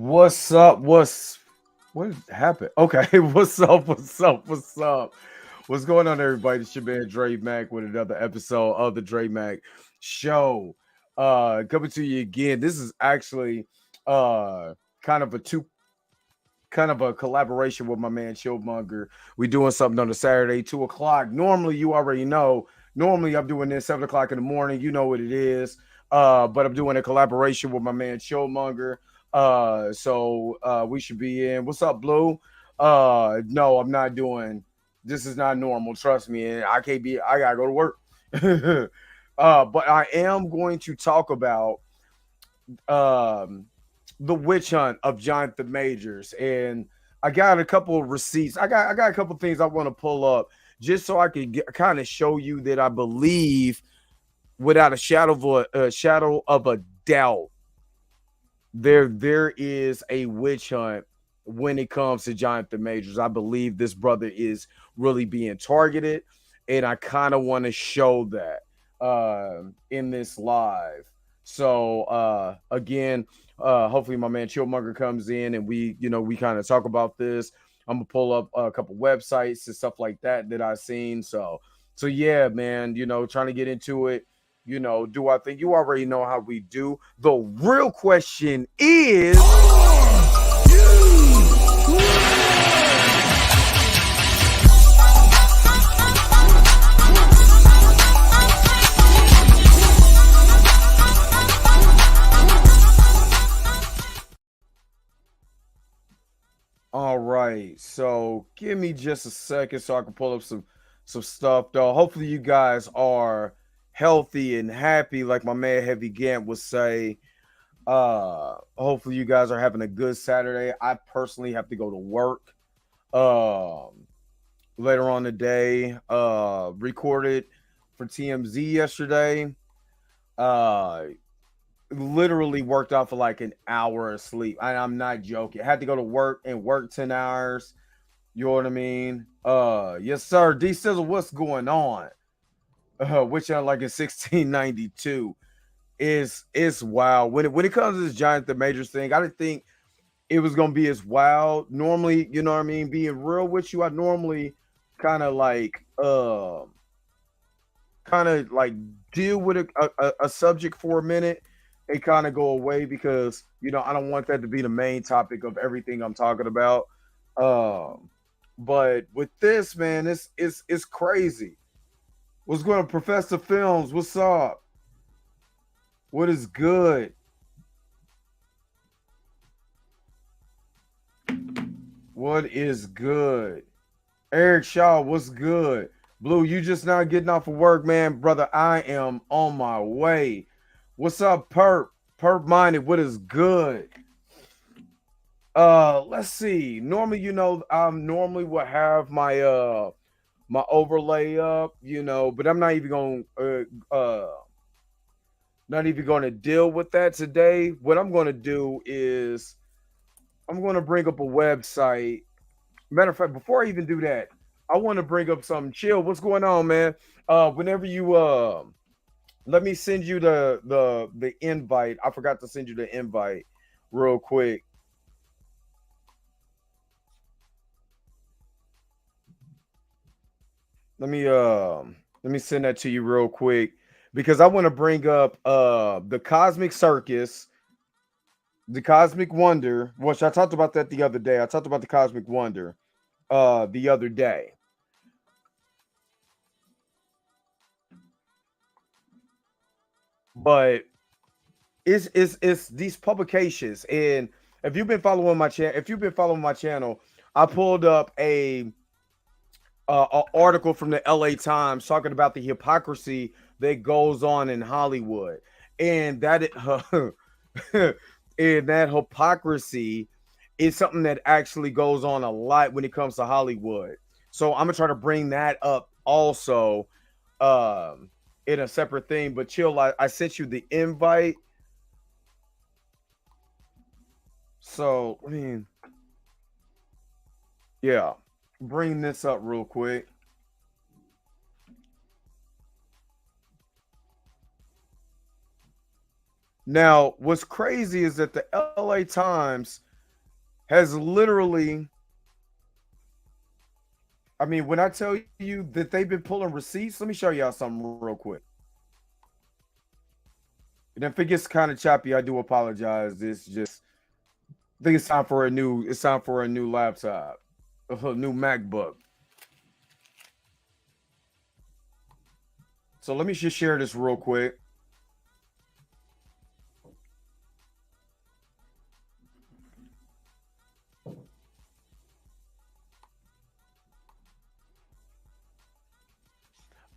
What's up? What happened? Okay, what's up? What's up? What's up? What's going on, everybody? It's your man Dre Mac with another episode of the Dre Mac Show. Coming to you again. This is actually uh kind of a two kind of a collaboration with my man Chillmonger. We doing something on a Saturday, 2 o'clock. Normally, you already know. Normally, I'm doing this 7 o'clock in the morning. You know what it is. But I'm doing a collaboration with my man Chillmonger. So we should be in. What's up, Blue? No, I'm not doing. This is not normal. Trust me, and I can't be. I gotta go to work. But I am going to talk about um the witch hunt of Jonathan Majors, and I got a couple of receipts. I got a couple of things I want to pull up just so I can kind of show you that I believe without a shadow of a doubt there is a witch hunt when it comes to Jonathan Majors. I believe this brother is really being targeted, and I kind of want to show that in this live. So again, hopefully my man Chillmonger comes in and we kind of talk about this. I'm gonna pull up a couple websites and stuff like that I've seen. So yeah, man, trying to get into it. Do I think you already know how we do? The real question is, all right. So give me just a second so I can pull up some stuff though. Hopefully you guys are healthy and happy, like my man Heavy Gant would say. Hopefully you guys are having a good Saturday. I personally have to go to work later on today. Recorded for TMZ yesterday. Uh Literally worked out for like an hour of sleep. I'm not joking. I had to go to work and work 10 hours. You know what I mean? Yes, sir. D Sizzle, what's going on? Which I like in 1692 is wild. When it comes to this Jonathan Majors thing, I didn't think it was gonna be as wild. Normally, you know what I mean, being real with you, I normally kind of like kind of like deal with a subject for a minute and kind of go away because I don't want that to be the main topic of everything I'm talking about. Um, but with this, man, it's crazy. What's going on, Professor Films? What's up? What is good? What is good? Eric Shaw, what's good? Blue, you just now getting off of work, man. Brother, I am on my way. What's up, Perp? Perp minded, what is good? Let's see. Normally, I normally would have my overlay up, but I'm not even gonna deal with that today. What I'm gonna do is I'm gonna bring up a website. Matter of fact, before I even do that, I want to bring up something. Chill, what's going on, man? Whenever you let me send you the invite. I forgot to send you the invite real quick. Let me send that to you real quick because I want to bring up the Cosmic Circus, the Cosmic Wonder, which I talked about that the other day. I talked about the Cosmic Wonder the other day. But it's these publications, and if you've been following my channel, I pulled up a article from the LA Times talking about the hypocrisy that goes on in Hollywood, and and that hypocrisy is something that actually goes on a lot when it comes to Hollywood. So I'm gonna try to bring that up also in a separate thing. But chill, I sent you the invite. So I mean, yeah, bring this up real quick. Now, what's crazy is that the LA Times has literally, I mean, when I tell you that they've been pulling receipts, let me show y'all something real quick. And if it gets kind of choppy, I do apologize. It's just, I think it's time for a new laptop, a new MacBook. So let me just share this real quick.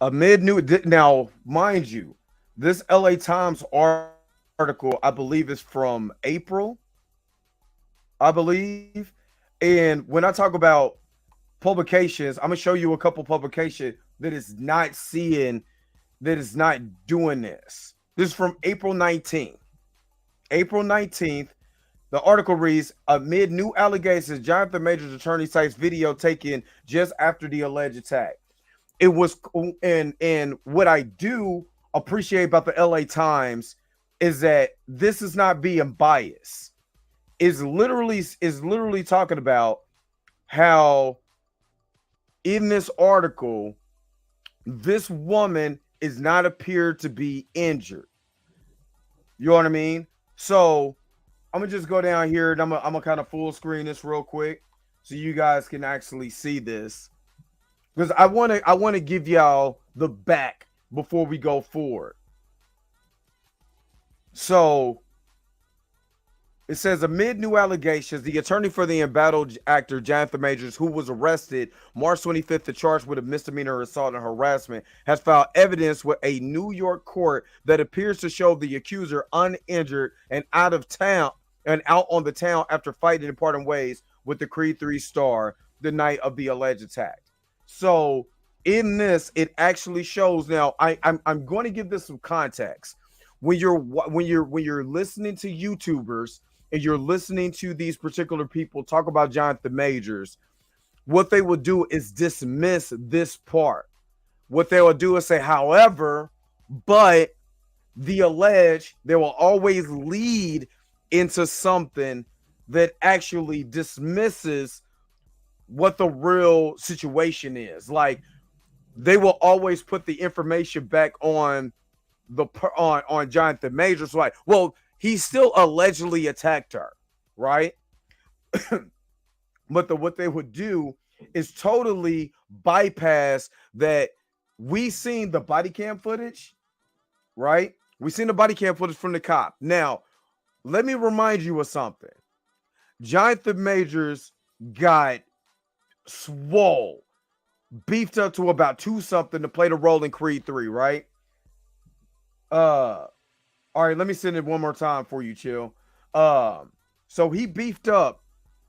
Amid new, now, mind you, this LA Times article, I believe, is from April, I believe. And when I talk about publications, I'm gonna show you a couple publications that is not seeing, that is not doing this. This is from April 19th. April 19th, the article reads, amid new allegations, Jonathan Majors' attorney cites video taken just after the alleged attack. It was, and what I do appreciate about the LA Times is that this is not being biased. Is literally talking about how in this article, this woman is not appeared to be injured. You know what I mean? So I'm gonna just go down here and I'm gonna kind of full screen this real quick so you guys can actually see this, because I want to give y'all the back before we go forward. So it says, amid new allegations, the attorney for the embattled actor Jonathan Majors, who was arrested March 25th and charged with a misdemeanor assault and harassment, has filed evidence with a New York court that appears to show the accuser uninjured and out of town and out on the town after fighting and parting ways with the Creed 3 star the night of the alleged attack. So in this, it actually shows. Now, I'm going to give this some context. When you're listening to YouTubers and you're listening to these particular people talk about Jonathan Majors, what they will do is dismiss this part. What they will do is say, however, but the alleged, they will always lead into something that actually dismisses what the real situation is. Like, they will always put the information back on on Jonathan Majors. Like, well, he still allegedly attacked her, right? But what they would do is totally bypass that. We seen the body cam footage, right? We seen the body cam footage from the cop. Now, let me remind you of something. Jonathan Majors got swole, beefed up to about 2 something to play the role in Creed 3, right? All right, let me send it one more time for you, Chill. So he beefed up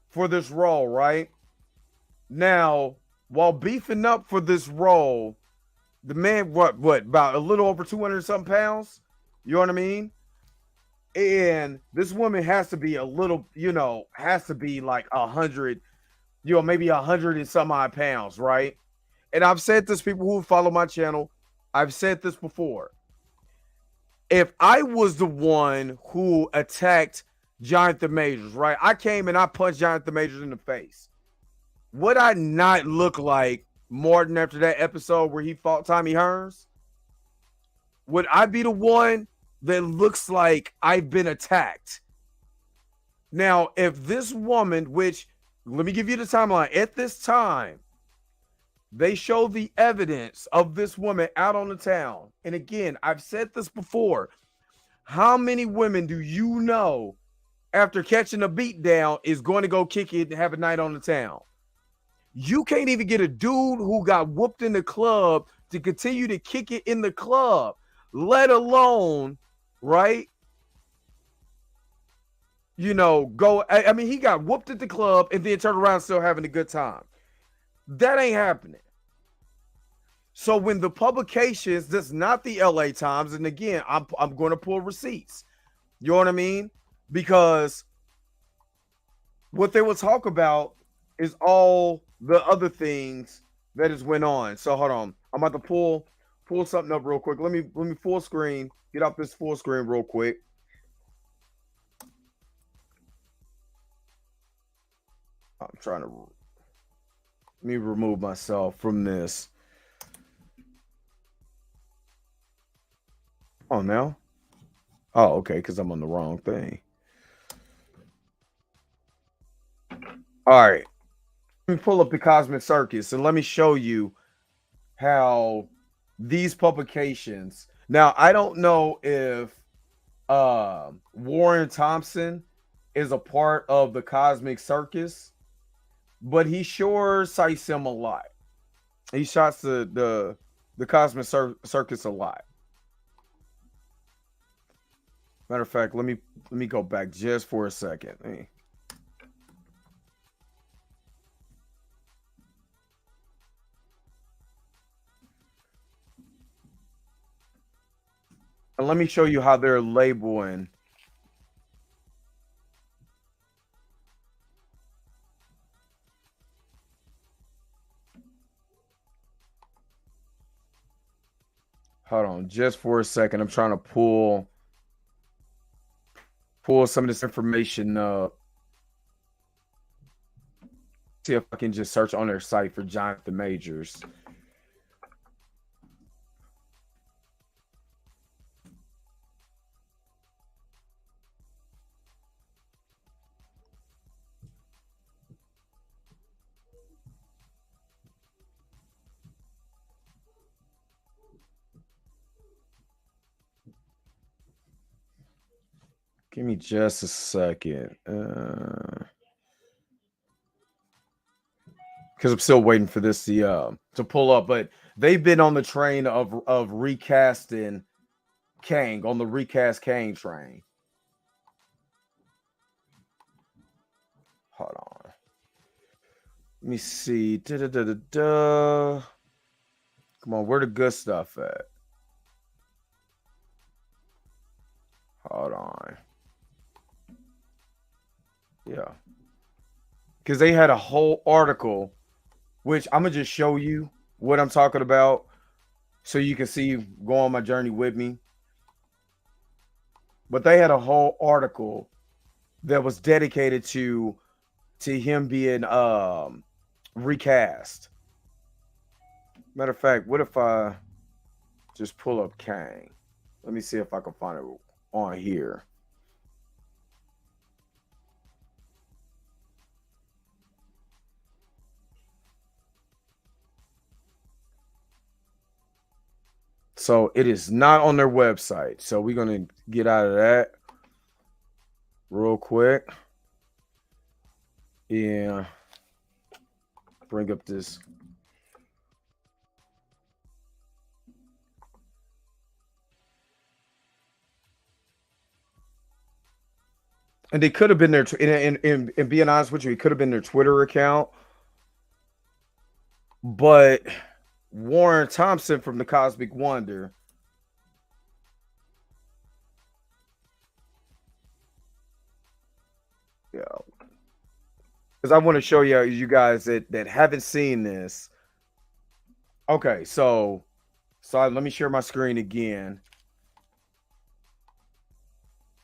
for this role, right? Now, while beefing up for this role, the man, what, about a little over 200 something pounds? You know what I mean? And this woman has to be a little, has to be like 100, maybe 100 and some odd pounds, right? And I've said this, people who follow my channel, I've said this before. If I was the one who attacked Jonathan Majors, right? I came and I punched Jonathan Majors in the face. Would I not look like Martin after that episode where he fought Tommy Hearns? Would I be the one that looks like I've been attacked? Now, if this woman, which, let me give you the timeline. At this time, they show the evidence of this woman out on the town. And again, I've said this before. How many women do you know after catching a beat down is going to go kick it and have a night on the town? You can't even get a dude who got whooped in the club to continue to kick it in the club, let alone, right? Go. I mean, he got whooped at the club and then turned around still having a good time. That ain't happening. So when the publications, that's not the LA Times, and again, I'm going to pull receipts. You know what I mean? Because what they will talk about is all the other things that has went on. So hold on, I'm about to pull something up real quick. Let me full screen, get off this full screen real quick. I'm trying to let me remove myself from this. Oh, now? Oh, okay, because I'm on the wrong thing. All right. Let me pull up the Cosmic Circus and let me show you how these publications. Now, I don't know if Warren Thompson is a part of the Cosmic Circus, but he sure cites him a lot. He shots the Cosmic Circus a lot. Matter of fact, let me go back just for a second. And let me show you how they're labeling. Hold on just for a second. I'm trying to pull some of this information up. See if I can just search on their site for Jonathan Majors. Give me just a second. Because I'm still waiting for this to pull up, but they've been on the train of recasting Kang, on the recast Kang train. Hold on. Let me see. Come on, where the good stuff at? Hold on. Yeah. Because they had a whole article, which I'm going to just show you what I'm talking about so you can see, go on my journey with me. But they had a whole article that was dedicated to him being recast. Matter of fact, what if I just pull up Kang? Let me see if I can find it on here. So it is not on their website. So we're going to get out of that real quick. Yeah. Bring up this. And they could have been their, in being honest with you, it could have been their Twitter account. But Warren Thompson from the Cosmic Wonder. Yeah. Because I want to show you guys that haven't seen this. Okay, so let me share my screen again.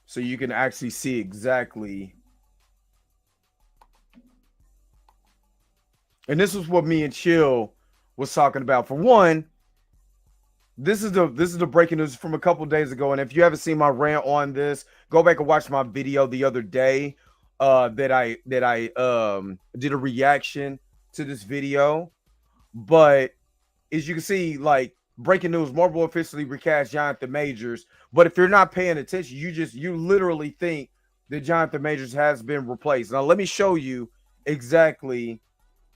So you can actually see exactly. And this is what me and Chill was talking about. For one, this is the breaking news from a couple days ago. And if you haven't seen my rant on this, go back and watch my video the other day. That I did a reaction to this video. But as you can see, like, breaking news, Marvel officially recast Jonathan Majors. But if you're not paying attention, you literally think that Jonathan Majors has been replaced. Now let me show you exactly,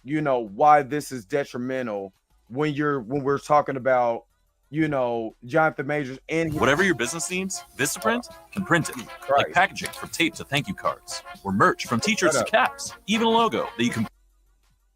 why this is detrimental when we're talking about, Jonathan Majors and whatever your business needs, Vistaprint can print it. Like packaging from tape to thank you cards, or merch from t-shirts to caps, even a logo that you can.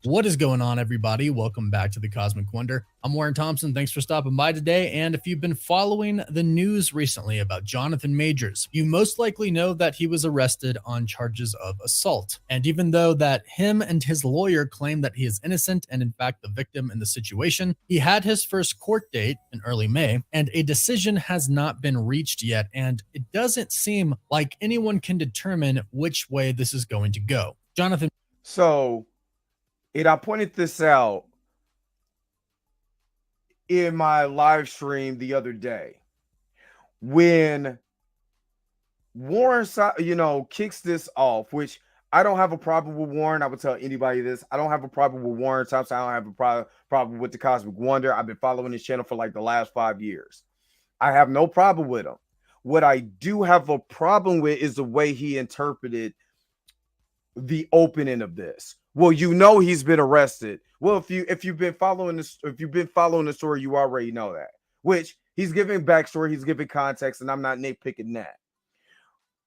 What is going on, everybody? Welcome back to the Cosmic Wonder. I'm Warren Thompson. Thanks for stopping by today. And if you've been following the news recently about Jonathan Majors, you most likely know that he was arrested on charges of assault. And even though that him and his lawyer claim that he is innocent and in fact the victim in the situation, he had his first court date in early May, and a decision has not been reached yet. And it doesn't seem like anyone can determine which way this is going to go. Jonathan So, and I pointed this out in my live stream the other day when Warren, kicks this off, which I don't have a problem with Warren. I would tell anybody this. I don't have a problem with Warren Thompson. I don't have a problem with the Cosmic Wonder. I've been following his channel for like the last 5 years. I have no problem with him. What I do have a problem with is the way he interpreted the opening of this. Well, he's been arrested. Well, if you've been following the story, you already know that. Which he's giving backstory, he's giving context, and I'm not nitpicking that.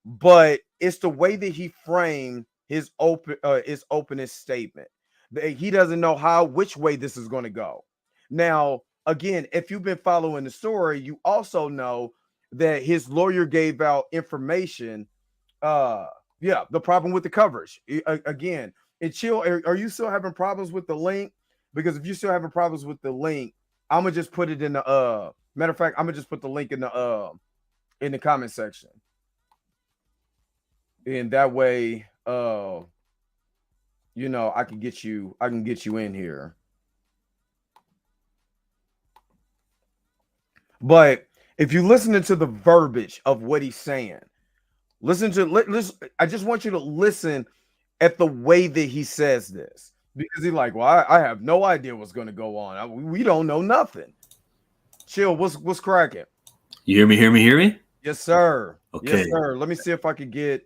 But it's the way that he framed his opening statement. He doesn't know which way this is going to go. Now, again, if you've been following the story, you also know that his lawyer gave out information. The problem with the coverage. Again, and Chill, are you still having problems with the link? Because if you're still having problems with the link, I'm gonna just put it in the matter of fact, I'm gonna just put the link in the comment section. And that way, I can get you in here. But if you're listening to the verbiage of what he's saying, listen. I just want you to listen at the way that he says this, because he's like, well, I have no idea what's going to go on. We don't know nothing. Chill. What's cracking? You hear me? Yes, sir. Okay. Yes, sir. Let me see if I could get.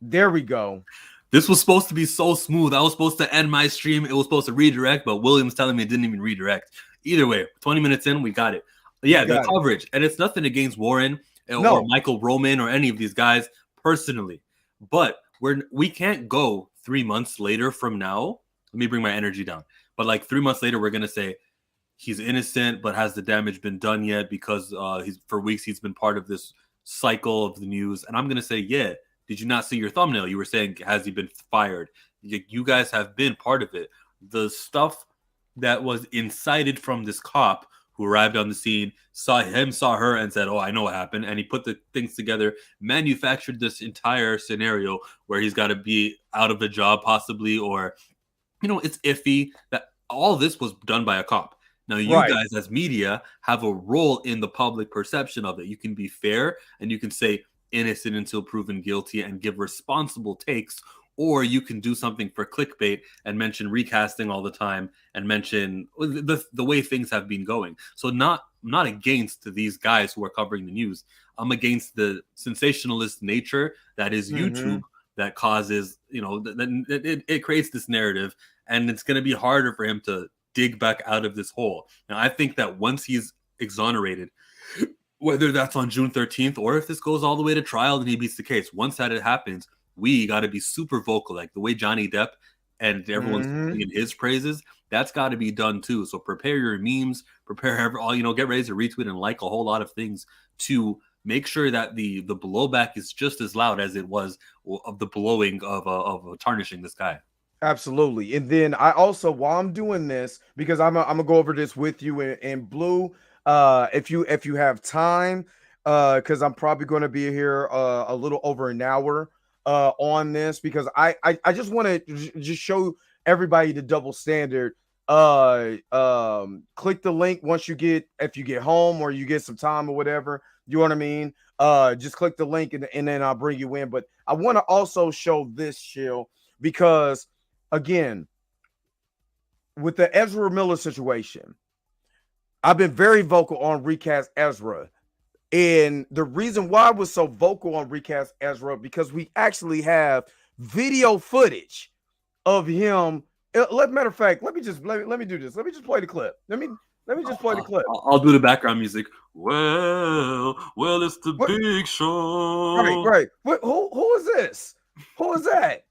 There we go. This was supposed to be so smooth. I was supposed to end my stream. It was supposed to redirect, but William's telling me it didn't even redirect. Either way, 20 minutes in, we got it. But yeah, the coverage. And it's nothing against Warren or Michael Roman or any of these guys personally. But we can't go 3 months later from now. Let me bring my energy down. But like 3 months later, we're going to say he's innocent, but has the damage been done yet? Because for weeks he's been part of this cycle of the news. And I'm going to say, yeah. Did you not see your thumbnail? You were saying, has he been fired? You guys have been part of it. The stuff that was incited from this cop who arrived on the scene, saw her, and said, oh, I know what happened. And he put the things together, manufactured this entire scenario where he's got to be out of the job possibly, or, it's iffy. That all this was done by a cop. Now, you guys as media have a role in the public perception of it. You can be fair and you can say, innocent until proven guilty and give responsible takes, or you can do something for clickbait and mention recasting all the time and mention the way things have been going. So not against these guys who are covering the news. I'm against the sensationalist nature that is YouTube that causes, it creates this narrative, and it's going to be harder for him to dig back out of this hole. Now, I think that once he's exonerated, whether that's on June 13th or if this goes all the way to trial and he beats the case, once that happens, we got to be super vocal, like the way Johnny Depp and everyone's singing his praises. That's got to be done too. So prepare your memes, get ready to retweet and like a whole lot of things to make sure that the blowback is just as loud as it was of the blowing of tarnishing this guy. Absolutely. And then I also, while I'm doing this, because I'm gonna go over this with you in Blue. If you have time, because I'm probably going to be here a little over an hour on this, because I just want to just show everybody the double standard. Click the link if you get home or you get some time or whatever, you know what I mean? Just click the link and then I'll bring you in. But I want to also show this, Chill, because again, with the Ezra Miller situation, I've been very vocal on Recast Ezra. And the reason why I was so vocal on Recast Ezra, because we actually have video footage of him. Matter of fact, let me do this. Let me just play the clip. Let me just play the clip. I'll do the background music. Well, it's the big show. Right. Who is this? Who is that?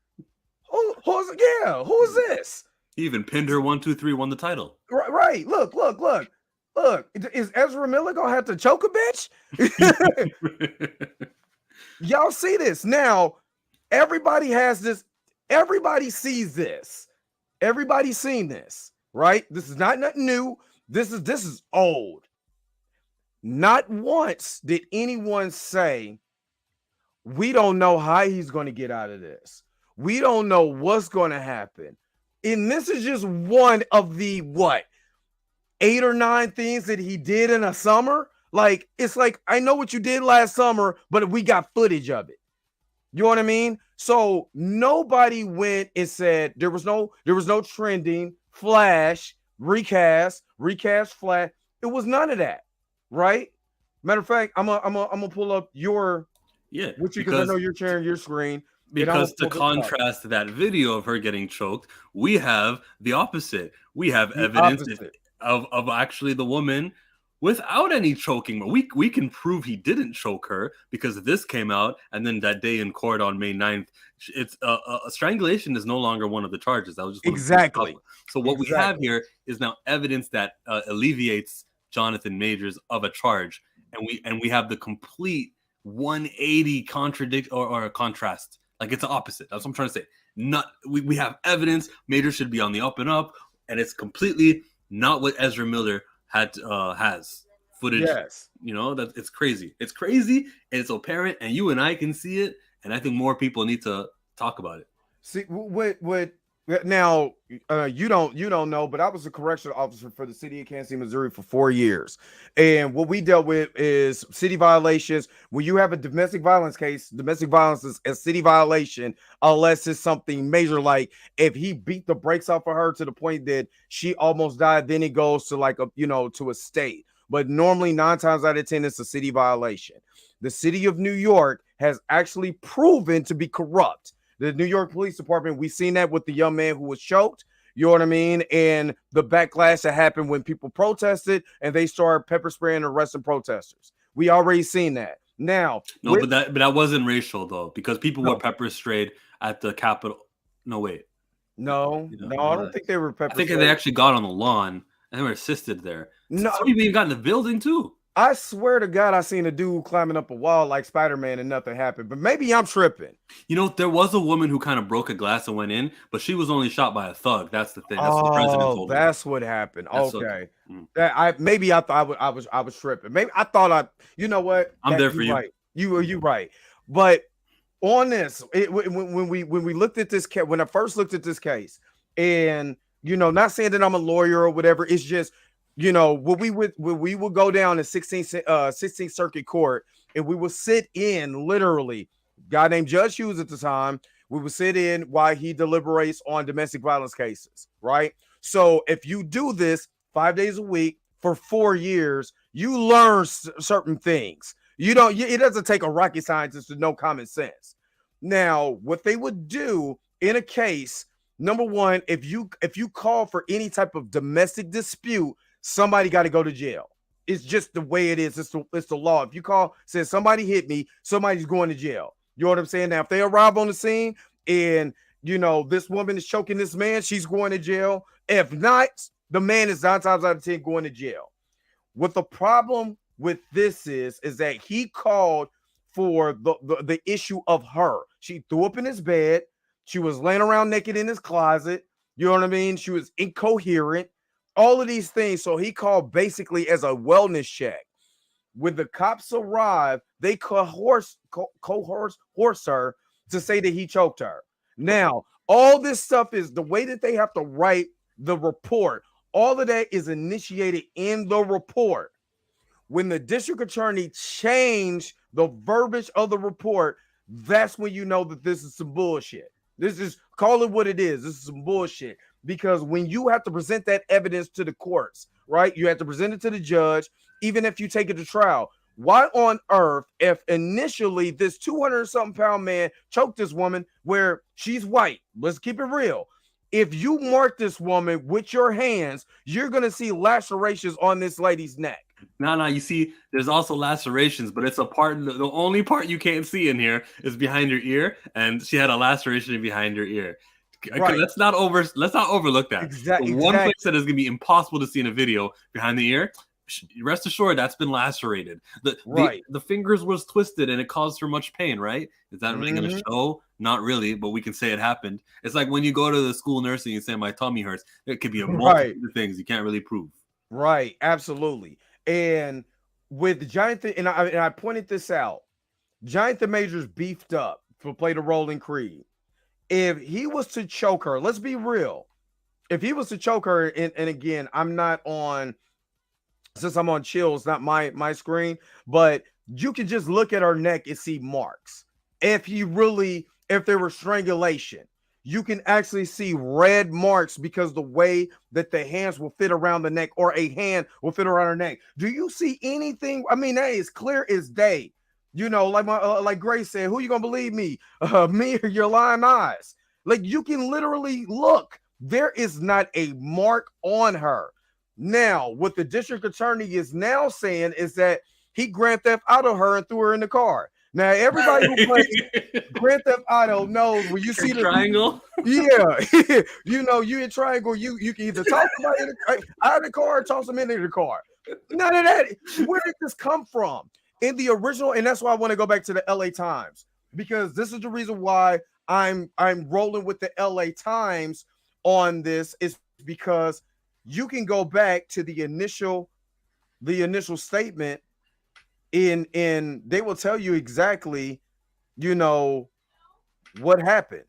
Who is it? Yeah, who is this? He even pinned her 1, 2, 3, won the title. Right. Look. Look, is Ezra Miller gonna have to choke a bitch? Y'all see this now? Everybody has this. Everybody sees this. Everybody's seen this, right? This is not nothing new. This is old. Not once did anyone say, we don't know how he's going to get out of this. We don't know what's going to happen. And this is just one of the 8 or 9 things that he did in a summer. Like, it's like, I know what you did last summer, but we got footage of it. You know what I mean? So nobody went and said there was no trending, flash, recast, flash. It was none of that, right? Matter of fact, I'm gonna pull up your because I know you're sharing your screen. Because to contrast that video of her getting choked, we have the opposite. We have evidence of actually the woman without any choking. But we can prove he didn't choke her because this came out, and then that day in court on May 9th, it's strangulation is no longer one of the charges. That was just exactly. So what we have here is now evidence that alleviates Jonathan Majors of a charge, and we have the complete 180 contrast. Like, it's the opposite. That's what I'm trying to say. We have evidence. Majors should be on the up and up, and it's completely not what Ezra Miller has footage. Yes, that it's crazy. It's crazy, and it's apparent, and you and I can see it. And I think more people need to talk about it. See what now you don't know, but I was a correctional officer for the city of Kansas City, Missouri for 4 years. And what we dealt with is city violations. When you have a domestic violence case, domestic violence is a city violation unless it's something major, like if he beat the brakes off of her to the point that she almost died, then it goes to like to a state. But normally 9 times out of 10 it's a city violation. The city of New York has actually proven to be corrupt. The New York Police Department, we've seen that with the young man who was choked, you know what I mean? And the backlash that happened when people protested and they started pepper spraying and arresting protesters. We already seen that. Now, but that wasn't racial though, because people were pepper sprayed at the Capitol. No, wait. No, I don't think they were pepper sprayed. I think they actually got on the lawn and they were assisted there. No, some people even got in the building too. I swear to God, I seen a dude climbing up a wall like Spider-Man and nothing happened. But maybe I'm tripping. There was a woman who kind of broke a glass and went in, but she was only shot by a thug. That's the thing. That's what the president told me. That's what happened. Okay. I was tripping. Maybe I thought you know what? I'm there for you. Right. You right. But on this, when we looked at this case, when I first looked at this case, and not saying that I'm a lawyer or whatever, it's just when we would go down to 16th Circuit Court, and we would sit in, literally, a guy named Judge Hughes at the time, we would sit in while he deliberates on domestic violence cases, right? So if you do this 5 days a week for 4 years, you learn certain things. It doesn't take a rocket scientist to know common sense. Now, what they would do in a case, number one, if you call for any type of domestic dispute, somebody got to go to jail. It's just the way it is. It's the law. If you says somebody hit me, somebody's going to jail. You know what I'm saying? Now, if they arrive on the scene and, this woman is choking this man, she's going to jail. If not, the man is 9 times out of 10 going to jail. What the problem with this is that he called for the issue of her. She threw up in his bed. She was laying around naked in his closet. You know what I mean? She was incoherent. All of these things. So he called basically as a wellness check. When the cops arrived, they coerced her to say that he choked her. Now, all this stuff is the way that they have to write the report. All of that is initiated in the report. When the district attorney changed the verbiage of the report, that's when you know that this is some bullshit. Call it what it is. This is some bullshit. Because when you have to present that evidence to the courts, right? You have to present it to the judge, even if you take it to trial. Why on earth, if initially this 200-something pound man choked this woman where she's white, let's keep it real. If you mark this woman with your hands, you're going to see lacerations on this lady's neck. No, you see, there's also lacerations, but it's a part, the only part you can't see in here is behind her ear, and she had a laceration behind her ear. Right. Let's not overlook that. Exactly. One place that is going to be impossible to see in a video behind the ear, rest assured that's been lacerated. The fingers was twisted and it caused her much pain, right? Is that really going to show? Not really, but we can say it happened. It's like when you go to the school nurse and you say my tummy hurts. It could be a multitude of things you can't really prove. Right, absolutely. And with Jonathan, and I pointed this out, Jonathan Majors beefed up to play the role in Creed. if he was to choke her, let's be real. If he was to choke her, and again, I'm not on, since I'm on chill, it's not my screen, but you can just look at her neck and see marks. If there was strangulation, you can actually see red marks because the way that the hands will fit around the neck, or a hand will fit around her neck. Do you see anything? I mean, that is clear as day. You know, like Grace said, who you gonna believe, me or your lying eyes? Like, you can literally look. There is not a mark on her. Now, what the district attorney is now saying is that he grand theft auto her and threw her in the car. Now, everybody who plays Grand Theft Auto knows when you see the triangle. Yeah, you know, you in triangle, you can either toss somebody out of the car or toss them into the car. None of that. Where did this come from? In the original, and that's why I want to go back to the LA Times, because this is the reason why I'm rolling with the LA Times on this, is because you can go back to the initial statement in they will tell you exactly, you know, what happened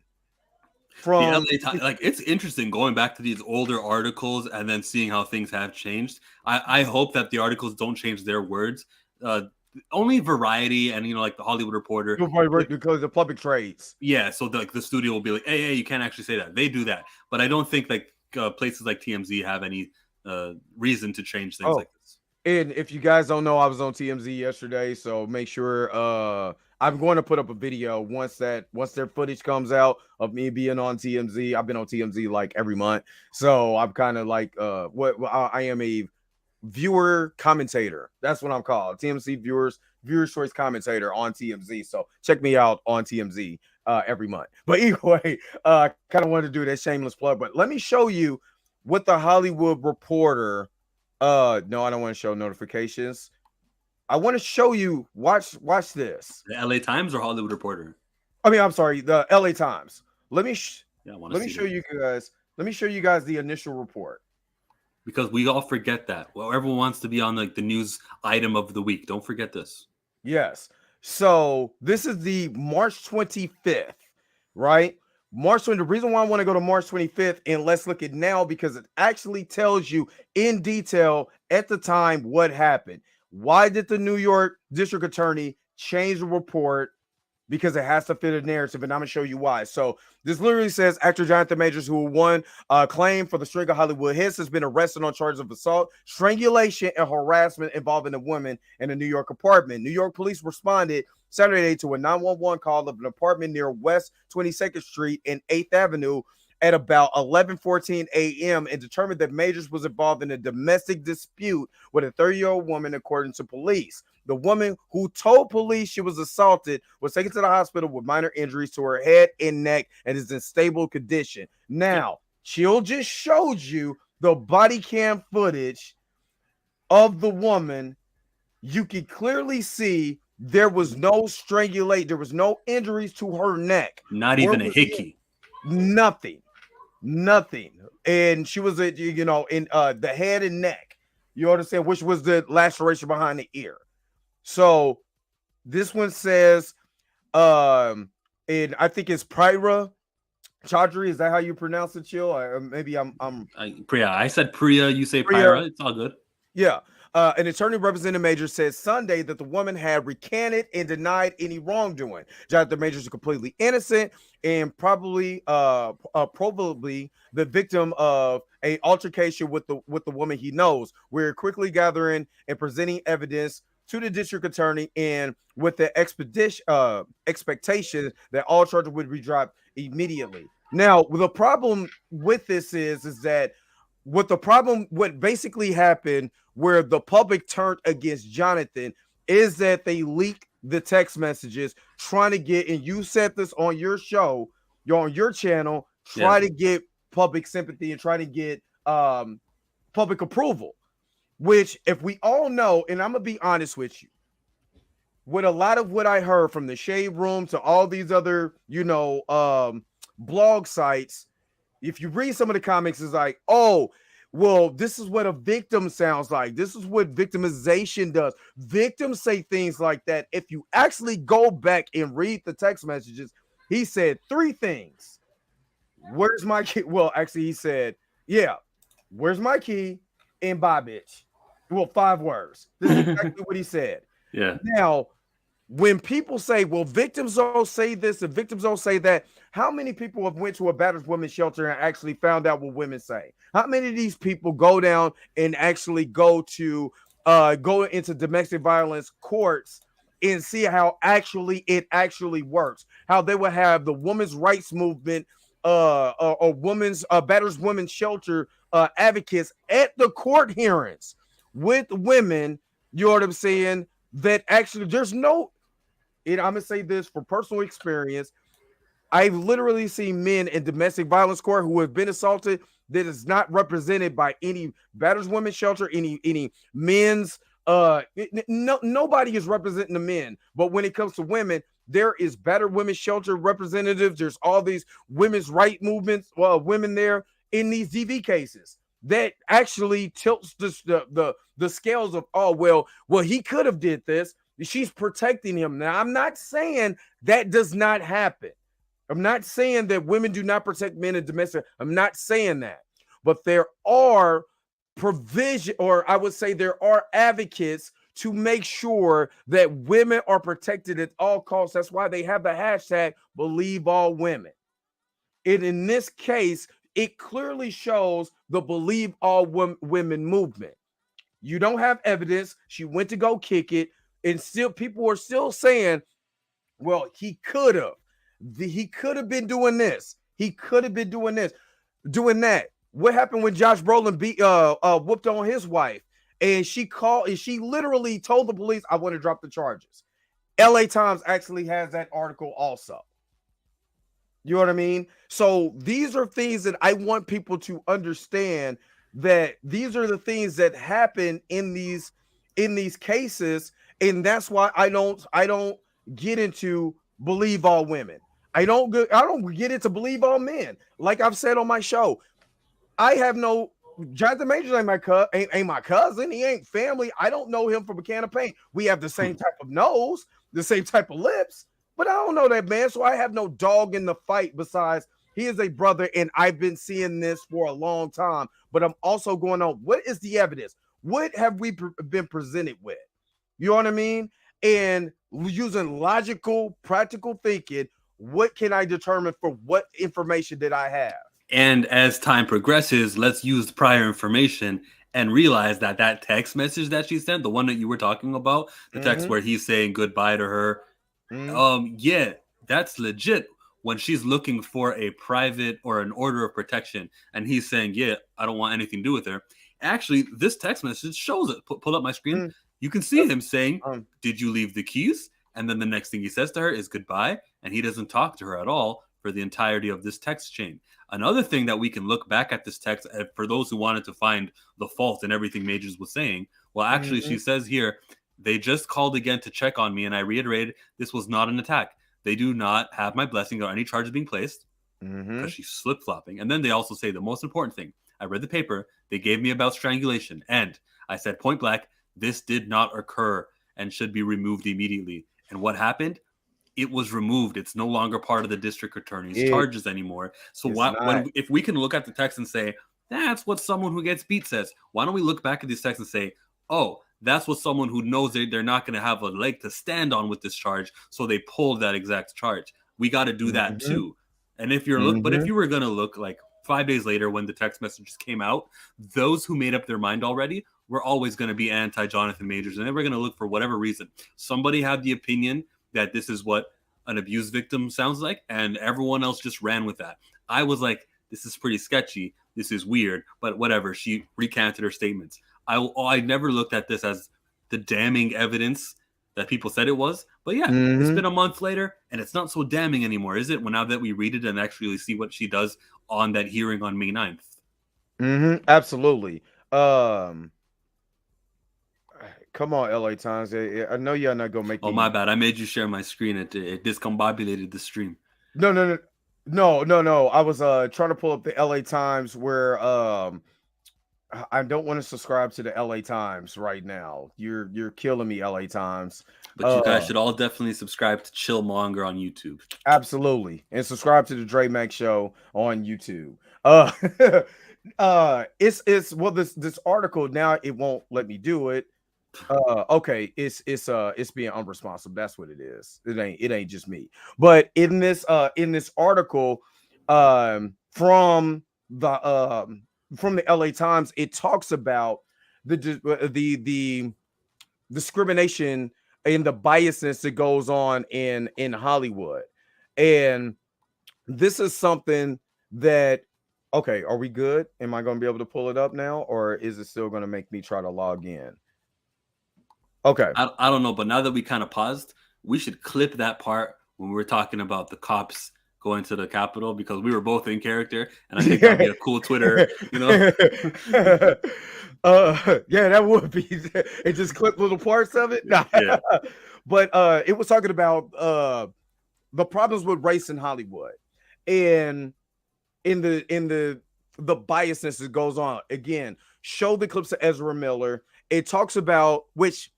from the LA Times. Like, it's interesting going back to these older articles and then seeing how things have changed. I hope that the articles don't change their words. Only Variety and, you know, like the Hollywood Reporter, because the public trades. Yeah, so the studio will be like, hey, you can't actually say that. They do that, but I don't think like places like TMZ have any reason to change things like this. And if you guys don't know, I was on TMZ yesterday, so make sure I'm going to put up a video once their footage comes out of me being on TMZ. I've been on TMZ like every month, so I'm kind of like I am a viewer commentator. That's what I'm called. TMZ viewers choice commentator on TMZ. So check me out on TMZ every month. But anyway, kind of wanted to do that shameless plug. But let me show you what the Hollywood Reporter. No, I don't want to show notifications. I want to show you. Watch this. The LA Times or Hollywood Reporter? I mean, I'm sorry, the LA Times. Let me show you guys. Let me show you guys the initial report. Because we all forget that. Well, everyone wants to be on like the news item of the week. Don't forget this. Yes. So this is the March 25th, right? March 20. The reason why I want to go to March 25th, and let's look at now, because it actually tells you in detail at the time what happened. Why did the New York District Attorney change the report? Because it has to fit a narrative, and I'm gonna show you why. So this literally says actor Jonathan Majors, who won a claim for the string of Hollywood hits, has been arrested on charges of assault, strangulation, and harassment involving a woman in a New York apartment. New York police responded Saturday to a 911 call of an apartment near West 22nd Street and 8th Avenue at about 11:14 a.m. and determined that Majors was involved in a domestic dispute with a 30-year-old woman, according to police. The woman, who told police she was assaulted, was taken to the hospital with minor injuries to her head and neck and is in stable condition. Now, Chill just showed you the body cam footage of the woman. You can clearly see there was no strangulation. There was no injuries to her neck. Not even a hickey. Nothing. And she was, in the head and neck. You understand? Which was the laceration behind the ear. So this one says, and I think it's Priya Chaudhry. Is that how you pronounce it, Chill? Maybe I'm Priya. I said Priya. You say Priya. It's all good. Yeah. An attorney representing Majors said Sunday that the woman had recanted and denied any wrongdoing. Jonathan Majors is completely innocent and probably the victim of an altercation with the woman he knows. We're quickly gathering and presenting evidence to the district attorney, and with the expectation that all charges would be dropped immediately. Now, the problem with this is that what basically happened, where the public turned against Jonathan, is that they leaked the text messages trying to get, and you said this on your show, on your channel, to get public sympathy and try to get public approval. Which, if we all know, and I'm gonna be honest with you, with a lot of what I heard from the Shade Room to all these other, blog sites, if you read some of the comments, it's like, oh, well, this is what a victim sounds like. This is what victimization does. Victims say things like that. If you actually go back and read the text messages, he said three things. Where's my key? Well, actually, he said, yeah, where's my key? And bye, bitch. Well, 5 words. This is exactly what he said. Yeah. Now, when people say, well, victims don't say this and victims don't say that, how many people have went to a battered women's shelter and actually found out what women say? How many of these people go down and actually go into domestic violence courts and see how it actually works? How they would have the women's rights movement or women's battered women's shelter advocates at the court hearings with women, you know what I'm saying? That actually there's no, I'm gonna say this for personal experience. I've literally seen men in domestic violence court who have been assaulted that is not represented by any battered women's shelter, any men's. Nobody is representing the men, but when it comes to women, there is battered women's shelter representatives. There's all these women's right movements, women there in these DV cases that actually tilts the scales of, oh well he could have did this. She's protecting him. Now, I'm not saying that does not happen. I'm not saying that women do not protect men in domestic. I'm not saying that. But there are provision, or I would say there are advocates to make sure that women are protected at all costs. That's why they have the hashtag Believe All Women. And in this case, it clearly shows the Believe All Women movement. You don't have evidence. She went to go kick it. And still, people are still saying, well, he could have. He could have been doing this. He could have been doing this, doing that. What happened when Josh Brolin whooped on his wife? And she literally told the police, I want to drop the charges. LA Times actually has that article also. You know what I mean? So these are things that I want people to understand, that these are the things that happen in these cases. And that's why I don't get into Believe All Women. I don't get into Believe All Men. Like I've said on my show, I have no Jonathan Majors ain't my cousin. He ain't family. I don't know him from a can of paint. We have the same type of nose, the same type of lips, but I don't know that man. So I have no dog in the fight. Besides, he is a brother, and I've been seeing this for a long time. But I'm also going on, what is the evidence? What have we been presented with? You know what I mean? And using logical, practical thinking, what can I determine for what information did I have? And as time progresses, let's use prior information and realize that that text message that she sent, the one that you were talking about, the text where he's saying goodbye to her, yeah, that's legit. When she's looking for a private or an order of protection, and he's saying, yeah, I don't want anything to do with her. Actually, this text message shows it. Pull up my screen. You can see him saying, did you leave the keys? And then the next thing he says to her is goodbye. And he doesn't talk to her at all for the entirety of this text chain. Another thing that we can look back at this text, for those who wanted to find the fault in everything Majors was saying, well, actually, she says here, they just called again to check on me, and I reiterated this was not an attack. They do not have my blessing or any charges being placed, because she's flip-flopping. And then they also say the most important thing. I read the paper. They gave me about strangulation, and I said point blank, this did not occur and should be removed immediately. And what happened? It was removed. It's no longer part of the district attorney's charges anymore. So if we can look at the text and say, that's what someone who gets beat says, why don't we look back at this text and say, oh, that's what someone who knows they're not going to have a leg to stand on with this charge, so they pulled that exact charge. We got to do that too. And if you're but if you were going to look like 5 days later when the text messages came out, those who made up their mind already were always going to be anti-Jonathan Majors, and they were going to look for whatever reason. Somebody had the opinion that this is what an abuse victim sounds like, and everyone else just ran with that. I was like, this is pretty sketchy. This is weird, but whatever. She recanted her statements. I never looked at this as the damning evidence that people said it was. But yeah, it's been a month later, and it's not so damning anymore, is it? When now that we read it and actually see what she does on that hearing on May 9th. Absolutely. Come on, LA Times. I know y'all not gonna make. Oh, my bad. I made you share my screen. It discombobulated the stream. No. I was trying to pull up the LA Times where I don't want to subscribe to the LA Times right now. You're killing me, LA Times. But you guys should all definitely subscribe to Chillmonger on YouTube. Absolutely. And subscribe to the Dre Mac Show on YouTube. It's well, this article now, it won't let me do it. Okay, it's being unresponsive. That's what it is. It ain't just me. But in this article from the LA Times, it talks about the discrimination and the biasness that goes on in Hollywood. And this is something that, okay, are we good? Am I going to be able to pull it up now, or is it still going to make me try to log in? Okay. I don't know, but now that we kind of paused, we should clip that part when we were talking about the cops going to the Capitol, because we were both in character, and I think that'd be a cool Twitter, you know? Yeah, that would be. It just clip little parts of it. Nah. Yeah. But it was talking about the problems with race in Hollywood, and in the biasness that goes on. Again, show the clips of Ezra Miller. It talks about, which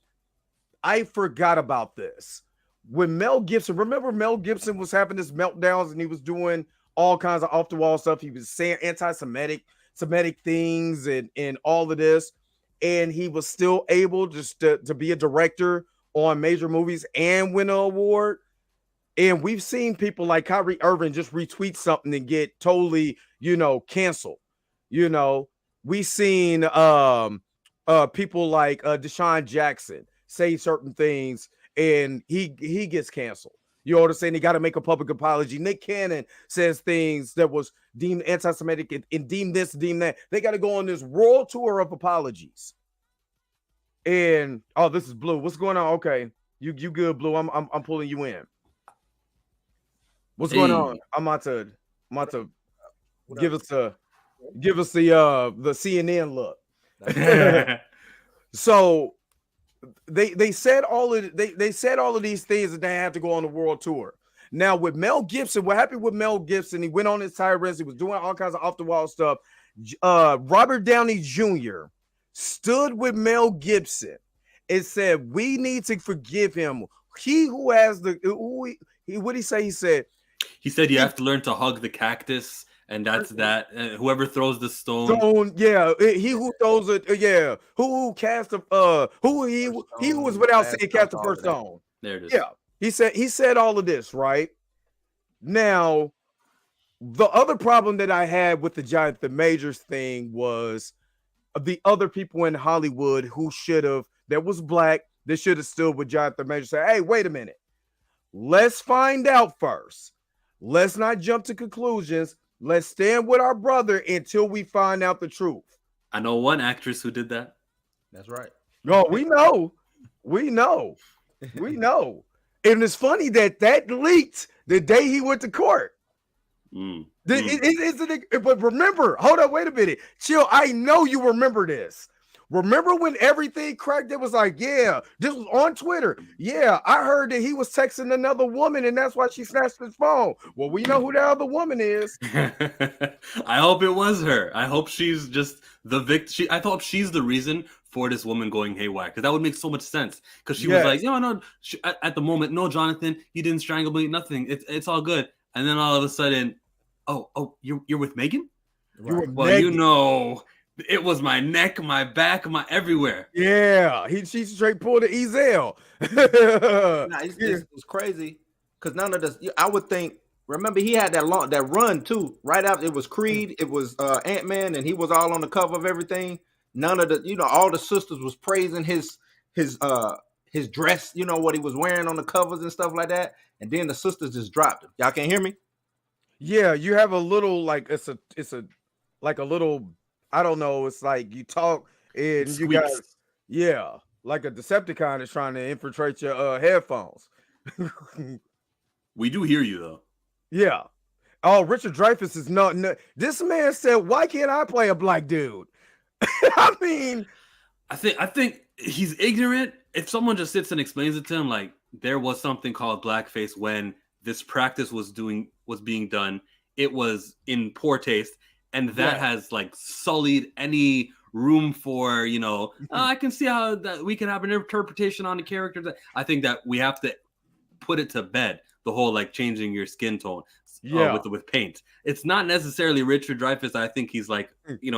I forgot about this. When Mel Gibson, remember Mel Gibson was having this meltdowns and he was doing all kinds of off the wall stuff. He was saying anti-Semitic things and all of this. And he was still able just to be a director on major movies and win an award. And we've seen people like Kyrie Irving just retweet something and get totally, canceled. We've seen people like Deshaun Jackson say certain things and he gets canceled. You understand? He got to make a public apology. Nick Cannon says things that was deemed anti-Semitic and deemed this, deemed that. They got to go on this world tour of apologies. And this is Blue. What's going on? Okay, you good, Blue? I'm pulling you in. What's going on? I'm about to give us the CNN look. So they said all of these things that they have to go on the world tour. Now with Mel Gibson, what happened with Mel Gibson? He went on his tirades. He was doing all kinds of off the wall stuff. Robert Downey Jr. stood with Mel Gibson and said, "We need to forgive him. He who has what did he say? He said you have to learn to hug the cactus." And that's that. Whoever throws the stone, yeah. He who throws it, yeah. Who cast he who was without sin cast the first stone. There it is. Yeah, he said all of this, right? Now, the other problem that I had with the Jonathan Majors thing was the other people in Hollywood who that was black, they should have stood with Jonathan Majors. Say, hey, wait a minute. Let's find out first. Let's not jump to conclusions. Let's stand with our brother until we find out the truth. I know one actress who did that. That's right. No, we know. And it's funny that leaked the day he went to court. But remember, hold up, wait a minute. Chill, I know you remember this. Remember when everything cracked? It was like, yeah, this was on Twitter. Yeah, I heard that he was texting another woman and that's why she snatched his phone. Well, we know who the other woman is. I hope it was her. I hope she's just the victim. I thought she's the reason for this woman going haywire, because that would make so much sense. Because she was like, no, at the moment, no, Jonathan, you didn't strangle me, nothing. It's all good. And then all of a sudden, oh, you're with Megan? Right. Well, Megan. It was my neck, my back, my everywhere. Yeah, she straight pulled the Ezel. It's crazy because none of this. I would think. Remember, he had that run too. Right after it was Creed, it was Ant-Man, and he was all on the cover of everything. None of the, all the sisters was praising his dress. What he was wearing on the covers and stuff like that. And then the sisters just dropped him. Y'all can't hear me? Yeah, you have a little like it's a little. I don't know. It's like you talk and you guys, like a Decepticon is trying to infiltrate your headphones. We do hear you though. Yeah. Oh, Richard Dreyfuss is not. This man said, "Why can't I play a black dude?" I mean, I think he's ignorant. If someone just sits and explains it to him, like there was something called blackface when this practice was being done, it was in poor taste. And that has like sullied any room for, I can see how that we can have an interpretation on the characters. I think that we have to put it to bed, the whole like changing your skin tone with paint. It's not necessarily Richard Dreyfuss. I think he's like,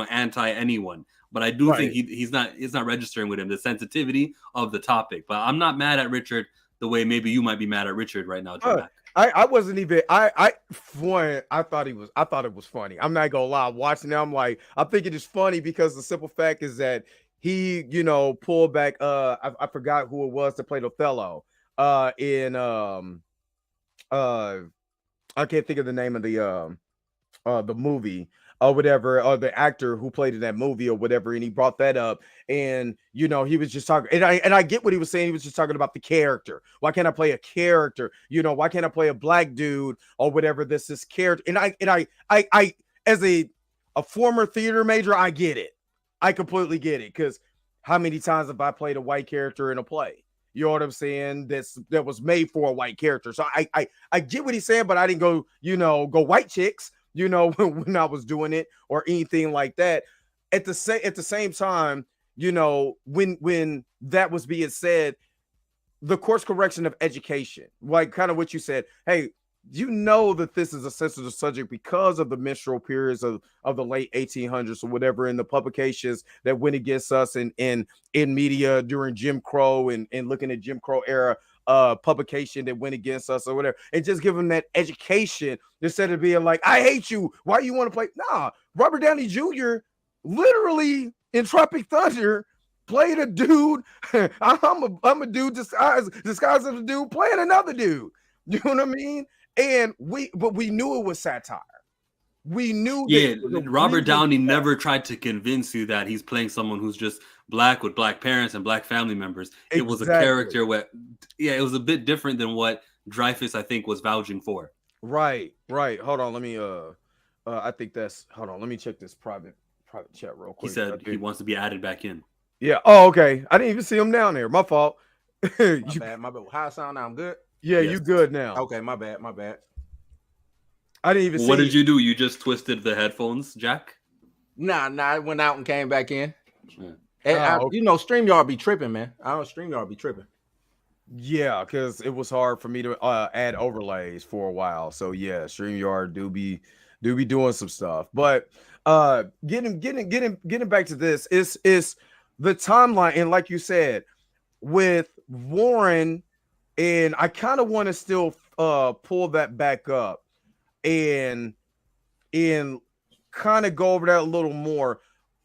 anti anyone, but I do think he's not registering with him the sensitivity of the topic. But I'm not mad at Richard the way maybe you might be mad at Richard right now. I wasn't even I thought it was funny. I'm not gonna lie. Watching it, I'm thinking it's funny because the simple fact is that he, pulled back I forgot who it was to play Othello in I can't think of the name of the movie or whatever, or the actor who played in that movie or whatever, and he brought that up, and he was just talking, and I get what he was saying. He was just talking about the character. Why can't I play a character? Why can't I play a black dude or whatever? This character, and I as a former theater major, I get it. I completely get it, because how many times have I played a white character in a play? You know what I'm saying? That was made for a white character. So I get what he's saying, but I didn't go, go white chicks, when I was doing it or anything like that. At the same time, when that was being said, the course correction of education, like kind of what you said, hey, that this is a sensitive subject because of the menstrual periods of the late 1800s or whatever, in the publications that went against us in media during Jim Crow and looking at Jim Crow era publication that went against us or whatever, and just give them that education instead of being like, I hate you, why you want to play? Nah, Robert Downey Jr. literally in Tropic Thunder played a dude. I'm a dude disguised as a dude playing another dude. You know what I mean? And we knew it was satire. We knew. Yeah, Robert Downey never tried to convince you that he's playing someone who's just black with black parents and black family members. Exactly. It was a character it was a bit different than what Dreyfuss, I think, was vouching for. Right. Hold on, let me I think that's, hold on, let me check this private chat real quick. He said he wants to be added back in. Yeah. Oh, okay. I didn't even see him down there. My fault. My bad. How I sound now? I'm good. Yeah, yes. You good now. Okay, my bad. I didn't even see. What did you do? You just twisted the headphones, Jack? Nah, I went out and came back in. Yeah. And okay. StreamYard be tripping, man. StreamYard be tripping. Yeah, because it was hard for me to add overlays for a while. So yeah, StreamYard do be doing some stuff. But getting back to this is the timeline, and like you said, with Warren. And I kind of want to still pull that back up and kind of go over that a little more.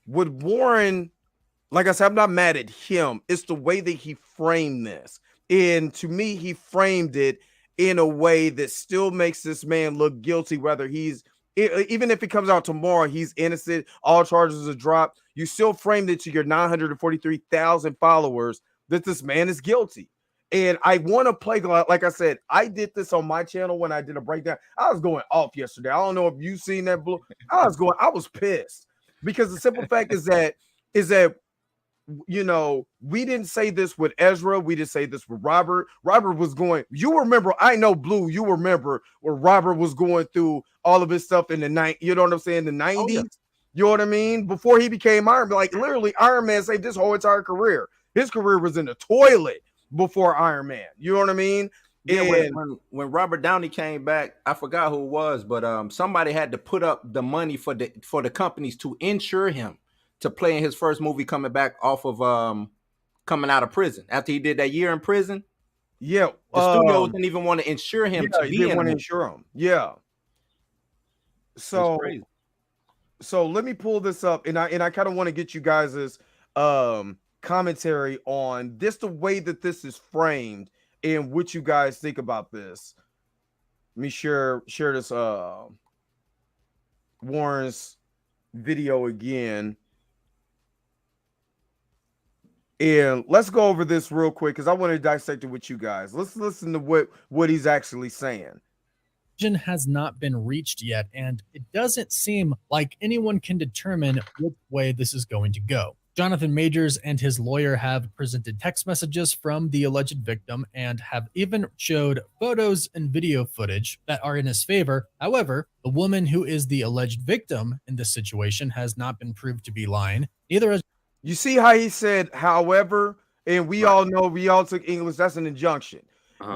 With Warren, like I said, I'm not mad at him. It's the way that he framed this. And to me, he framed it in a way that still makes this man look guilty, whether even if it comes out tomorrow, he's innocent, all charges are dropped. You still framed it to your 943,000 followers that this man is guilty. And I want to play, like I said, I did this on my channel when I did a breakdown. I was going off yesterday. I don't know if you've seen that. I was pissed because the simple fact is that, we didn't say this with Ezra. We didn't say this with Robert. Robert was going, you remember, I know Blue, you remember where Robert was going through all of his stuff in the night. You know what I'm saying? The 90s. Oh, yeah. You know what I mean? Before he became Iron Man, like literally Iron Man saved his whole entire career. His career was in the toilet before Iron Man. You know what I mean? Yeah, when Robert Downey came back, I forgot who it was, but somebody had to put up the money for the companies to insure him to play in his first movie coming back off of coming out of prison. After he did that year in prison. Yeah. The studios didn't even want to insure him to be in. Insure him. Yeah. So let me pull this up, and I kind of want to get you guys' commentary on this, the way that this is framed, and what you guys think about this. Let me share this Warren's video again, and let's go over this real quick because I want to dissect it with you guys. Let's listen to what he's actually saying. Has not been reached yet, and it doesn't seem like anyone can determine which way this is going to go. Jonathan Majors and his lawyer have presented text messages from the alleged victim and have even showed photos and video footage that are in his favor. However, the woman who is the alleged victim in this situation has not been proved to be lying. Neither has. You see how he said, however, and we all know, we all took English, that's an injunction.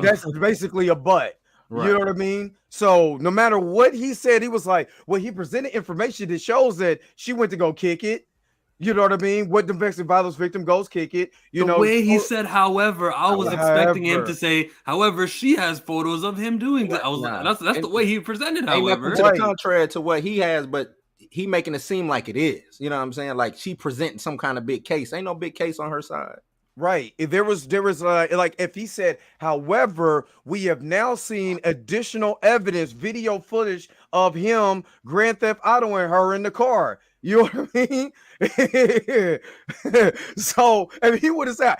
That's basically a but. Right. You know what I mean? So no matter what he said, he was like, well, he presented information that shows that she went to go kick it. You know what I mean? What domestic violence victim goes kick it. You know, the way he said, however, I was expecting him to say, however, she has photos of him doing that. I was like, that's the way he presented. However, to the contrary to what he has, but he making it seem like it is. You know what I'm saying? Like she presenting some kind of big case. Ain't no big case on her side. Right. If there was like if he said, however, we have now seen additional evidence, video footage of him Grand Theft Autoing her in the car. You know what I mean? So if he would have said,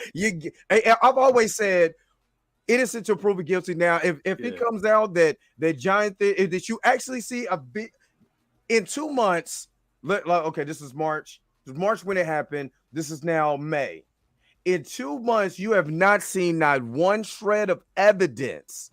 I've always said innocent to proven guilty. Now, if it comes out that Jonathan, that you actually see a bit in 2 months, like okay, this is March. This is March when it happened. This is now May. In 2 months, you have not seen not one shred of evidence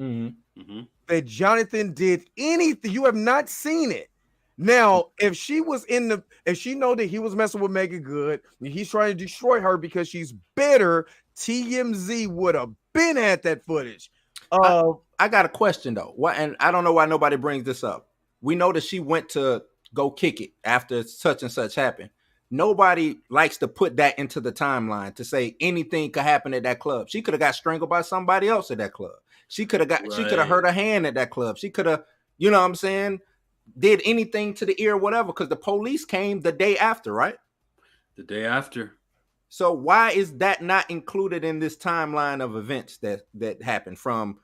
that Jonathan did anything. You have not seen it. Now, if she know that he was messing with Megan Good, and he's trying to destroy her because she's bitter, TMZ would have been at that footage. I got a question though. Why? And I don't know why nobody brings this up. We know that she went to go kick it after such and such happened. Nobody likes to put that into the timeline to say anything could happen at that club. She could have got strangled by somebody else at that club. She could have she could have hurt her hand at that club. She could have, you know what I'm saying, did anything to the ear, whatever, because the police came the day after, right? The day after. So why is that not included in this timeline of events that happened from,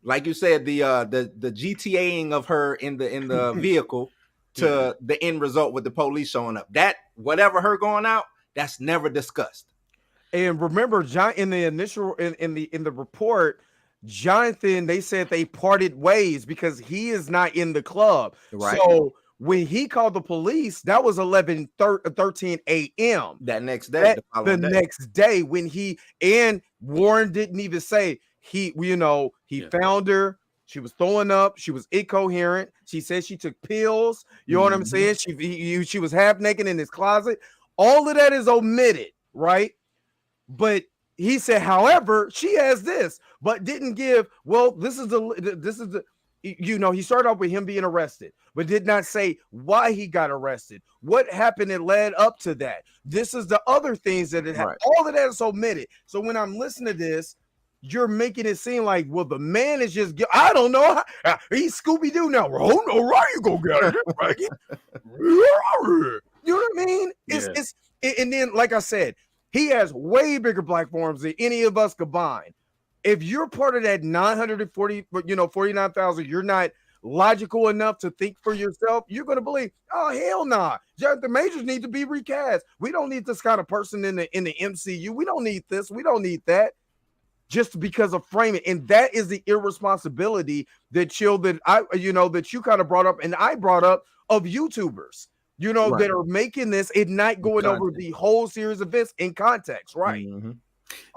like you said, the GTAing of her in the vehicle to the end result with the police showing up? That whatever her going out, that's never discussed. And remember, John, in the initial in the report, Jonathan, they said they parted ways because he is not in the club. Right. So when he called the police, that was 13 a.m. That next day. Next day when and Warren didn't even say he found her. She was throwing up. She was incoherent. She said she took pills. You know what I'm saying? She was half naked in his closet. All of that is omitted, right? But he said, however, she has this, but didn't give. Well, this is the. He started off with him being arrested, but did not say why he got arrested, what happened that led up to that. This is the other things that it happened. Right. All of that is omitted. So when I'm listening to this, you're making it seem like, well, the man is just, I don't know. He's Scooby-Doo now. Oh, no, right, you go get it. Right? You know what I mean? And then, like I said, he has way bigger platforms than any of us combined. If you're part of that 49,000, you're not logical enough to think for yourself, you're going to believe, oh, hell nah. Jonathan Majors need to be recast. We don't need this kind of person in the MCU. We don't need this. We don't need that. Just because of framing. And that is the irresponsibility that you kind of brought up and I brought up of YouTubers, that are making this and not going over the whole series of events in context, right? Mm-hmm.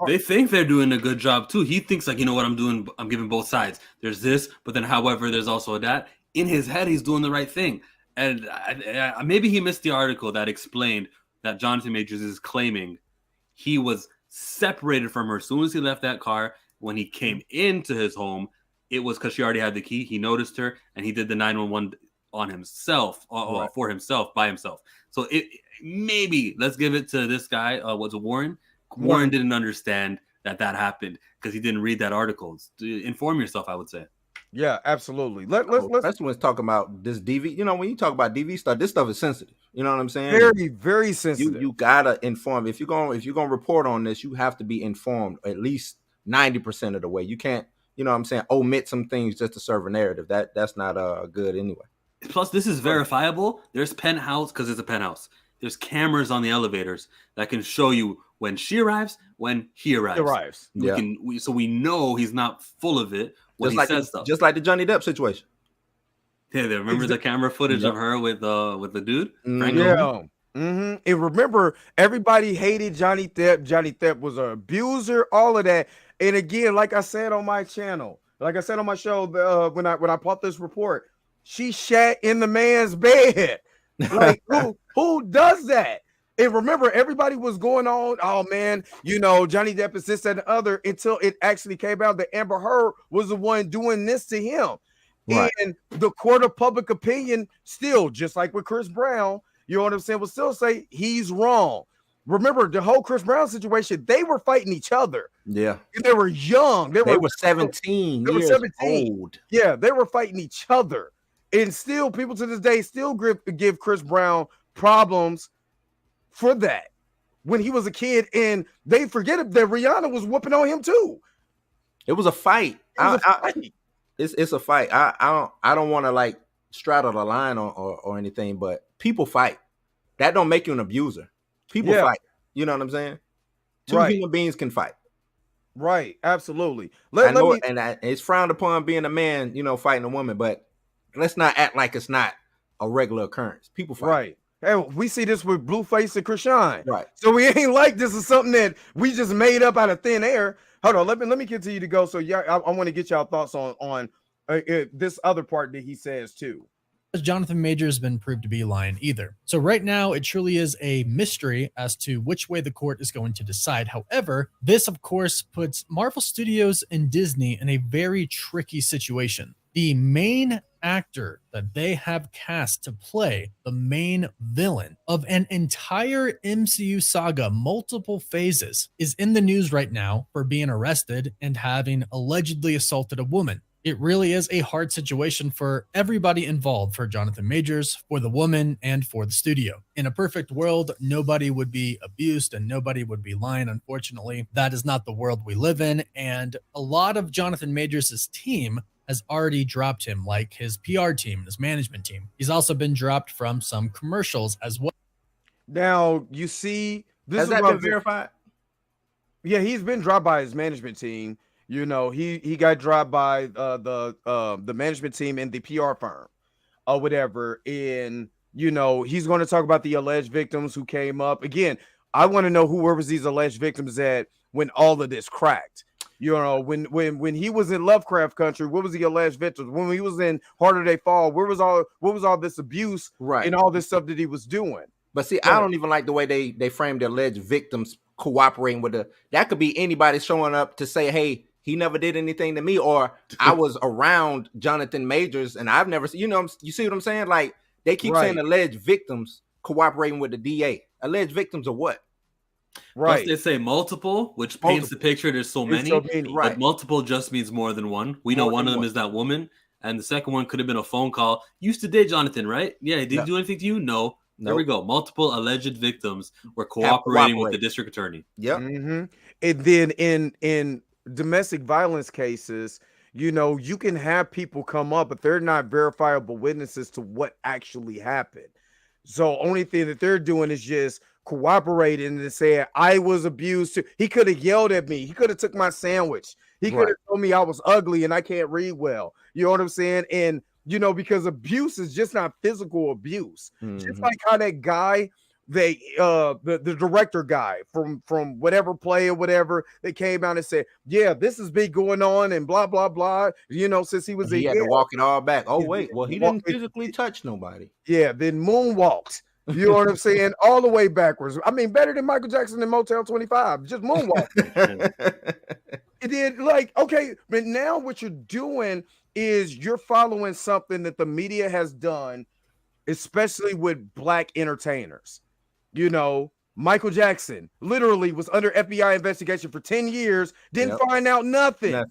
They think they're doing a good job too. He thinks like, you know what I'm doing? I'm giving both sides. There's this, but then however, there's also that. In his head, he's doing the right thing. And maybe he missed the article that explained that Jonathan Majors is claiming he was separated from her as soon as he left that car. When he came into his home, it was because she already had the key. He noticed her and he did the 911 on himself, for himself, by himself. So maybe let's give it to this guy. Was it Warren? Warren didn't understand that happened because he didn't read that article. Inform yourself, I would say. Yeah, absolutely. Let's that's when it's talking about this DV. When you talk about DV stuff, this stuff is sensitive. You know what I'm saying? Very, very sensitive. You gotta inform. If you're gonna report on this, you have to be informed at least 90% of the way. You can't, omit some things just to serve a narrative. That's not good anyway. Plus, this is verifiable. There's penthouse because it's a penthouse. There's cameras on the elevators that can show you when she arrives, when he arrives. So we know he's not full of it when he says stuff. Just like the Johnny Depp situation. Yeah, remember the camera footage of her with the dude? Yeah. And remember, everybody hated Johnny Depp. Johnny Depp was an abuser, all of that. And again, like I said on my channel, like I said on my show, when I bought this report, she shat in the man's bed. Like who does that? And remember, everybody was going on, oh man, Johnny Depp is this and the other, until it actually came out that Amber Heard was the one doing this to him. Right. And the court of public opinion still, just like with Chris Brown, you know what I'm saying, will still say he's wrong. Remember, the whole Chris Brown situation, they were fighting each other. Yeah. And they were young. They were 17 years old. Yeah, they were fighting each other. And still, people to this day still give Chris Brown problems for that when he was a kid, and they forget that Rihanna was whooping on him too. It was a fight. It's a fight. I don't want to like straddle the line or anything, but people fight. That don't make you an abuser. People fight. You know what I'm saying? Two human beings can fight. Right. Absolutely. It's frowned upon being a man, fighting a woman, but let's not act like it's not a regular occurrence. People fight. Right. Hey, we see this with Blueface and Krishan. Right. So we ain't like this is something that we just made up out of thin air. Hold on. Let me continue to go. So I want to get y'all thoughts on this other part that he says too. Jonathan Majors has been proved to be lying either. So right now, it truly is a mystery as to which way the court is going to decide. However, this, of course, puts Marvel Studios and Disney in a very tricky situation. The main actor that they have cast to play the main villain of an entire MCU saga, multiple phases, is in the news right now for being arrested and having allegedly assaulted a woman. It really is a hard situation for everybody involved, for Jonathan Majors, for the woman, and for the studio. In a perfect world, nobody would be abused and nobody would be lying. Unfortunately, that is not the world we live in. And a lot of Jonathan Majors' team has already dropped him, like his PR team, his management team. He's also been dropped from some commercials as well. Now, you see, has that been verified? Yeah, he's been dropped by his management team. He got dropped by the management team and the PR firm or whatever. And, he's going to talk about the alleged victims who came up. Again, I want to know who was these alleged victims at when all of this cracked. When he was in Lovecraft Country, what was the alleged victims? When he was in Harder They Fall, what was all this abuse and all this stuff that he was doing? But see, I don't even like the way they framed the alleged victims cooperating with that could be anybody showing up to say, hey, he never did anything to me, or I was around Jonathan Majors and I've never seen, you see what I'm saying? Like they keep saying alleged victims cooperating with the DA. Alleged victims of what? Right. Plus they say multiple, which paints the picture. There's so many. Right. But multiple just means more than one. We know one of them is that woman, and the second one could have been a phone call. Used to date Jonathan, right? Yeah. Did he do anything to you? No. There we go. Multiple alleged victims were cooperating with the district attorney. Yep. Mm-hmm. And then in domestic violence cases, you can have people come up, but they're not verifiable witnesses to what actually happened. So only thing that they're doing is just cooperating and saying I was abused too. He could have yelled at me. He could have took my sandwich. He could have told me I was ugly and I can't read well. You know what I'm saying? And because abuse is just not physical abuse. Mm-hmm. Just like how that guy, the director guy from whatever play or whatever, they came out and said, yeah, this has been going on and blah blah blah. Since he was he had to walk it all back. Oh wait, well he didn't physically touch nobody. Yeah, then moonwalked. You know what I'm saying? All the way backwards. I mean, better than Michael Jackson in Motel 25. Just moonwalking. It did okay, but now what you're doing is you're following something that the media has done, especially with black entertainers. Michael Jackson literally was under FBI investigation for 10 years, didn't find out nothing.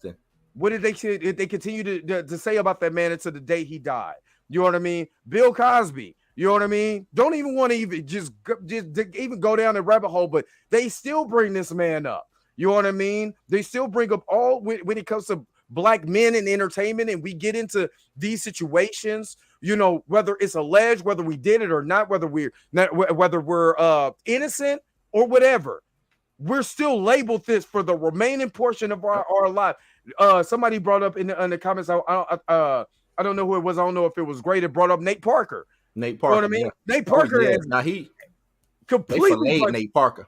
What did they say? They continue to say about that man until the day he died? You know what I mean? Bill Cosby. You know what I mean? Don't even want to even just even go down the rabbit hole, but they still bring this man up. You know what I mean? They still bring up all when it comes to black men in entertainment, and we get into these situations, whether it's alleged, whether we did it or not, whether we're innocent or whatever, we're still labeled this for the remaining portion of our life. Somebody brought up in the comments, I don't know who it was. I don't know if it was Great. It brought up Nate Parker. You know what I mean? Yeah. Nate Parker is now he completely Nate Parker,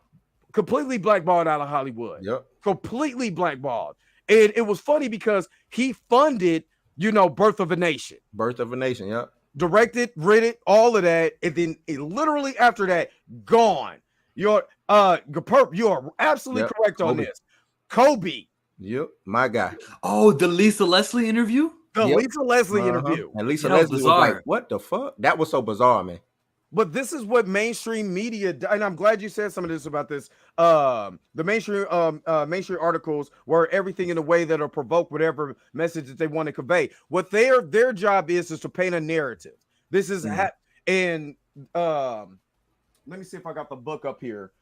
completely blackballed out of Hollywood. Yep, completely blackballed. And it was funny because he funded, Birth of a Nation. Yep. Directed, written, all of that, and then literally after that, gone. You're absolutely correct on this. Kobe. Yep, my guy. Oh, the Lisa Leslie interview? Lisa Leslie interview. And Lisa Leslie was like, what the fuck? That was so bizarre, man. But this is what mainstream media, and I'm glad you said some of this about this. The mainstream articles were everything in a way that'll provoke whatever message that they want to convey. What their job is to paint a narrative. This is and let me see if I got the book up here.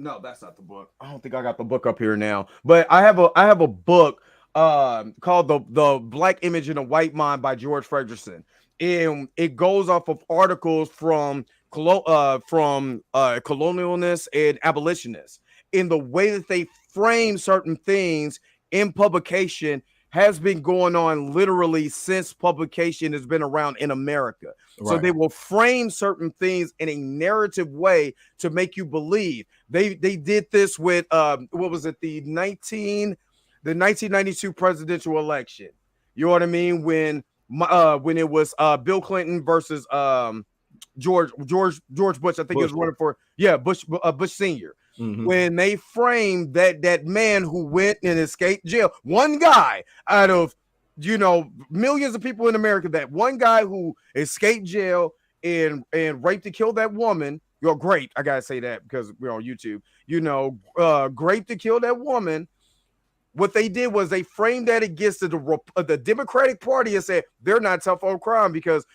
No, that's not the book. I don't think I got the book up here now. But I have a book called the Black Image in a White Mind by George Fredrickson. And it goes off of articles from colonialists and abolitionists. In the way that they frame certain things in publication has been going on literally since publication has been around in America. Right. So they will frame certain things in a narrative way to make you believe. They did this with what was it, the 1992 presidential election. You know what I mean? When it was Bill Clinton versus George Bush, I think he was running for Bush Senior. Mm-hmm. When they framed that man who went and escaped jail, one guy out of millions of people in America, that one guy who escaped jail and raped and killed that woman. Great, I gotta say that because we're on YouTube. Raped and killed that woman. What they did was they framed that against the Democratic Party and said they're not tough on crime because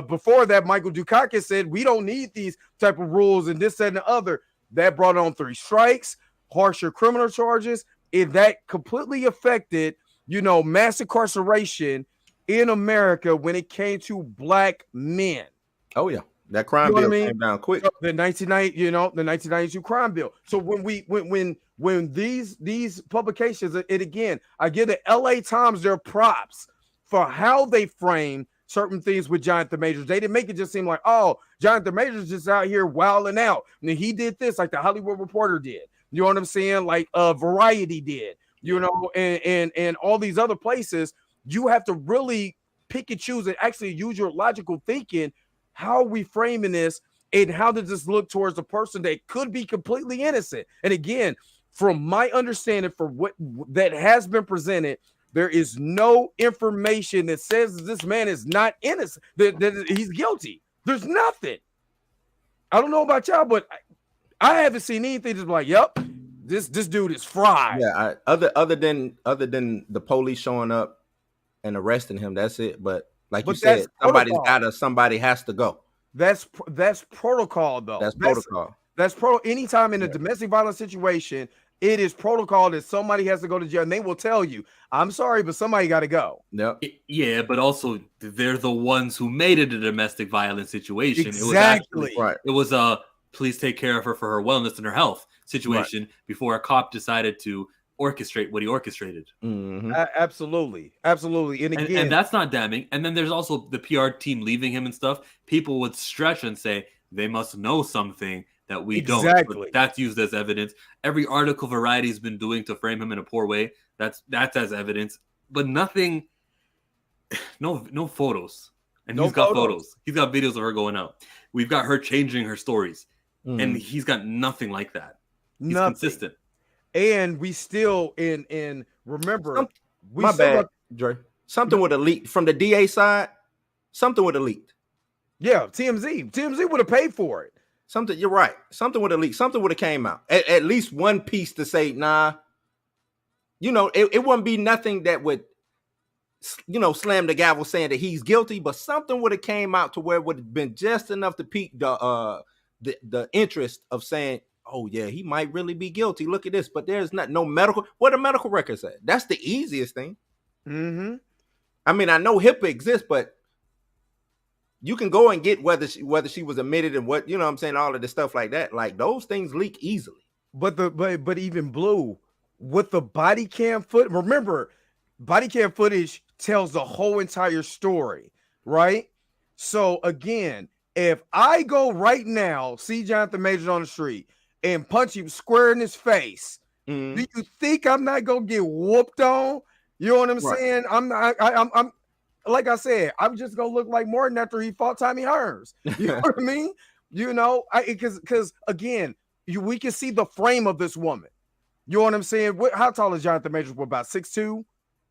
before that, Michael Dukakis said we don't need these type of rules and this, that, and the other. That brought on 3 strikes, harsher criminal charges, and that completely affected, mass incarceration in America when it came to Black men. Oh yeah, that crime bill came down quick. The 1992 crime bill. So when these publications, and again, I give the LA Times their props for how they frame certain things with Jonathan Majors. They didn't make it just seem like, oh, Jonathan Majors just out here wilding out. And he did this like the Hollywood Reporter did. You know what I'm saying? Like Variety did, and all these other places. You have to really pick and choose and actually use your logical thinking. How are we framing this? And how does this look towards a person that could be completely innocent? And again, from my understanding, for what that has been presented, there is no information that says this man is not innocent, that he's guilty. There's nothing. I don't know about y'all, but I haven't seen anything that's like, yep, this dude is fried. Yeah, other than the police showing up and arresting him, that's it. But you said, somebody has to go. That's protocol, though. That's protocol. Anytime in a domestic violence situation, it is protocol that somebody has to go to jail, and they will tell you, I'm sorry, but somebody got to go. Yep. Yeah, but also they're the ones who made it a domestic violence situation. Exactly. It was please take care of her for her wellness and her health situation before a cop decided to orchestrate what he orchestrated. Mm-hmm. Absolutely. And again, and that's not damning. And then there's also the PR team leaving him and stuff. People would stretch and say they must know something that we don't. But that's used as evidence. Every article Variety's been doing to frame him in a poor way, that's as evidence. But nothing, no photos. And he's got photos. He's got videos of her going out. We've got her changing her stories. And he's got nothing like that. He's consistent. And we still remember Dre. Something would have leaked from the DA side. Something would have leaked. Yeah, TMZ would have paid for it. You're right. Something would have leaked. Something would have came out. At least one piece to say, nah. It wouldn't be nothing that would, slam the gavel saying that he's guilty, but something would have came out to where it would have been just enough to pique the interest of saying, oh yeah, he might really be guilty. Look at this, but there's no medical. What a medical record said. That's the easiest thing. Mm-hmm. I mean, I know HIPAA exists, but you can go and get whether she was admitted and what, I'm saying, all of the stuff like that. Like those things leak easily. But even Blue with the body cam footage. Remember, body cam footage tells the whole entire story, right? So again, If I go right now, see Jonathan Majors on the street and punch him square in his face, do you think I'm not gonna get whooped on? You know what I'm saying? I'm not. I'm like I said, I'm just gonna look like Morton after he fought Tommy Hearns. You know what I mean? You know, because again, we can see the frame of this woman. You know what I'm saying? How tall is Jonathan Majors? About 6'2",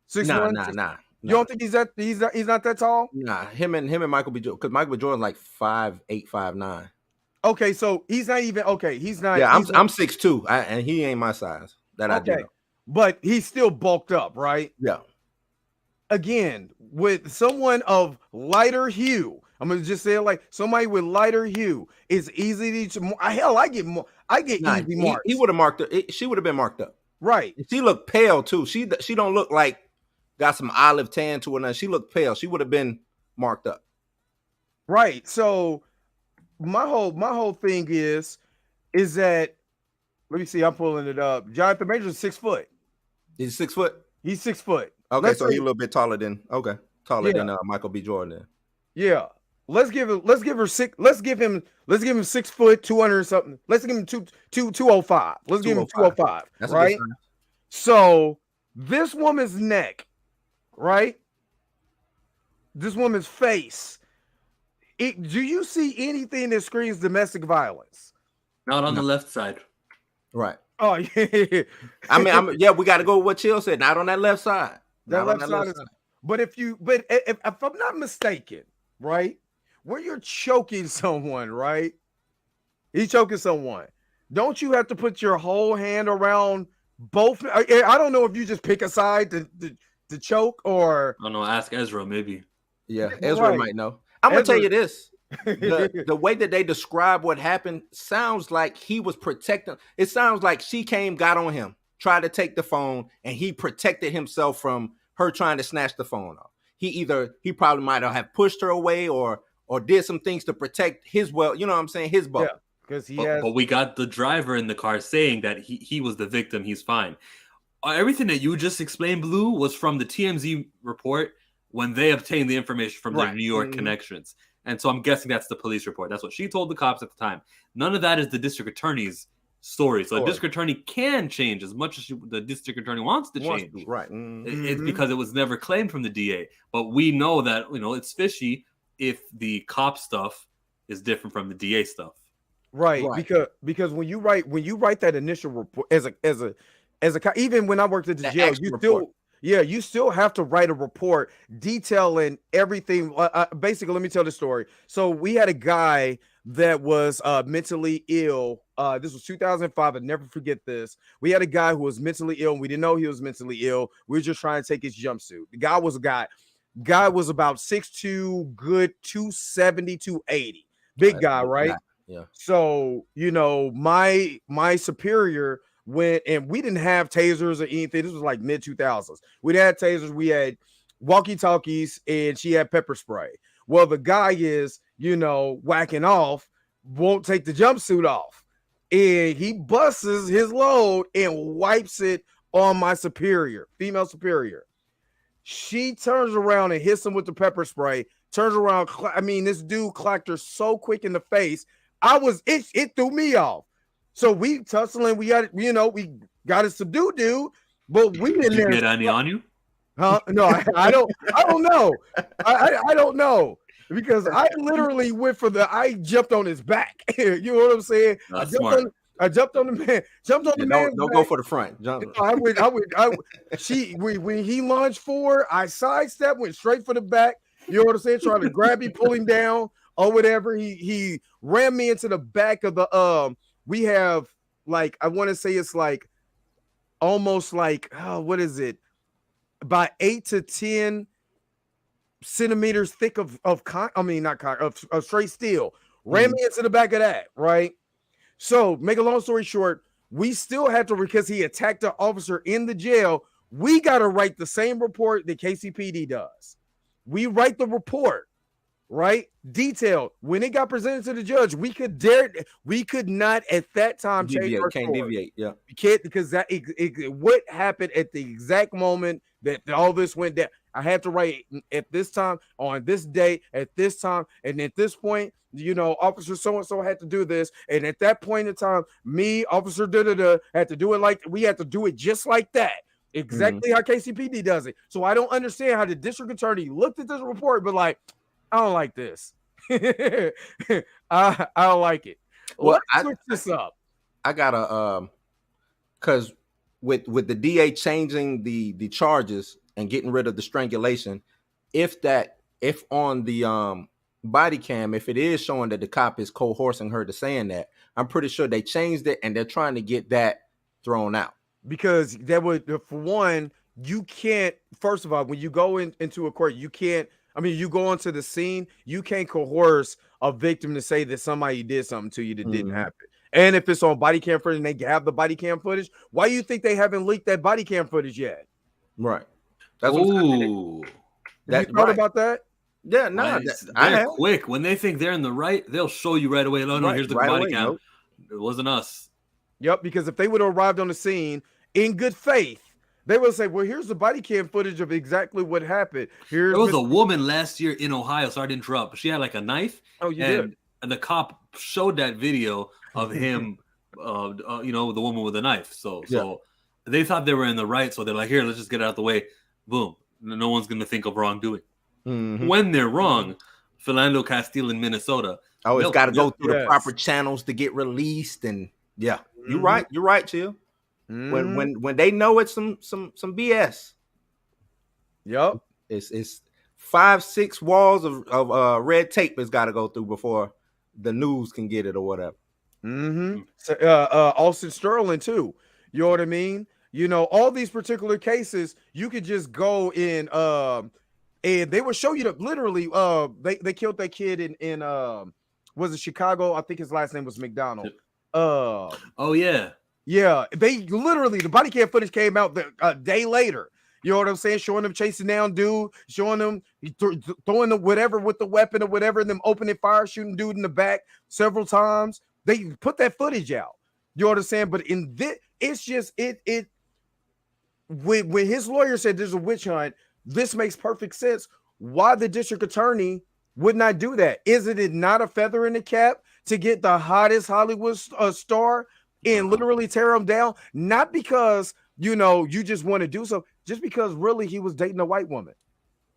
6'1"? Nah. You don't think he's not that tall? Nah, him and Michael B. Jordan, because Michael B. Jordan's like 5'8", 5'9". Okay, so he's not even okay. He's not. Yeah, I'm 6'2", and he ain't my size. I do know. But he's still bulked up, right? Yeah. Again, with someone of lighter hue, I'm gonna just say it like somebody with lighter hue is easy to. Hell, I get easy marks. He would have marked her. She would have been marked up. Right. She looked pale too. She don't look like got some olive tan to her. She looked pale. She would have been marked up. Right. So my whole thing is that, let me see. I'm pulling it up. Jonathan Majors is 6 foot. He's 6 foot. He's 6 foot. Okay, so he's a little bit taller than than Michael B. Jordan. Then. Yeah. Let's give him 6 foot, 200 something. Let's give him 205. Let's give him 205. That's right. So this woman's neck, right? This woman's face. Do you see anything that screams domestic violence? Not on the left side. Right. Oh yeah. We got to go with what Chill said. Not on that left side. That left side is. But if I'm not mistaken, right, where you're choking someone, right? He's choking someone. Don't you have to put your whole hand around both? I don't know if you just pick a side to choke or. I don't know. Ask Ezra, maybe. Yeah, Ezra might know. I'm gonna tell you this. The way that they describe what happened sounds like he was protecting. It sounds like she got on him, tried to take the phone, and he protected himself from her trying to snatch the phone off. He probably might have pushed her away or did some things to protect his butt. Yeah, because But we got the driver in the car saying that he was the victim. He's fine. Everything that you just explained, Blue, was from the TMZ report when they obtained the information from their New York connections. And so I'm guessing that's the police report. That's what she told the cops at the time. None of that is the district attorney's story. So the district attorney can change as much as the district attorney wants to change. Right. It's because it was never claimed from the DA. But we know that, it's fishy if the cop stuff is different from the DA stuff. Right. Because when you write that initial report as a even when I worked at the jail, you still have to write a report detailing everything. Basically, let me tell the story. So we had a guy that was mentally ill. This was 2005. I'll never forget this. We had a guy who was mentally ill, and we didn't know he was mentally ill. We were just trying to take his jumpsuit. The guy was about 6'2", good 270, 280. Big guy, right? Yeah. So, my superior went, and we didn't have tasers or anything. This was like mid 2000s. We had tasers, we had walkie-talkies, and she had pepper spray. Well, the guy is, whacking off, won't take the jumpsuit off, and he busts his load and wipes it on my female superior. She turns around and hits him with the pepper spray. Turns around. This dude clocked her so quick in the face. It threw me off. So we tussling, we got to subdue dude, but we didn't. Did you get any on you? Huh? No, I don't know. I don't know, because I literally I jumped on his back. You know what I'm saying? I jumped on the man. Don't go for the front. When he lunged forward, I sidestepped, went straight for the back. You know what I'm saying? Trying to grab him, pull him down or whatever. He ran me into the back of the we have, like, I want to say it's like almost like, what is it? About 8 to 10 centimeters thick of straight steel. Ran me into the back of that, right? So, make a long story short, we still had to, because he attacked the officer in the jail, we got to write the same report that KCPD does. We write the report, right? Detailed. When it got presented to the judge, we could not at that time change our story. Deviate. Yeah, you can't, because what happened at the exact moment that all this went down. I had to write at this time, on this day, at this time, and at this point, Officer so-and-so had to do this. And at that point in time, me, Officer da-da-da, had to do it we had to do it just like that. Exactly how KCPD does it. So I don't understand how the district attorney looked at this report, but like, I don't like this. I don't like it. Well, let's switch this up. I gotta because with the DA changing the charges and getting rid of the strangulation, if on the body cam, if it is showing that the cop is coercing her to saying that, I'm pretty sure they changed it and they're trying to get that thrown out. Because that would, for one, you can't, first of all, when you go into a court, you can't, you go onto the scene, you can't coerce a victim to say that somebody did something to you that didn't happen. And if it's on body cam footage and they have the body cam footage, why do you think they haven't leaked that body cam footage yet? Right. That's what you thought about that? Yeah, no. They're quick. When they think they're in the right, they'll show you right away. No, here's the body cam. Nope. It wasn't us. Yep, because if they would have arrived on the scene in good faith, they would say, well, here's the body cam footage of exactly what happened. There was a woman last year in Ohio, sorry to interrupt, but she had like a knife. Oh, you did? And the cop showed that video of him, the woman with a knife. So they thought they were in the right. So they're like, here, let's just get it out of the way. Boom. No one's going to think of wrongdoing. When they're wrong, Philando Castile in Minnesota. Oh, it's got to go through the proper channels to get released. And you're right. You're right, Chill. When they know it's some BS. Yep. It's 5-6 walls of red tape it's got to go through before the news can get it or whatever. So, Austin Sterling too. You know what I mean? All these particular cases, you could just go in and they will show you literally they killed that kid in was it Chicago? I think his last name was McDonald. Oh yeah. Yeah, they literally, the body cam footage came out a day later. You know what I'm saying? Showing them chasing down dude, showing them throwing them whatever with the weapon or whatever, and them opening fire, shooting dude in the back several times. They put that footage out. You know what I'm saying? But in this, it's just when his lawyer said there's a witch hunt, this makes perfect sense. Why the district attorney would not do that? Isn't it not a feather in the cap to get the hottest Hollywood star and literally tear him down? Not because you just want to do so, just because really he was dating a white woman.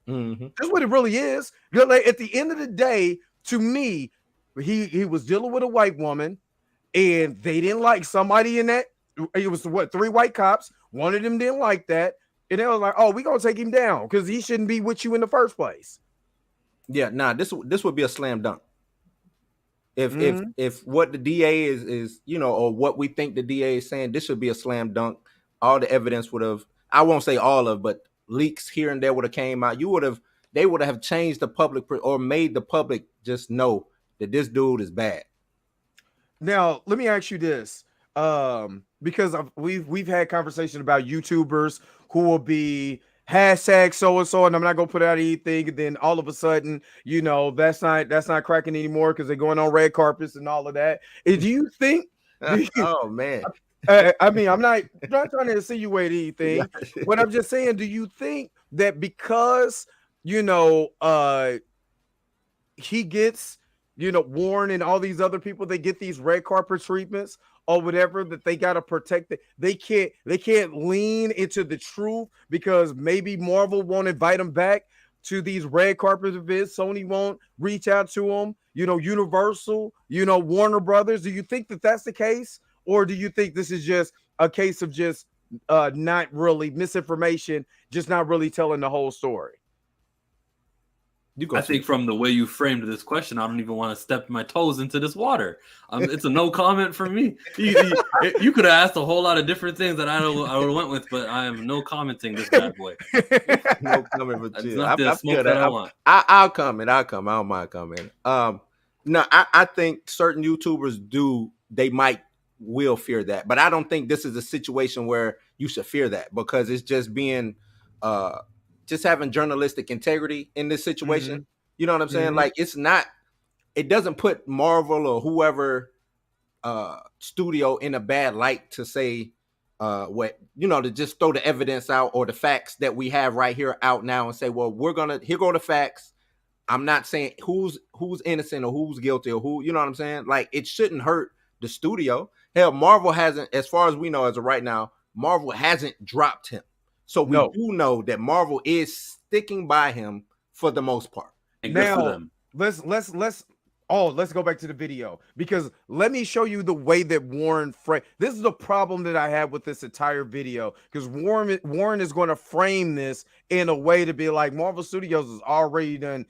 That's what it really is. Like, at the end of the day, to me, he was dealing with a white woman, and they didn't like somebody in that. It was 3 white cops. One of them didn't like that, and they was like, "Oh, we gonna take him down because he shouldn't be with you in the first place." Yeah, this would be a slam dunk. If what the DA is or what we think the DA is saying, this should be a slam dunk. All the evidence would have, I won't say all of, but leaks here and there would have came out. They would have changed the public or made the public just know that this dude is bad. Now, let me ask you this, because we've had conversation about YouTubers who will be hashtag so-and-so, and I'm not gonna put out anything, and then all of a sudden, that's not cracking anymore because they're going on red carpets and all of that. And do you think oh man, I'm not trying to insinuate anything, but I'm just saying, do you think that because he gets Warren and all these other people, they get these red carpet treatments or whatever, that they got to protect it? They can't lean into the truth because maybe Marvel won't invite them back to these red carpet events. Sony won't reach out to them. Universal, Warner Brothers. Do you think that that's the case? Or do you think this is just a case of just not really misinformation, just not really telling the whole story? I think from the way you framed this question, I don't even want to step my toes into this water. It's a no comment for me. You could have asked a whole lot of different things that I would have went with, but I am no commenting this bad boy. No comment with you. I want. I'll comment. I don't mind commenting. No, I think certain YouTubers will fear that, but I don't think this is a situation where you should fear that, because it's just being just having journalistic integrity in this situation. You know what I'm saying? Like, it doesn't put Marvel or whoever studio in a bad light to say what to just throw the evidence out or the facts that we have right here out now and say, well, here go the facts. I'm not saying who's innocent or who's guilty or who, you know what I'm saying? Like, it shouldn't hurt the studio. Hell, Marvel hasn't, as far as we know as of right now, Marvel hasn't dropped him. So we do know that Marvel is sticking by him for the most part. And good for them. Let's go back to the video, because let me show you the way that Warren framed. This is the problem that I have with this entire video, because Warren is going to frame this in a way to be like, Marvel Studios has already done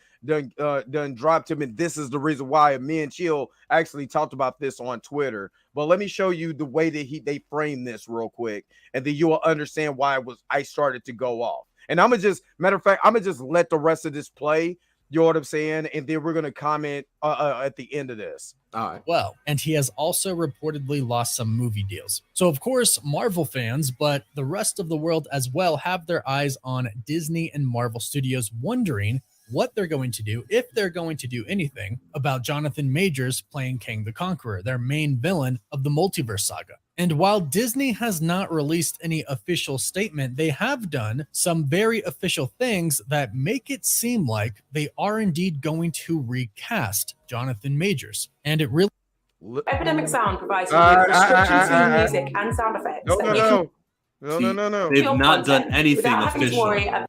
dropped him, and this is the reason why. Me and Chill actually talked about this on Twitter. But let me show you the way that they framed this real quick, and then you will understand why I started to go off. And I'm gonna just let the rest of this play. You know what I'm saying? And then we're going to comment at the end of this. All right. Well, and he has also reportedly lost some movie deals. So, of course, Marvel fans, but the rest of the world as well, have their eyes on Disney and Marvel Studios, wondering what they're going to do, if they're going to do anything, about Jonathan Majors playing Kang the Conqueror, their main villain of the multiverse saga. And while Disney has not released any official statement, they have done some very official things that make it seem like they are indeed going to recast Jonathan Majors. And it really... Epidemic Sound provides you with restrictions to music and sound effects. No. They've not done anything official.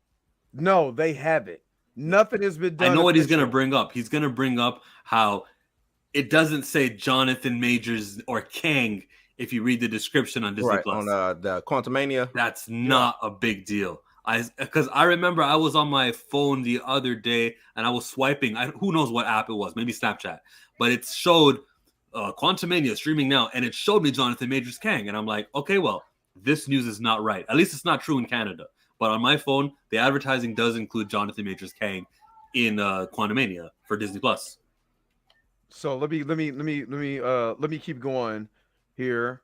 No, they haven't. Nothing has been done. I know what he's going to bring up. He's going to bring up how it doesn't say Jonathan Majors or Kang if you read the description on Disney Plus. On the Quantumania. That's not a big deal. Because I remember I was on my phone the other day and I was swiping. Who knows what app it was? Maybe Snapchat. But it showed Quantumania streaming now, and it showed me Jonathan Majors Kang. And I'm like, okay, well, this news is not right. At least it's not true in Canada. But on my phone, the advertising does include Jonathan Majors Kang in Quantumania for Disney Plus. So let me keep going here.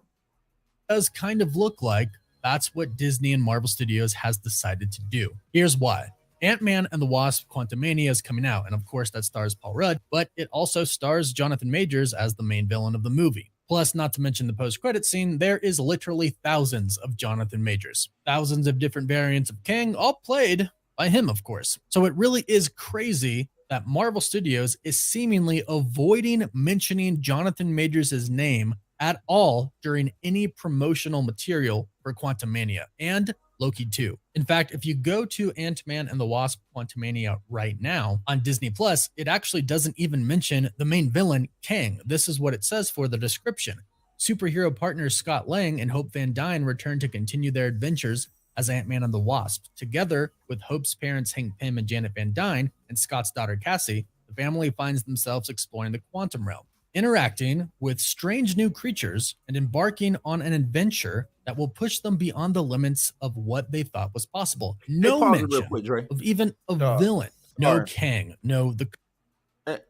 It does kind of look like that's what Disney and Marvel Studios has decided to do. Here's why. Ant-Man and the Wasp: Quantumania is coming out, and of course that stars Paul Rudd, but it also stars Jonathan Majors as the main villain of the movie. Plus, not to mention the post-credit scene, there is literally thousands of Jonathan Majors. Thousands of different variants of Kang, all played by him, of course. So it really is crazy that Marvel Studios is seemingly avoiding mentioning Jonathan Majors' name at all during any promotional material for Quantumania and Loki 2. In fact, if you go to Ant-Man and the Wasp: Quantumania right now on Disney Plus, it actually doesn't even mention the main villain, Kang. This is what it says for the description. Superhero partners Scott Lang and Hope Van Dyne return to continue their adventures as Ant-Man and the Wasp. Together with Hope's parents Hank Pym and Janet Van Dyne and Scott's daughter Cassie, the family finds themselves exploring the quantum realm, interacting with strange new creatures and embarking on an adventure that will push them beyond the limits of what they thought was possible. No mention of even a villain. No Kang. No the...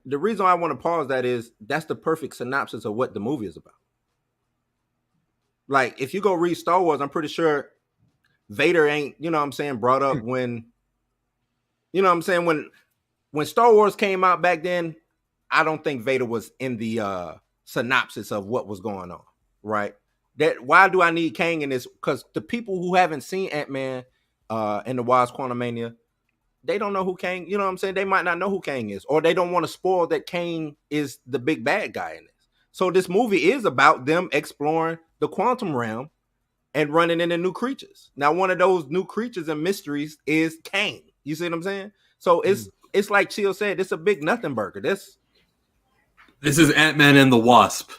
The reason I want to pause that is that's the perfect synopsis of what the movie is about. Like, if you go read Star Wars, I'm pretty sure Vader ain't, brought up when, when Star Wars came out back then. I don't think Vader was in the synopsis of what was going on, right? That why do I need Kang in this? Because the people who haven't seen Ant-Man and the Wasp: Quantumania, they don't know who Kang, They might not know who Kang is, or they don't want to spoil that Kang is the big bad guy in this. So this movie is about them exploring the quantum realm and running into new creatures. Now, one of those new creatures and mysteries is Kang. You see what I'm saying? So it's like Chill said, it's a big nothing burger. This is Ant-Man and the Wasp.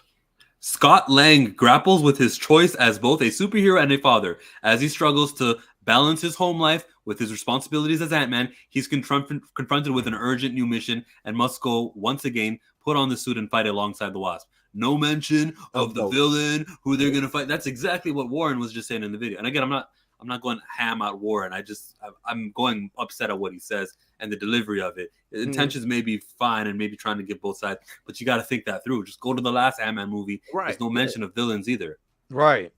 Scott Lang grapples with his choice as both a superhero and a father. As he struggles to balance his home life with his responsibilities as Ant-Man, he's confronted with an urgent new mission and must go once again, put on the suit and fight alongside the Wasp. No mention of the villain, who they're going to fight. That's exactly what Warren was just saying in the video. And again, I'm not going ham at Warren. I'm going upset at what he says and the delivery of it. The intentions may be fine and maybe trying to get both sides, but you got to think that through. Just go to the last Ant-Man movie. Right. There's no mention of villains either. Right.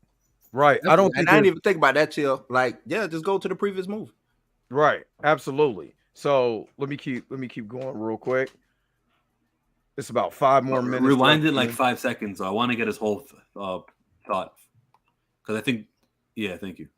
I didn't even think about that, Chill. Like, yeah, just go to the previous movie. Right. Absolutely. So let me keep going real quick. It's about 5 more minutes. Rewind it like 5 seconds. So I want to get his whole thought, because I think Yeah, thank you.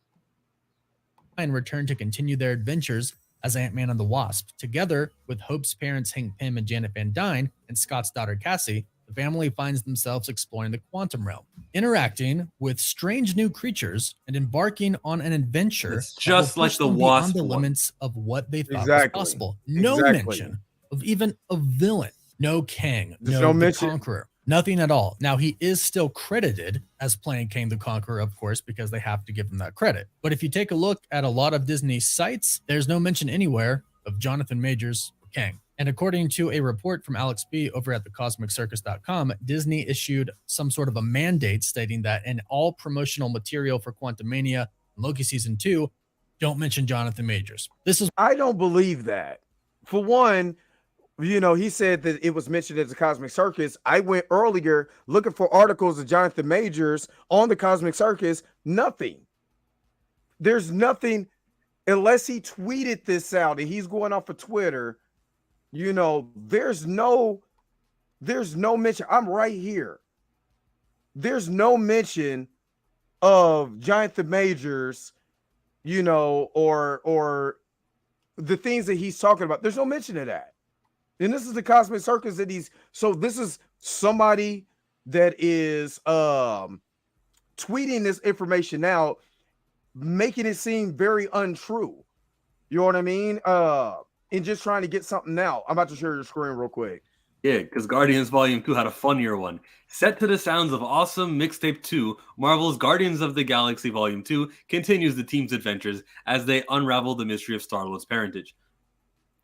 And return to continue their adventures as Ant-Man and the Wasp. Together with Hope's parents Hank Pym and Janet Van Dyne and Scott's daughter Cassie, the family finds themselves exploring the quantum realm, interacting with strange new creatures and embarking on an adventure it's just like the Wasp beyond the limits of what they thought was possible. No mention of even a villain. No Kang, no the Conqueror, nothing at all. Now, he is still credited as playing Kang the Conqueror, of course, because they have to give him that credit. But if you take a look at a lot of Disney sites, there's no mention anywhere of Jonathan Majors or Kang. And according to a report from Alex B. over at thecosmiccircus.com, Disney issued some sort of a mandate stating that in all promotional material for Quantumania and Loki Season 2, don't mention Jonathan Majors. I don't believe that. For one, he said that it was mentioned as a Cosmic Circus. I went earlier looking for articles of Jonathan Majors on the Cosmic Circus. Nothing. There's nothing unless he tweeted this out and he's going off of Twitter. There's no mention. I'm right here. There's no mention of Jonathan Majors, or the things that he's talking about. There's no mention of that. And this is the Cosmic Circus that this is somebody that is tweeting this information out, making it seem very untrue. You know what I mean? And just trying to get something out. I'm about to share your screen real quick. Yeah, because Guardians Volume 2 had a funnier one. Set to the sounds of Awesome Mixtape 2, Marvel's Guardians of the Galaxy Volume 2 continues the team's adventures as they unravel the mystery of Star-Lord's parentage.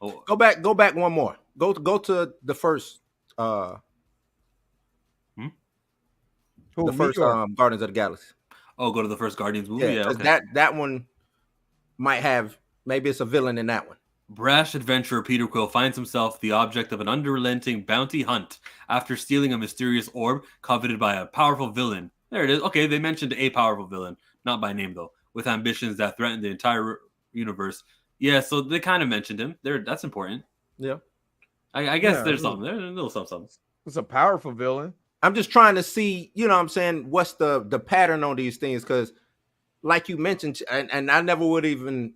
Oh. Go back one more. Go to the first Guardians of the Galaxy. Oh, go to the first Guardians movie? Yeah, okay. That one might have, maybe it's a villain in that one. Brash adventurer Peter Quill finds himself the object of an unrelenting bounty hunt after stealing a mysterious orb coveted by a powerful villain. There it is. Okay, they mentioned a powerful villain, not by name though, with ambitions that threaten the entire universe. Yeah, so they kind of mentioned him. That's important. Yeah. I guess there's something. There's a little something. It's a powerful villain. I'm just trying to see, what I'm saying, what's the pattern on these things, because like you mentioned, and I never would even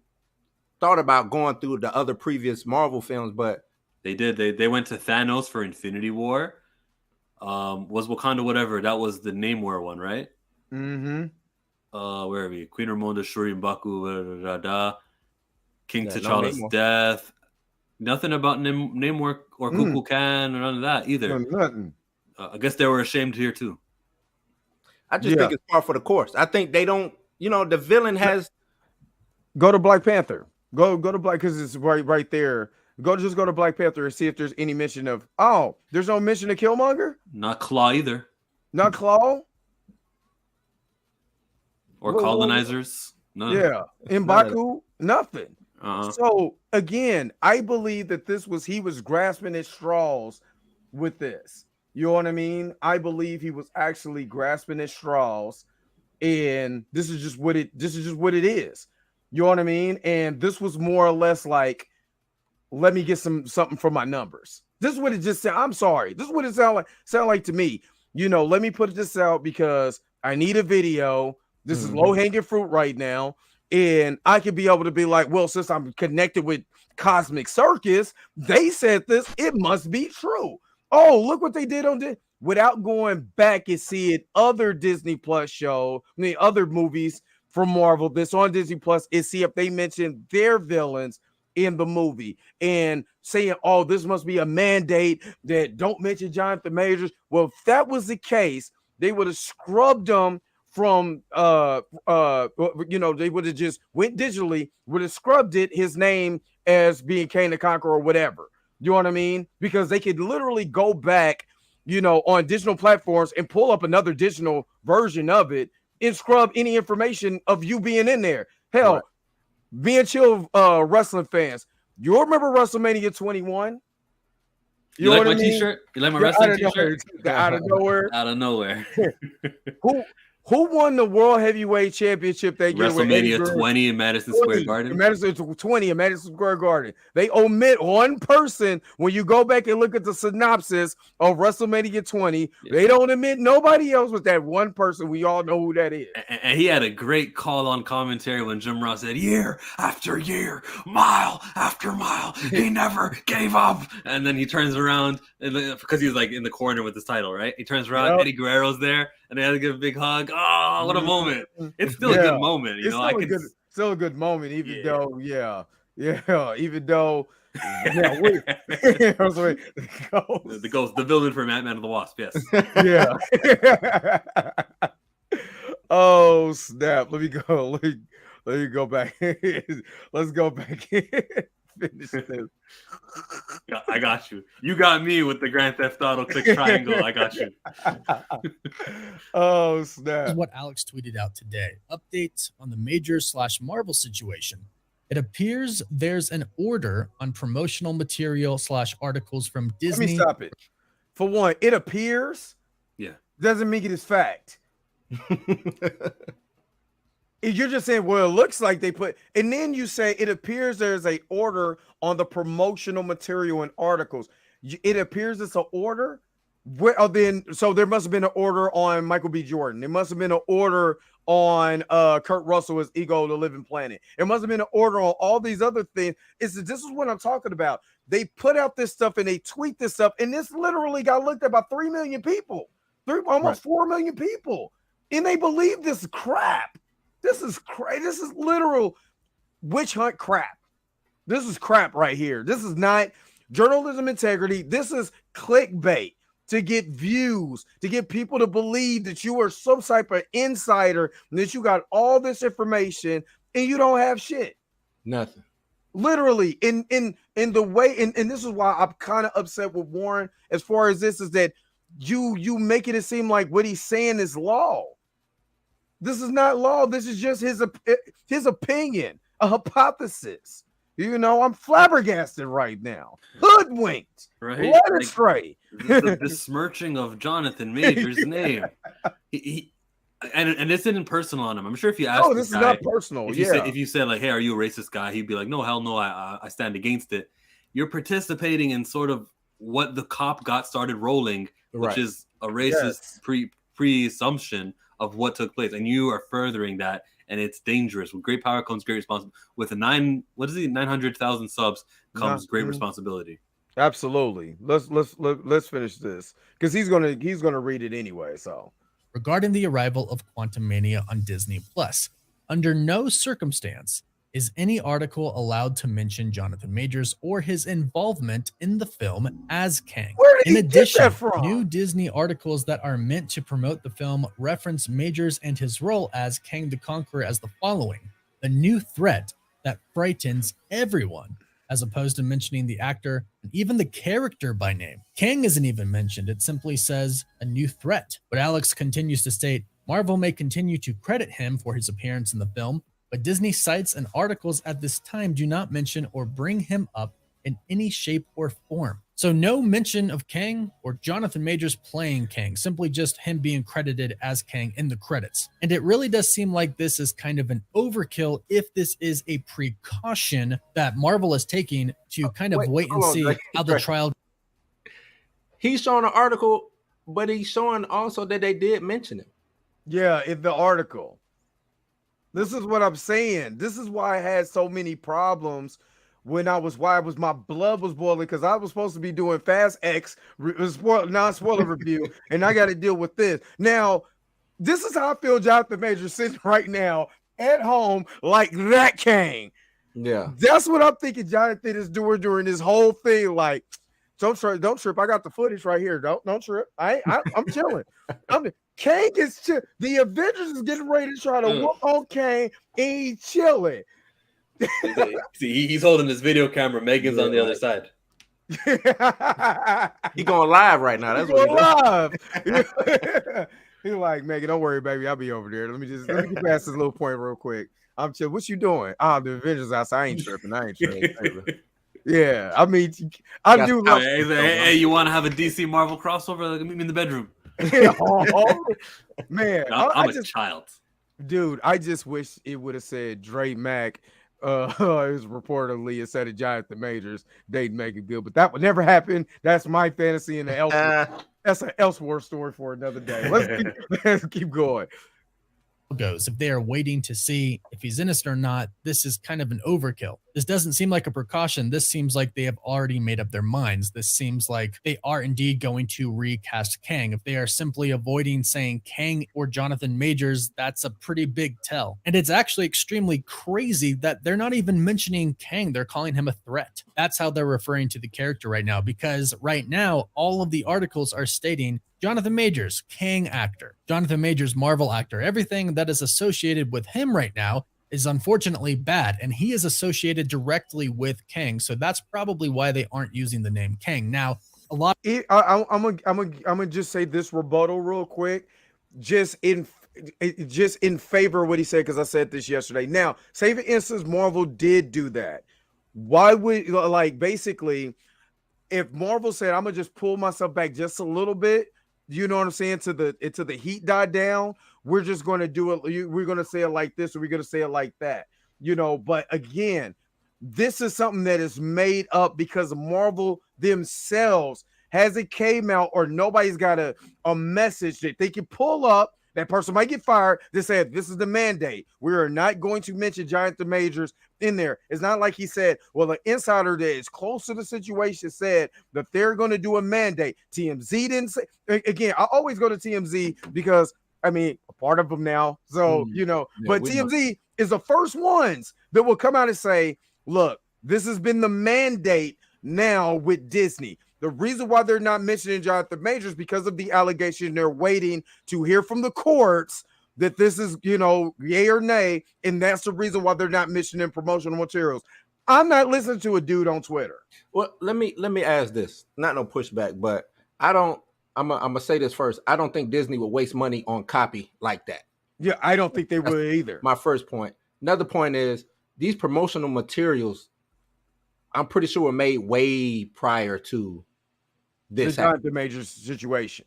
thought about going through the other previous Marvel films, but they did. They went to Thanos for Infinity War. Was Wakanda whatever? That was the Namor one, right? Mm-hmm. Where are we? Queen Ramonda, Shuri M'Baku, King T'Challa's death. Nothing about Namor or Kukulkan or none of that either. No, nothing. I guess they were ashamed here too. I just think it's par for the course. I think they don't. The villain has. Go to Black Panther. Go to Black, because it's right there. Go to Black Panther and see if there's any mention of. Oh, there's no mention of Killmonger. Not Claw either. Not Claw. Or colonizers. None. Yeah, M'Baku. Nothing. So again, I believe that he was grasping at straws with this. You know what I mean? I believe he was actually grasping at straws, and this is just what it is. You know what I mean? And this was more or less like, let me get something for my numbers. This is what it just said. I'm sorry. This is what it sound like to me. Let me put this out because I need a video. This is low-hanging fruit right now. And I could be able to be like, well, since I'm connected with Cosmic Circus, they said this, it must be true. Oh, look what they did without going back and seeing other Disney Plus other movies from Marvel that's on Disney Plus, and see if they mention their villains in the movie and saying, oh, this must be a mandate that don't mention Jonathan Majors. Well, if that was the case, they would have scrubbed them from they would have just went digitally, would have scrubbed his name as being Kang the Conqueror or whatever. You know what I mean? Because they could literally go back, on digital platforms and pull up another digital version of it and scrub any information of you being in there. Hell, being chill wrestling fans, you remember WrestleMania 21? You like my t-shirt? You like my wrestling t-shirt? Out of nowhere. Out of nowhere. Who won the World Heavyweight Championship that year? WrestleMania 20 in Madison Square Garden. Madison 20 in Madison Square Garden. They omit one person when you go back and look at the synopsis of WrestleMania 20. Yeah. They don't admit nobody else with that one person. We all know who that is. And he had a great call on commentary when Jim Ross said, year after year, mile after mile, he never gave up. And then he turns around, and because he's like in the corner with his title, right? He turns around, Eddie Guerrero's there, and they had to give a big hug. Oh, what a moment. It's still a good moment. You know, still a good moment, even though, even though, the ghost, the villain from Ant-Man and the Wasp, yes. Yeah. Oh, snap. Let me go back. Let's go back in. Finish this. Yeah, I got you. You got me with the Grand Theft Auto click triangle. I got you. Oh, snap. This is what Alex tweeted out today. Update on the Major/Marvel situation. It appears there's an order on promotional material / articles from Disney. Let me stop it. For one, it appears. Yeah. Doesn't make it as fact. You're just saying, well, it looks like they put, and then you say it appears there's a order on the promotional material and articles. It appears it's an order. So there must have been an order on Michael B. Jordan. There must have been an order on Kurt Russell as Ego, the Living Planet. It must have been an order on all these other things. This is what I'm talking about. They put out this stuff and they tweet this stuff, and this literally got looked at by 3 million people, almost 4 million people, and they believe this crap. This is crazy. This is literal witch hunt crap. This is crap right here. This is not journalism integrity. This is clickbait to get views, to get people to believe that you are some type of insider, and that you got all this information and you don't have shit. Nothing. Literally, in the way, and this is why I'm kind of upset with Warren as far as this is that you making it seem like what he's saying is law. This is not law. This is just his opinion, a hypothesis. You know, I'm flabbergasted right now. Hoodwinked. Right? Led astray. The besmirching of Jonathan Major's name. And this isn't personal on him. I'm sure if you ask this is not personal. If you said like, hey, are you a racist guy? He'd be like, no, hell no, I stand against it. You're participating in sort of what the cop got started rolling, which is a racist presumption of what took place, and you are furthering that, and it's dangerous. With great power comes great responsibility. With 900,000 subs comes great responsibility. Absolutely. Let's finish this because he's gonna read it anyway. So, regarding the arrival of Quantumania on Disney Plus, under no circumstance is any article allowed to mention Jonathan Majors or his involvement in the film as Kang. In addition, new Disney articles that are meant to promote the film reference Majors and his role as Kang the Conqueror as the following: a new threat that frightens everyone, as opposed to mentioning the actor and even the character by name. Kang isn't even mentioned. It simply says a new threat. But Alex continues to state, Marvel may continue to credit him for his appearance in the film, but Disney sites and articles at this time do not mention or bring him up in any shape or form. So no mention of Kang or Jonathan Majors playing Kang, simply just him being credited as Kang in the credits. And it really does seem like this is kind of an overkill if this is a precaution that Marvel is taking to kind of wait and see how the trial. He's showing an article, but he's showing also that they did mention him. Yeah, in the article. This is what I'm saying. This is why I had so many problems my blood was boiling, because I was supposed to be doing Fast X non-spoiler review, and I got to deal with this. Now, this is how I feel Jonathan Majors sitting right now at home like that Kang. Yeah. That's what I'm thinking Jonathan is doing during this whole thing. Like, don't trip. I got the footage right here. Don't trip. I'm chilling. Kang is chill. The Avengers is getting ready to try to whoop on Kang, and he's chilling. See, he's holding his video camera. Megan's on the other side. He going live right now. That's what he's live. He's like, Megan, don't worry, baby. I'll be over there. Let me get past this little point real quick. I'm chill. What you doing? The Avengers outside. I ain't tripping. Yeah, I mean, I do. Hey, you want to have a DC Marvel crossover? Like, meet me in the bedroom. Oh, man, I'm a child. Dude, I just wish it would have said Dre Mack. Is reportedly instead of Jonathan Majors, they'd make it good, but that would never happen. That's my fantasy in the Elseworld. That's an Elseworld story for another day. Let's keep going. Goes if they are waiting to see if he's innocent or not. This is kind of an overkill. This doesn't seem like a precaution. This seems like they have already made up their minds. This seems like they are indeed going to recast Kang. If they are simply avoiding saying Kang or Jonathan Majors, that's a pretty big tell. And it's actually extremely crazy that they're not even mentioning Kang. They're calling him a threat. That's how they're referring to the character right now, because right now all of the articles are stating Jonathan Majors, Kang actor, Jonathan Majors, Marvel actor. Everything that is associated with him right now is unfortunately bad, and he is associated directly with Kang. So that's probably why they aren't using the name Kang. Now, a lot. I'm gonna just say this rebuttal real quick, just in favor of what he said, because I said this yesterday. Now, say for instance, Marvel did do that. Why would, like, basically, if Marvel said, I'm gonna just pull myself back just a little bit, you know what I'm saying, until the heat died down, we're just going to do it. We're going to say it like this, or we're going to say it like that, you know. But again, this is something that is made up because Marvel themselves hasn't came out, or nobody's got a message that they can pull up. That person might get fired. They said, this is the mandate. We are not going to mention Jonathan Majors in there. It's not like he said, well, the insider that is close to the situation said that they're going to do a mandate. TMZ didn't say. Again, I always go to TMZ because, I mean, a part of them now. So, you know, but TMZ is the first ones that will come out and say, look, this has been the mandate now with Disney. The reason why they're not mentioning Jonathan Majors because of the allegation. They're waiting to hear from the courts that this is, you know, yay or nay, and that's the reason why they're not mentioning promotional materials. I'm not listening to a dude on Twitter. Well, let me ask this. Not no pushback, but I'm gonna say this first. I don't think Disney would waste money on copy like that. Yeah, I don't think they would either. My first point. Another point is these promotional materials, I'm pretty sure were made way prior to this the major situation,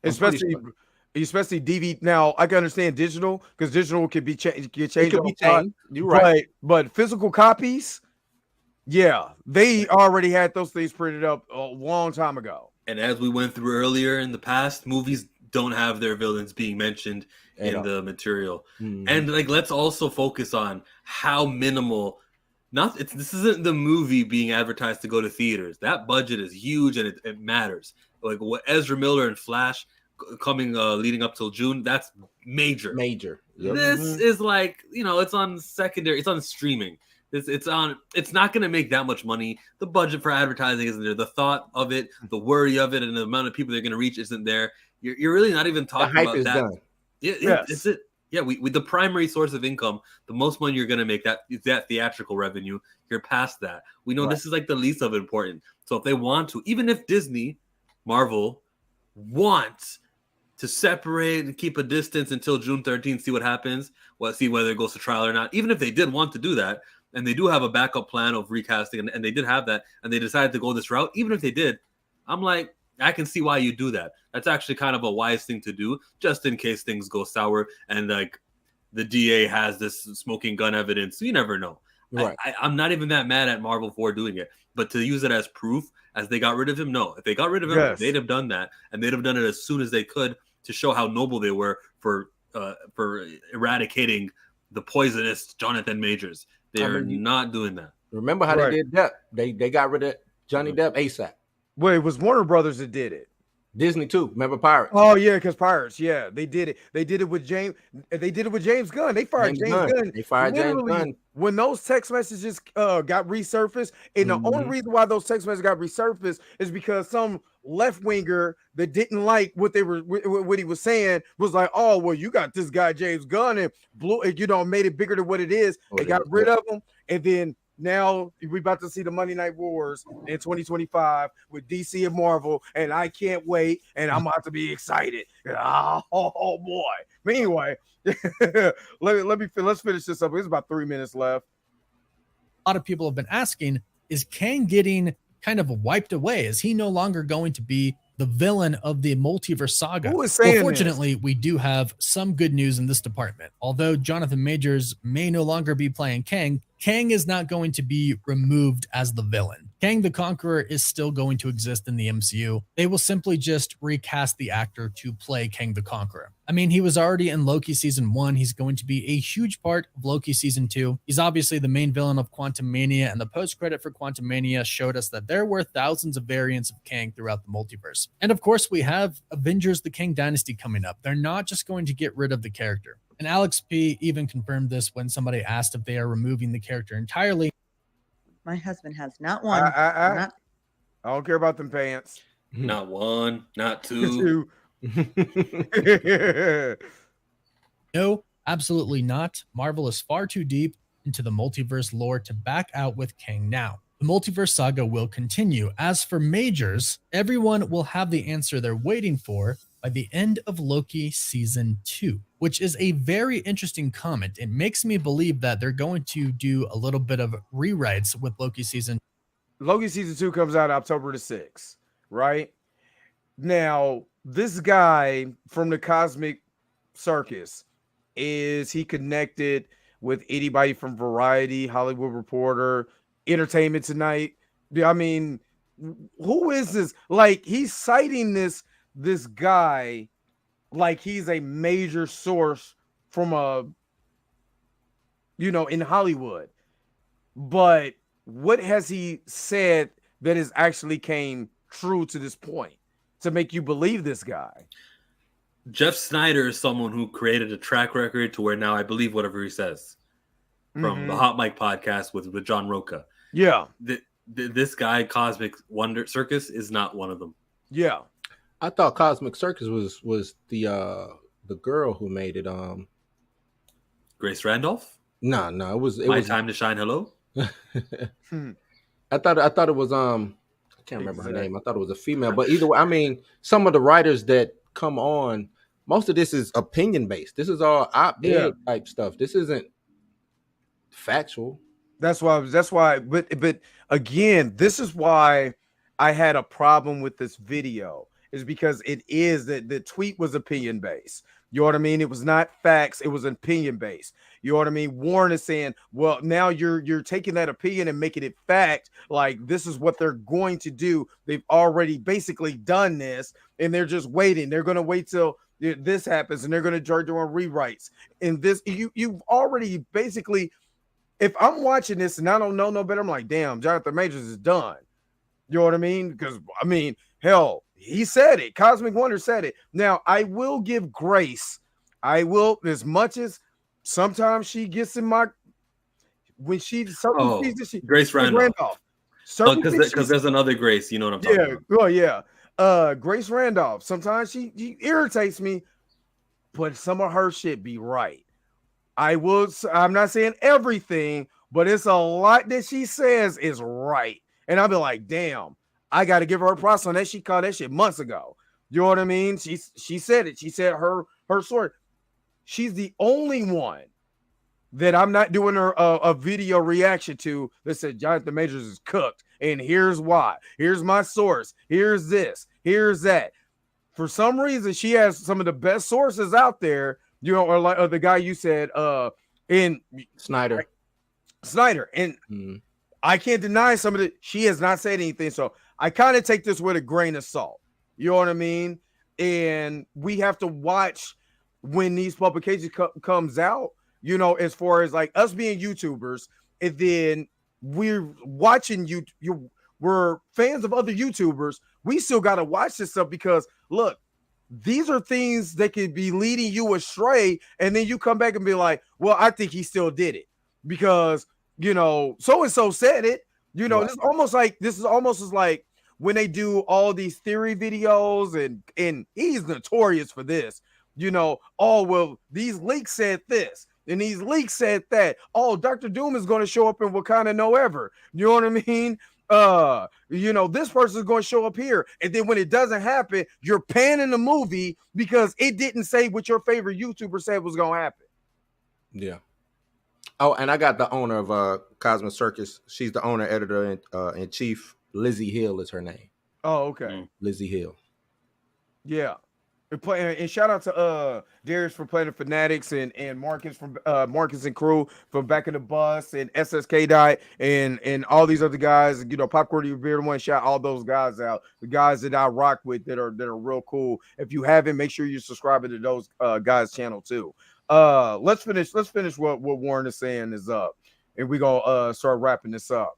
especially DVD. Now I can understand digital because digital could be changed. You're right, but physical copies, yeah, they already had those things printed up a long time ago. And as we went through earlier in the past, movies don't have their villains being mentioned in the material. Mm-hmm. And like, let's also focus on how minimal. This isn't the movie being advertised to go to theaters. That budget is huge and it matters. Like what Ezra Miller and Flash coming leading up till June, that's major. Yep. This is like, you know, it's on secondary, it's on streaming. It's not going to make that much money. The budget for advertising isn't there. The thought of it, the worry of it, and the amount of people they're going to reach isn't there. You're really not even talking about that. Done. It's it. Yeah, we the primary source of income, the most money you're going to make, that theatrical revenue. You're past that. We know this is like the least of it important. So if they want to, even if Disney, Marvel, wants to separate and keep a distance until June 13th, see what happens, see whether it goes to trial or not. Even if they did want to do that, and they do have a backup plan of recasting, and they did have that, and they decided to go this route, even if they did, I'm like, I can see why you do that. That's actually kind of a wise thing to do, just in case things go sour and like the DA has this smoking gun evidence. You never know. Right. I'm not even that mad at Marvel for doing it, but to use it as proof, as they got rid of him, no. If they got rid of him, they'd have done that, and they'd have done it as soon as they could to show how noble they were for eradicating the poisonous Jonathan Majors. They're not doing that. Remember how they did Depp? They got rid of Johnny Depp ASAP. Well, it was Warner Brothers that did it. Disney too. Remember Pirates? Oh yeah, because Pirates. Yeah, they did it. They did it with James. They did it with James Gunn. They fired James Gunn. They fired James Gunn when those text messages got resurfaced. And the only reason why those text messages got resurfaced is because some left winger that didn't like what he was saying was like, "Oh well, you got this guy James Gunn and blew it. You know, made it bigger than what it is. They got rid of him, and then." Now we're about to see the Monday Night Wars in 2025 with DC and Marvel, and I can't wait, and I'm about to be excited. Oh boy. But anyway, let's finish this up. There's about 3 minutes left. A lot of people have been asking, is Kang getting kind of wiped away? Is he no longer going to be the villain of the multiverse saga. Who is saying fortunately, we do have some good news in this department. Although Jonathan Majors may no longer be playing Kang, Kang is not going to be removed as the villain. Kang the Conqueror is still going to exist in the MCU. They will simply just recast the actor to play Kang the Conqueror. I mean, he was already in Loki season 1. He's going to be a huge part of Loki season 2. He's obviously the main villain of Quantum Mania, and the post-credit for Quantum Mania showed us that there were thousands of variants of Kang throughout the multiverse. And of course, we have Avengers the Kang Dynasty coming up. They're not just going to get rid of the character. And Alex P. even confirmed this when somebody asked if they are removing the character entirely. My husband has not one. I don't care about them pants. Not one, not two. No, absolutely not. Marvel is far too deep into the multiverse lore to back out with Kang now. The multiverse saga will continue. As for Majors, everyone will have the answer they're waiting for by the end of Loki season 2, which is a very interesting comment. It makes me believe that they're going to do a little bit of rewrites with Loki season. Loki season 2 comes out October the 6th, right? Now, this guy from the Cosmic Circus, is he connected with anybody from Variety, Hollywood Reporter, Entertainment Tonight? I mean, who is this? Like, he's citing this guy like he's a major source from in Hollywood. But what has he said that has actually came true to this point to make you believe this guy? Jeff Snyder is someone who created a track record to where now I believe whatever he says from the Hot Mic podcast with John Roca. Yeah. This guy, Cosmic Wonder Circus, is not one of them. Yeah. I thought Cosmic Circus was the girl who made it. Grace Randolph? No, it was Time to Shine. Hello. I thought it was I can't remember her name. I thought it was a female, but either way, I mean, some of the writers that come on, most of this is opinion based. This is all op-ed type stuff. This isn't factual. That's why. But again, this is why I had a problem with this video. Is because it is that the tweet was opinion based. You know what I mean? It was not facts. It was opinion based. You know what I mean? Warren is saying, well, now you're taking that opinion and making it fact. Like, this is what they're going to do. They've already basically done this, and they're just waiting. They're going to wait till this happens, and they're going to start doing rewrites. And this, you've already basically, if I'm watching this and I don't know no better, I'm like, damn, Jonathan Majors is done. You know what I mean? Because, I mean, hell, he said it. Cosmic Wonder said it. Now, I will give Grace. I will, as much as sometimes she gets in my, when she, Grace Randolph. Because there's another Grace, you know what I'm talking about. Well, yeah. Grace Randolph. Sometimes she irritates me, but some of her shit be right. I'm not saying everything, but it's a lot that she says is right. And I'll be like, damn, I got to give her a props on that. She called that shit months ago. You know what I mean? She said it. She said her story. She's the only one that I'm not doing her a video reaction to that said Jonathan Majors is cooked. And here's why. Here's my source. Here's this. Here's that. For some reason, she has some of the best sources out there. You know, or like the guy you said, in Snyder. And I can't deny some of it. She has not said anything. So I kind of take this with a grain of salt. You know what I mean? And we have to watch when these publications comes out, you know, as far as like us being YouTubers, and then we're watching we're fans of other YouTubers. We still got to watch this stuff because look, these are things that could be leading you astray. And then you come back and be like, well, I think he still did it because, you know, so-and-so said it, you know, This is almost as like when they do all these theory videos and he's notorious for this, you know, oh, well, these leaks said this and these leaks said that. Oh, Dr. Doom is going to show up in Wakanda No Ever. You know what I mean? You know, this person is going to show up here. And then when it doesn't happen, you're panning the movie because it didn't say what your favorite YouTuber said was going to happen. Yeah. Oh, and I got the owner of Cosmic Circus. She's the owner, editor, and chief. Lizzie Hill is her name. Oh, okay. Lizzie Hill. Yeah. And shout out to Darius for playing the Fanatics and Marcus from Marcus and crew from Back in the Bus and SSK Dot and all these other guys. You know, Popcorn Your Beard One, shout all those guys out. The guys that I rock with that are real cool. If you haven't, make sure you're subscribing to those guys' channel too. Let's finish what Warren is saying is up, and we gonna start wrapping this up.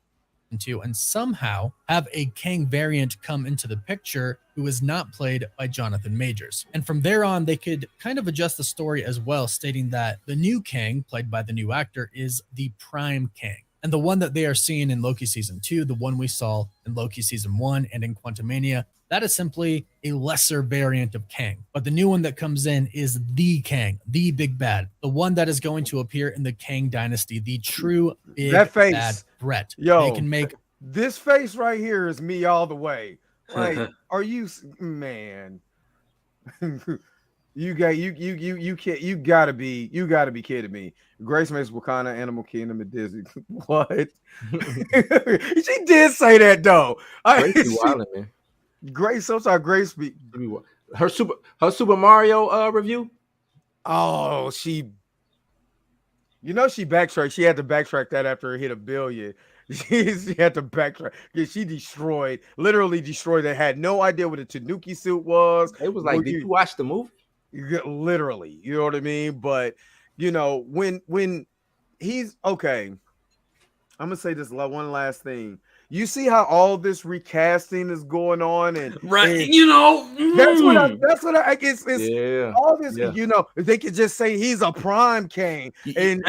And somehow have a Kang variant come into the picture who is not played by Jonathan Majors. And from there on, they could kind of adjust the story as well, stating that the new Kang, played by the new actor, is the Prime Kang. And the one that they are seeing in Loki Season 2, the one we saw in Loki Season 1 and in Quantumania, that is simply a lesser variant of Kang. But the new one that comes in is the Kang, the big bad, the one that is going to appear in the Kang dynasty, the true big bad threat. Yo, they can make this face right here is me all the way. Like, are you, man? You gotta be kidding me. Grace makes Wakanda Animal Kingdom at Disney. What? She did say that though. Man. Grace, sometimes Grace be her Super Mario review. Oh, she backtracked. She had to backtrack that after it hit 1 billion. She had to backtrack. Yeah, she literally destroyed that. Had no idea what a Tanuki suit was. It was like, did you watch the movie? Literally, you know what I mean? But you know, when he's okay, I'm gonna say this one last thing. You see how all this recasting is going on, and right, you know, that's what I guess. It's all this, you know, they could just say he's a Prime Kang, and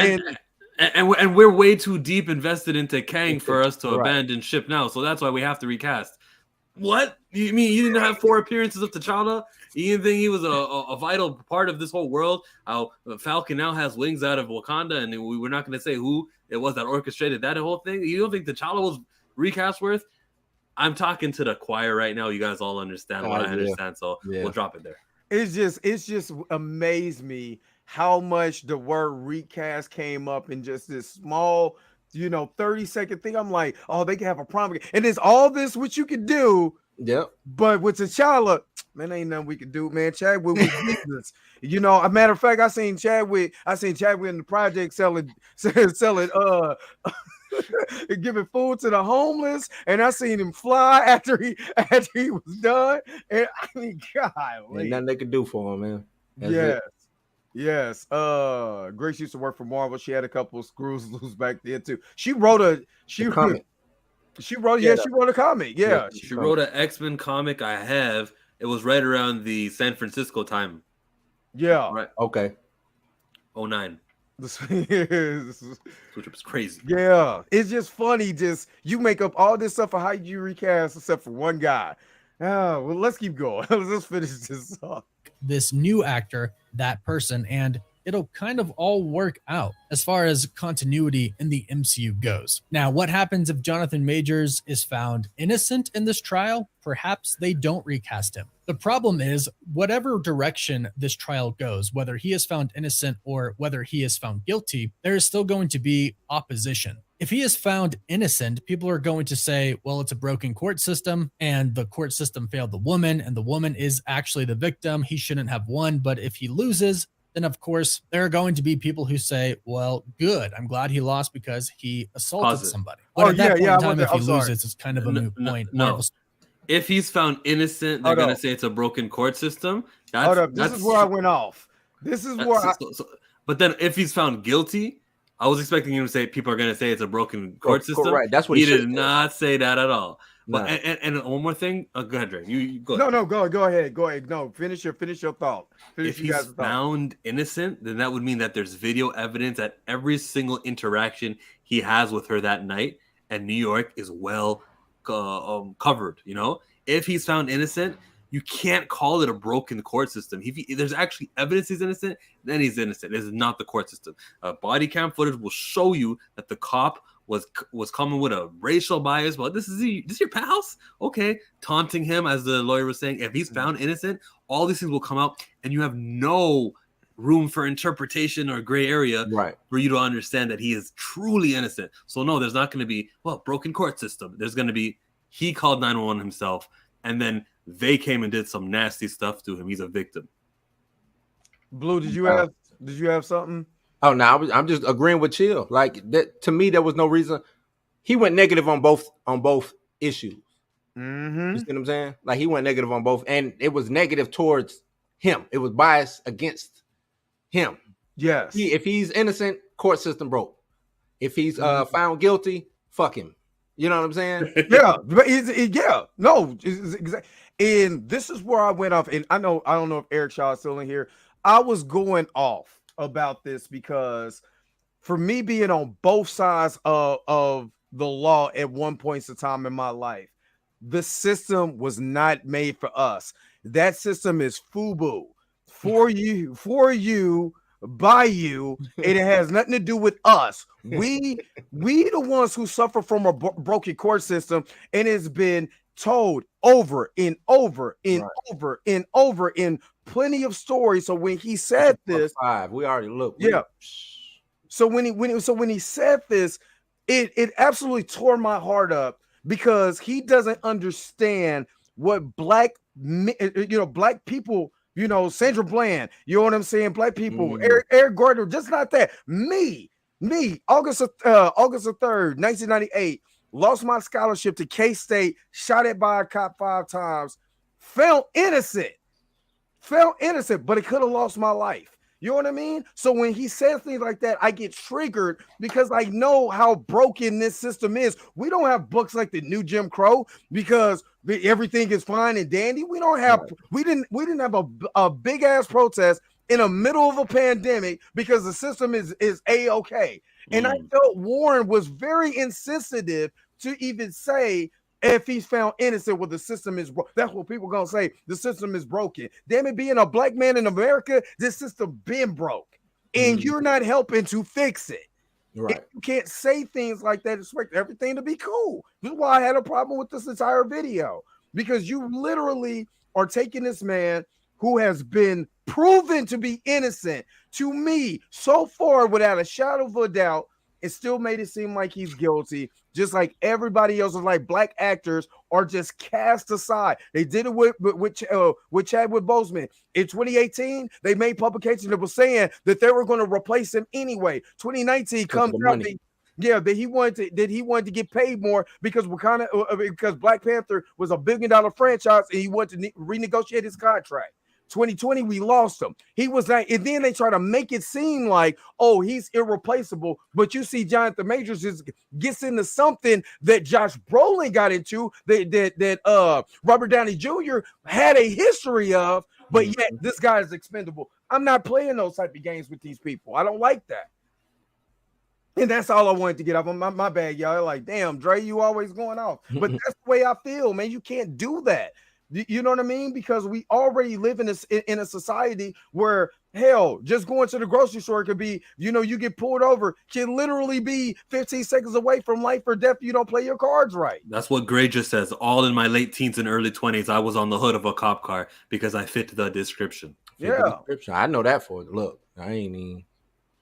we're way too deep invested into Kang for us to abandon ship now. So that's why we have to recast. What? You mean you didn't have 4 appearances of T'Challa? You didn't think he was a vital part of this whole world? How Falcon now has wings out of Wakanda, and we were not going to say who it was that orchestrated that whole thing? You don't think T'Challa was recast worth? I'm talking to the choir right now. You guys all understand what I understand, so we'll drop it there. It's just amazed me how much the word recast came up in just this small, 30-second thing. I'm like, oh, they can have a Prime, and it's all this what you could do. Yep. But with T'Challa, man, ain't nothing we could do, man. Chadwick was business. A matter of fact, I seen Chadwick in the project selling giving food to the homeless, and I seen him fly after he was done. And I mean, God, ain't nothing they could do for him, man. Yes. Grace used to work for Marvel. She had a couple of screws loose back then too. She wrote a comic. She wrote a comic. Yeah. She wrote an X-Men comic. I have. It was right around the San Francisco time. Yeah. Right. Okay. 09. Which was crazy. Yeah. It's just funny. Just you make up all this stuff for how you recast except for one guy. Oh, well, let's keep going. Let's finish this off. This new actor, that person, and it'll kind of all work out as far as continuity in the MCU goes. Now, what happens if Jonathan Majors is found innocent in this trial? Perhaps they don't recast him. The problem is, whatever direction this trial goes, whether he is found innocent or whether he is found guilty, there is still going to be opposition. If he is found innocent, people are going to say, well, it's a broken court system and the court system failed the woman and the woman is actually the victim. He shouldn't have won. But if he loses, then of course, there are going to be people who say, well, good. I'm glad he lost because he assaulted somebody. But at that point in time, if he loses, it's kind of a moot point. No. If he's found innocent, they're going to say it's a broken court system. Hold up. This is where I went off. This is where but then if he's found guilty, I was expecting him to say people are going to say it's a broken court system. Right. That's what he did not say that at all. But and one more thing. Go ahead, Dre. You go ahead. No, go ahead. Go ahead. No, finish your thought. If he's found innocent, then that would mean that there's video evidence at every single interaction he has with her that night, and New York is well covered. If he's found innocent, you can't call it a broken court system. If there's actually evidence he's innocent, then he's innocent. This is not the court system. Body cam footage will show you that the cop was coming with a racial bias. Well, this is your pals? Okay. Taunting him, as the lawyer was saying. If he's found innocent, all these things will come out, and you have no room for interpretation or gray area for you to understand that he is truly innocent. So no, there's not going to be, broken court system. There's going to be, he called 911 himself, and then they came and did some nasty stuff to him. He's a victim. Blue, did you have something? Oh no, I'm just agreeing with Chill. Like that to me, there was no reason. He went negative on both issues. Mm-hmm. You see what I'm saying? Like he went negative on both, and it was negative towards him. It was biased against him. Yes. If he's innocent, court system broke. If he's found guilty, fuck him. You know what I'm saying? Yeah, but exactly. And this is where I went off. And I don't know if Eric Shaw is still in here. I was going off about this because for me being on both sides of the law at one point in time in my life, the system was not made for us. That system is FUBU for you, by you. It has nothing to do with us. We the ones who suffer from a broken court system, and it's been told over and over and over and over in plenty of stories. So when he said this, we already looked. Yeah. So when he said this, it absolutely tore my heart up because he doesn't understand what black people, Sandra Bland, you know what I'm saying? Black people, Eric Gardner, just not that. Me, August 3rd, 1998, lost my scholarship to K-State, shot at by a cop 5 times, felt innocent, but it could have lost my life. You know what I mean? So when he says things like that, I get triggered because I know how broken this system is. We don't have books like the New Jim Crow because everything is fine and dandy. We don't have, we didn't have a big ass protest in the middle of a pandemic because the system is A-okay. And I felt Warren was very insensitive to even say if he's found innocent, well, the system is broken. That's what people gonna say. The system is broken. Damn it, being a black man in America, this system been broke, and you're not helping to fix it. Right? And you can't say things like that. Expect everything to be cool. This is why I had a problem with this entire video, because you literally are taking this man who has been proven to be innocent to me so far without a shadow of a doubt. It still made it seem like he's guilty, just like everybody else. Is like black actors are just cast aside. They did it with Chadwick Boseman in 2018. They made publications that were saying that they were going to replace him anyway. 2019 comes out. That he wanted to get paid more because because Black Panther was $1 billion franchise and he wanted to renegotiate his contract. 2020, we lost him. He was like, and then they try to make it seem like, oh, he's irreplaceable. But you see, Jonathan Majors gets into something that Josh Brolin got into that Robert Downey Jr. had a history of, but yet this guy is expendable. I'm not playing those type of games with these people. I don't like that. And that's all I wanted to get off. My bad, y'all. Like, damn, Dre, you always going off. But that's the way I feel, man. You can't do that. You know what I mean? Because we already live in a society where, hell, just going to the grocery store could be, you get pulled over, can literally be 15 seconds away from life or death if you don't play your cards right. That's what Gray just says. All in my late teens and early 20s, I was on the hood of a cop car because I fit the description. I know that for it. Look, I ain't even.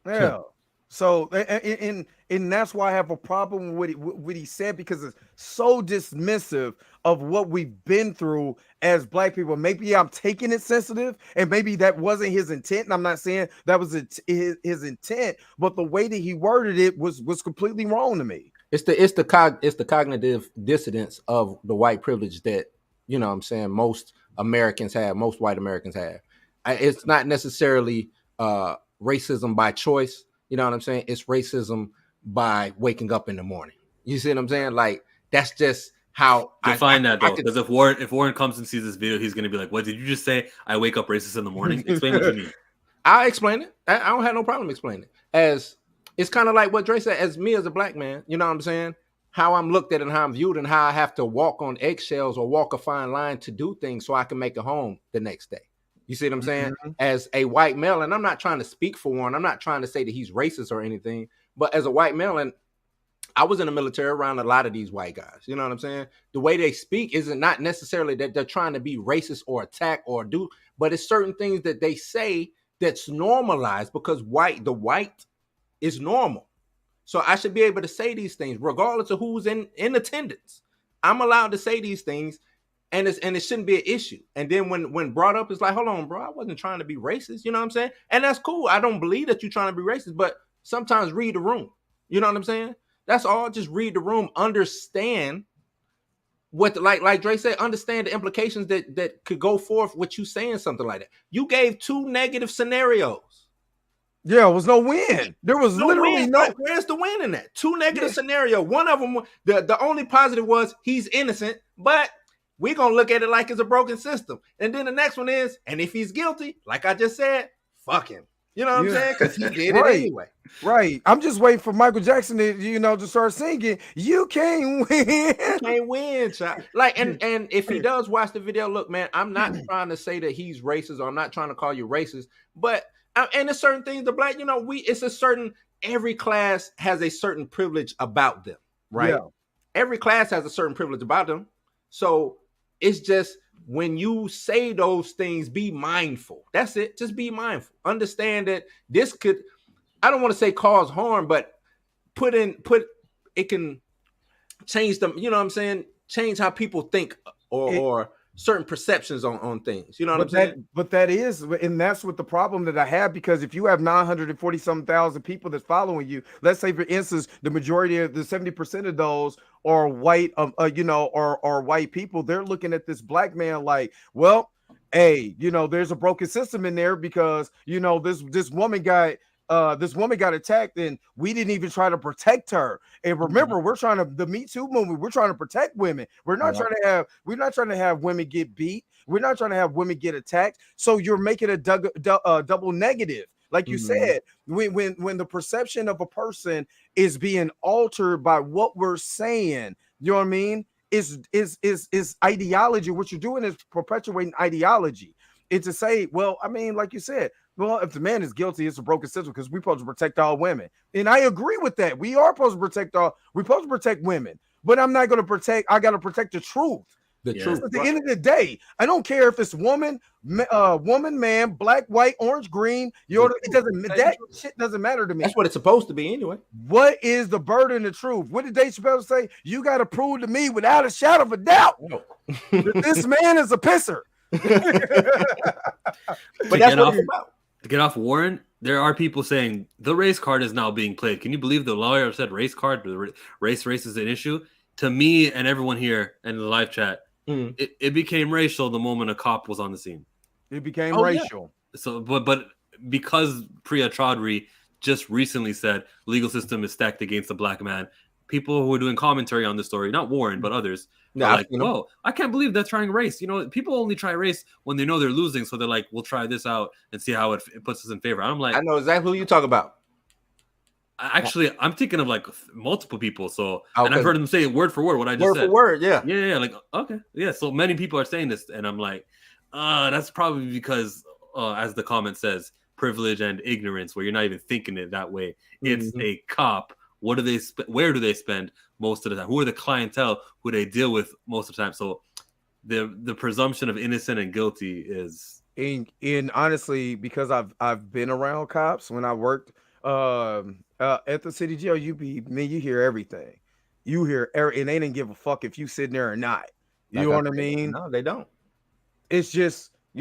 Yeah. So, and that's why I have a problem with what he said, because it's so dismissive of what we've been through as black people. Maybe I'm taking it sensitive, and maybe that wasn't his intent. And I'm not saying that was his intent, but the way that he worded it was completely wrong to me. It's the cognitive dissonance of the white privilege that, what I'm saying, most white Americans have. It's not necessarily racism by choice. You know what I'm saying? It's racism by waking up in the morning. You see what I'm saying? Like, that's just how define that though. Because if Warren comes and sees this video, he's gonna be like, "What did you just say? I wake up racist in the morning." Explain what you mean. I'll explain it. I don't have no problem explaining it. As it's kind of like what Dre said. As me as a black man, you know what I'm saying? How I'm looked at and how I'm viewed, and how I have to walk on eggshells or walk a fine line to do things so I can make it home the next day. You see what I'm saying? Mm-hmm. As a white male, and I'm not trying to speak for Warren. I'm not trying to say that he's racist or anything, but as a white male, and I was in the military around a lot of these white guys. You know what I'm saying? The way they speak isn't not necessarily that they're trying to be racist or attack or do, but it's certain things that they say that's normalized because the white is normal. So I should be able to say these things regardless of who's in attendance. I'm allowed to say these things and it shouldn't be an issue. And then when brought up, it's like, hold on, bro, I wasn't trying to be racist. You know what I'm saying? And that's cool. I don't believe that you're trying to be racist, but sometimes read the room. You know what I'm saying? That's all. Just read the room. Understand what, like Dre said, understand the implications that could go forth with you saying something like that. You gave 2 negative scenarios. Yeah, it was no win. There was literally win. no. Like, where's the win in that? 2 negative scenario. One of them, the only positive was he's innocent, but we're gonna look at it like it's a broken system. And then the next one is, and if he's guilty, like I just said, fuck him. You know what I'm saying? Because he did it anyway. Right. I'm just waiting for Michael Jackson to, to start singing. You can't win. You can't win, child. Like, and if he does watch the video, look, man, I'm not trying to say that he's racist, or I'm not trying to call you racist, but and there's certain things the black, it's a certain, every class has a certain privilege about them, right? Yeah. Every class has a certain privilege about them. So it's just, when you say those things, be mindful. That's it. Just be mindful. Understand that this could, I don't want to say cause harm, but it can change them. You know what I'm saying? Change how people think or certain perceptions on things. You know what I'm saying? But that is, and that's what the problem that I have, because if you have 940,000 people that's following you, let's say for instance, the majority of the 70% of those are white, or white people, they're looking at this black man like, well, hey, there's a broken system in there because, this woman got attacked and we didn't even try to protect her. And remember, the Me Too movement, we're trying to protect women. We're not trying to have women get beat. We're not trying to have women get attacked. So you're making a double negative. Like you said, when the perception of a person is being altered by what we're saying, you know what I mean? Is ideology. What you're doing is perpetuating ideology. It's to say, well, I mean, like you said, well, if the man is guilty, it's a broken system because we're supposed to protect all women. And I agree with that. We are supposed to protect women, but I'm not going to I got to protect the truth. The truth. At the end of the day, I don't care if it's woman, man, black, white, orange, green. That shit doesn't matter to me. That's what it's supposed to be anyway. What is the burden of truth? What did Dave Chappelle say? You got to prove to me without a shadow of a doubt that this man is a pisser. But that's what it's about. To get off Warren, there are people saying the race card is now being played. Can you believe the lawyer said race card? Race is an issue. To me and everyone here in the live chat, it became racial the moment a cop was on the scene. It became racial. Yeah. So, but because Priya Chaudhry just recently said legal system is stacked against the black man, people who are doing commentary on the story, not Warren, but others, are like, whoa, I can't believe they're trying race. People only try race when they know they're losing. So they're like, we'll try this out and see how it puts us in favor. I'm like, I know exactly who you talk about. Actually, I'm thinking of like multiple people. So, and I've heard them say word for word what I just said. Word for word, yeah. Yeah. Like, okay. Yeah. So many people are saying this. And I'm like, that's probably because, as the comment says, privilege and ignorance, where you're not even thinking it that way. It's a cop. What do they where do they spend most of the time? Who are the clientele who they deal with most of the time? So the presumption of innocent and guilty is in honestly, because I've been around cops when I worked at the city jail, you hear everything. You hear and they didn't give a fuck if you sitting there or not. You know what I mean? No, they don't. It's just, I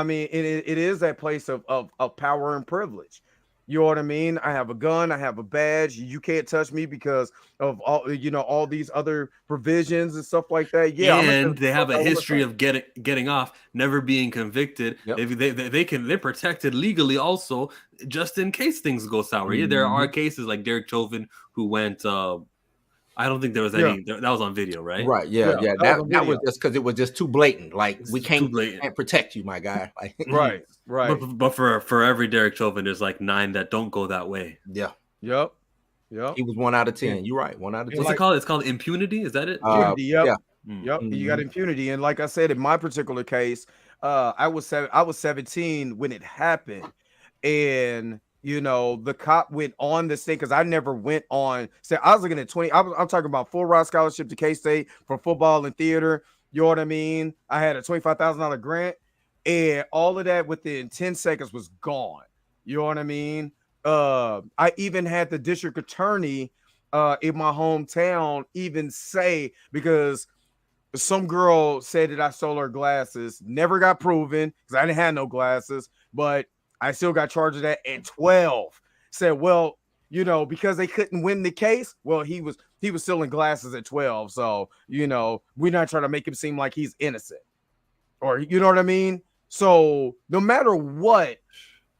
mean, it is that place of power and privilege. You know what I mean? I have a gun, I have a badge. You can't touch me because of all these other provisions and stuff like that. Yeah, and they have a history of getting off, never being convicted. Yep. They're protected legally also, just in case things go sour. Yeah, there are cases like Derek Chauvin who went. I don't think there was any. That was on video, right? Right. Yeah. That was just because it was just too blatant. Like we can't protect you, my guy. Like, right. But for every Derek Chauvin, there's like 9 that don't go that way. Yeah. Yep. He was 1 out of 10. You're right. 1 out of 10. What's it called? It's called impunity. Is that it? Impunity. Yep. Yeah. Yep. You got impunity, and like I said, in my particular case, I was 17 when it happened, and the cop went on this thing because I never went on. So I was looking at 20. I'm talking about full ride scholarship to K-State for football and theater. You know what I mean? I had a $25,000 grant, and all of that within 10 seconds was gone. You know what I mean? I even had the district attorney in my hometown even say, because some girl said that I stole her glasses. Never got proven because I didn't have no glasses, but I still got charged of that at 12. Said, well, because they couldn't win the case. Well, he was stealing glasses at 12. So, we're not trying to make him seem like he's innocent. Or you know what I mean? So no matter what,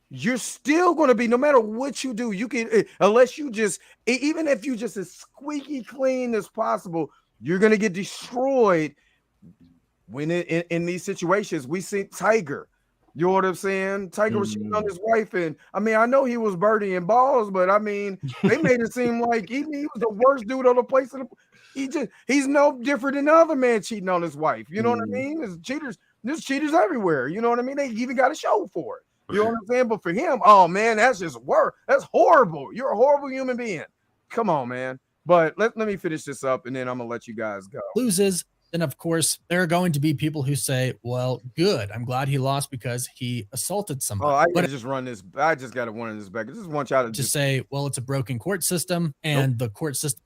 you're still going to be, no matter what you do, you can, unless you just, even if you just as squeaky clean as possible, you're going to get destroyed. When in these situations, we see Tiger. You know what I'm saying? Tiger was cheating on his wife, and I know he was birdieing balls, but they made it seem like he was the worst dude on the place. He's no different than the other man cheating on his wife. You know what I mean? There's cheaters everywhere. You know what I mean? They even got a show for it. You know what I'm saying? But for him, oh man, that's just worse. That's horrible. You're a horrible human being. Come on, man. But let me finish this up, and then I'm gonna let you guys go. Loses, then of course there are going to be people who say, "Well, good. I'm glad he lost because he assaulted somebody." Oh, I gotta just run this. I just gotta run this back. I just want y'all to just say, "Well, it's a broken court system, and the court system."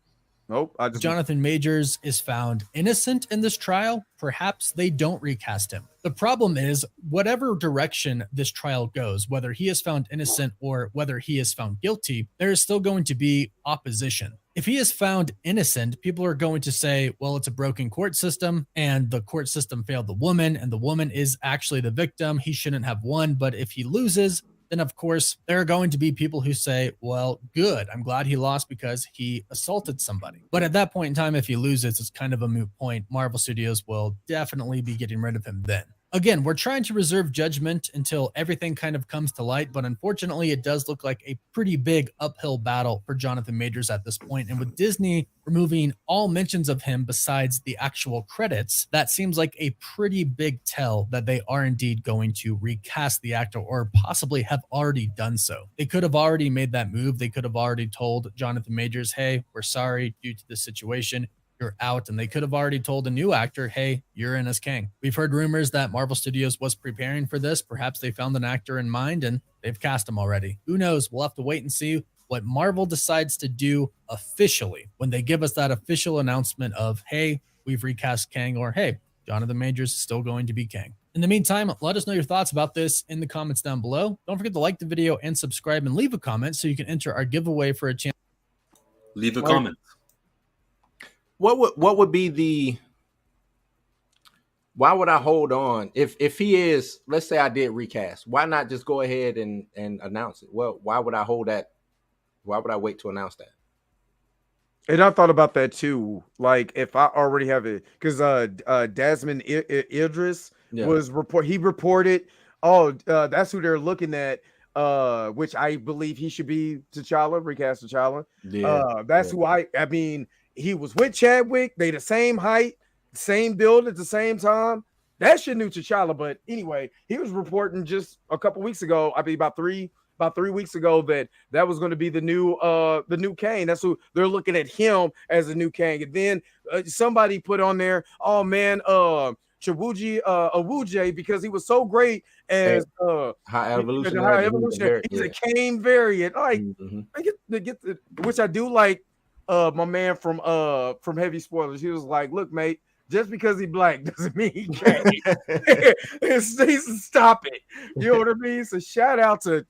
Nope. Jonathan Majors is found innocent in this trial. Perhaps they don't recast him. The problem is, whatever direction this trial goes, whether he is found innocent or whether he is found guilty, there is still going to be opposition. If he is found innocent, people are going to say, well, it's a broken court system and the court system failed the woman and the woman is actually the victim. He shouldn't have won. But if he loses, then of course, there are going to be people who say, well, good. I'm glad he lost because he assaulted somebody. But at that point in time, if he loses, it's kind of a moot point. Marvel Studios will definitely be getting rid of him then. Again, we're trying to reserve judgment until everything kind of comes to light, but unfortunately, it does look like a pretty big uphill battle for Jonathan Majors at this point. And with Disney removing all mentions of him besides the actual credits, that seems like a pretty big tell that they are indeed going to recast the actor or possibly have already done so. They could have already made that move. They could have already told Jonathan Majors, hey, we're sorry due to this situation. You're out, and they could have already told a new actor, hey, you're in as Kang. We've heard rumors that Marvel Studios was preparing for this. Perhaps they found an actor in mind and they've cast him already. Who knows? We'll have to wait and see what Marvel decides to do officially when they give us that official announcement of, hey, we've recast Kang, or hey, Jonathan Majors is still going to be Kang. In the meantime, let us know your thoughts about this in the comments down below. Don't forget to like the video and subscribe and leave a comment so you can enter our giveaway for a chance. Leave a comment. What would be the, why would I hold on if he is, let's say I did recast, why not just go ahead and announce it? Well, why would I hold that? Why would I wait to announce that? And I thought about that too. Like if I already have it, because Desmond Idris was reported. Oh, that's who they're looking at. Which I believe he should be T'Challa, recast T'Challa. Yeah, that's who I mean. He was with Chadwick. They the same height, same build at the same time. That's your new T'Challa. But anyway, he was reporting just a couple weeks ago. I mean, about three weeks ago that was going to be the new Kang. That's who they're looking at, him as a new Kang. And then somebody put on there, oh man, Chiwetel Ejiofor, because he was so great as High Evolutionary. He's a Kang variant. Like which I do like. My man from Heavy Spoilers, he was like, look, mate, just because he black doesn't mean he can't. Stop it. You know what I mean? So shout out to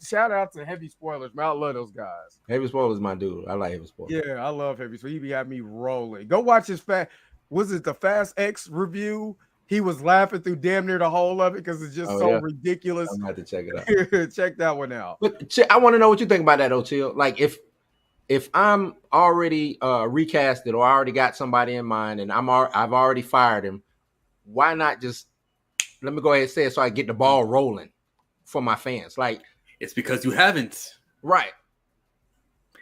Heavy Spoilers, man. I love those guys. Heavy Spoilers, my dude. I like Heavy Spoilers. Yeah, I love Heavy Spoilers. He be having me rolling. Go watch his the Fast X review. He was laughing through damn near the whole of it because it's just ridiculous. I'm gonna have to check it out. Check that one out. But I want to know what you think about that, O'Chill. Like if I'm already recasted or I already got somebody in mind and I've already fired him, why not just let me go ahead and say it so I get the ball rolling for my fans? Like, it's because you haven't. Right.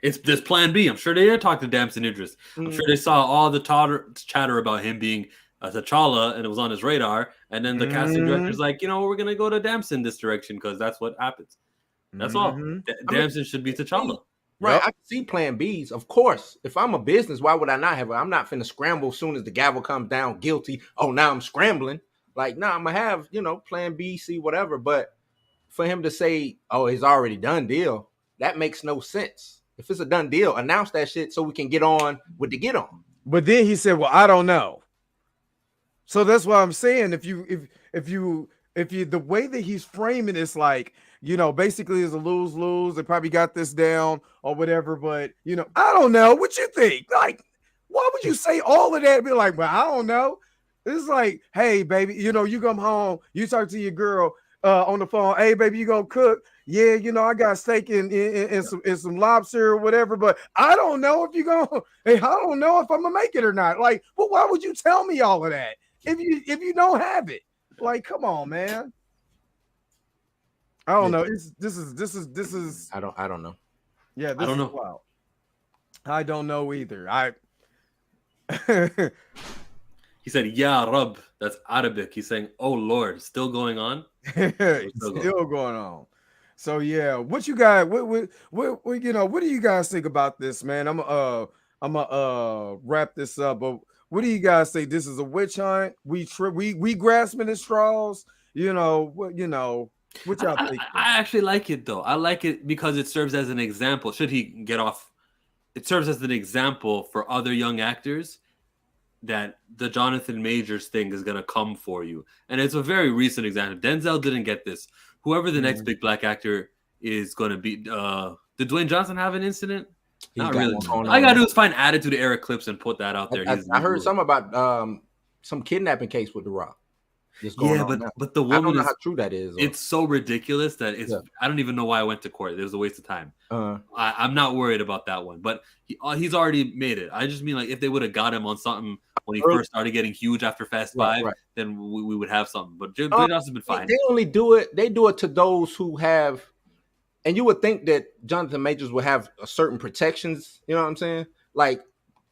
It's this plan B. I'm sure they did talk to Damson Idris. I'm sure they saw all the chatter about him being a T'Challa and it was on his radar. And then the casting director's like, we're going to go to Damson this direction because that's what happens. That's all. Damson should be T'Challa. Right, yep. I can see plan Bs, of course. If I'm a business, why would I not have it? I'm not finna scramble as soon as the gavel comes down guilty. Oh, now I'm scrambling. Like, nah, I'm gonna have, plan B, C, whatever. But for him to say, oh, it's already done deal, that makes no sense. If it's a done deal, announce that shit so we can get on with the get on. But then he said, well, I don't know. So that's what I'm saying. If you the way that he's framing it's like, basically it's a lose-lose. They probably got this down or whatever, but I don't know. What you think? Like, why would you say all of that and be like, well, I don't know? It's like, hey, baby, you come home, you talk to your girl on the phone, hey, baby, you gonna cook? Yeah, I got steak and some lobster or whatever, but I don't know if you're gonna, hey, I don't know if I'm gonna make it or not. Like, well, why would you tell me all of that if you don't have it? Like, come on, man. I don't know. This is I don't know. Yeah, I don't know. Wild. I don't know either. He said, "Ya Rab." That's Arabic. He's saying, "Oh Lord," still going on. Still going on. So yeah, what you guys, what do you guys think about this, man? I'm gonna wrap this up, but what do you guys think? This is a witch hunt. We grasping at straws. What y'all think? I actually like it though. I like it because it serves as an example. Should he get off, it serves as an example for other young actors that the Jonathan Majors thing is gonna come for you. And it's a very recent example. Denzel didn't get this. Whoever the next big black actor is gonna be, did Dwayne Johnson have an incident? Not really. All I gotta do is find Attitude Era clips and put that out there. I heard something about some kidnapping case with The Rock. Yeah, but the woman, I don't know how true that is. It's so ridiculous that I don't even know why I went to court. It was a waste of time. I'm not worried about that one, but he's already made it. I just mean, like, if they would have got him on something when he first started getting huge after Fast 5, then we would have something. But Dwayne Johnson's been fine. They only do it. They do it to those who have, and you would think that Jonathan Majors would have certain protections. You know what I'm saying? Like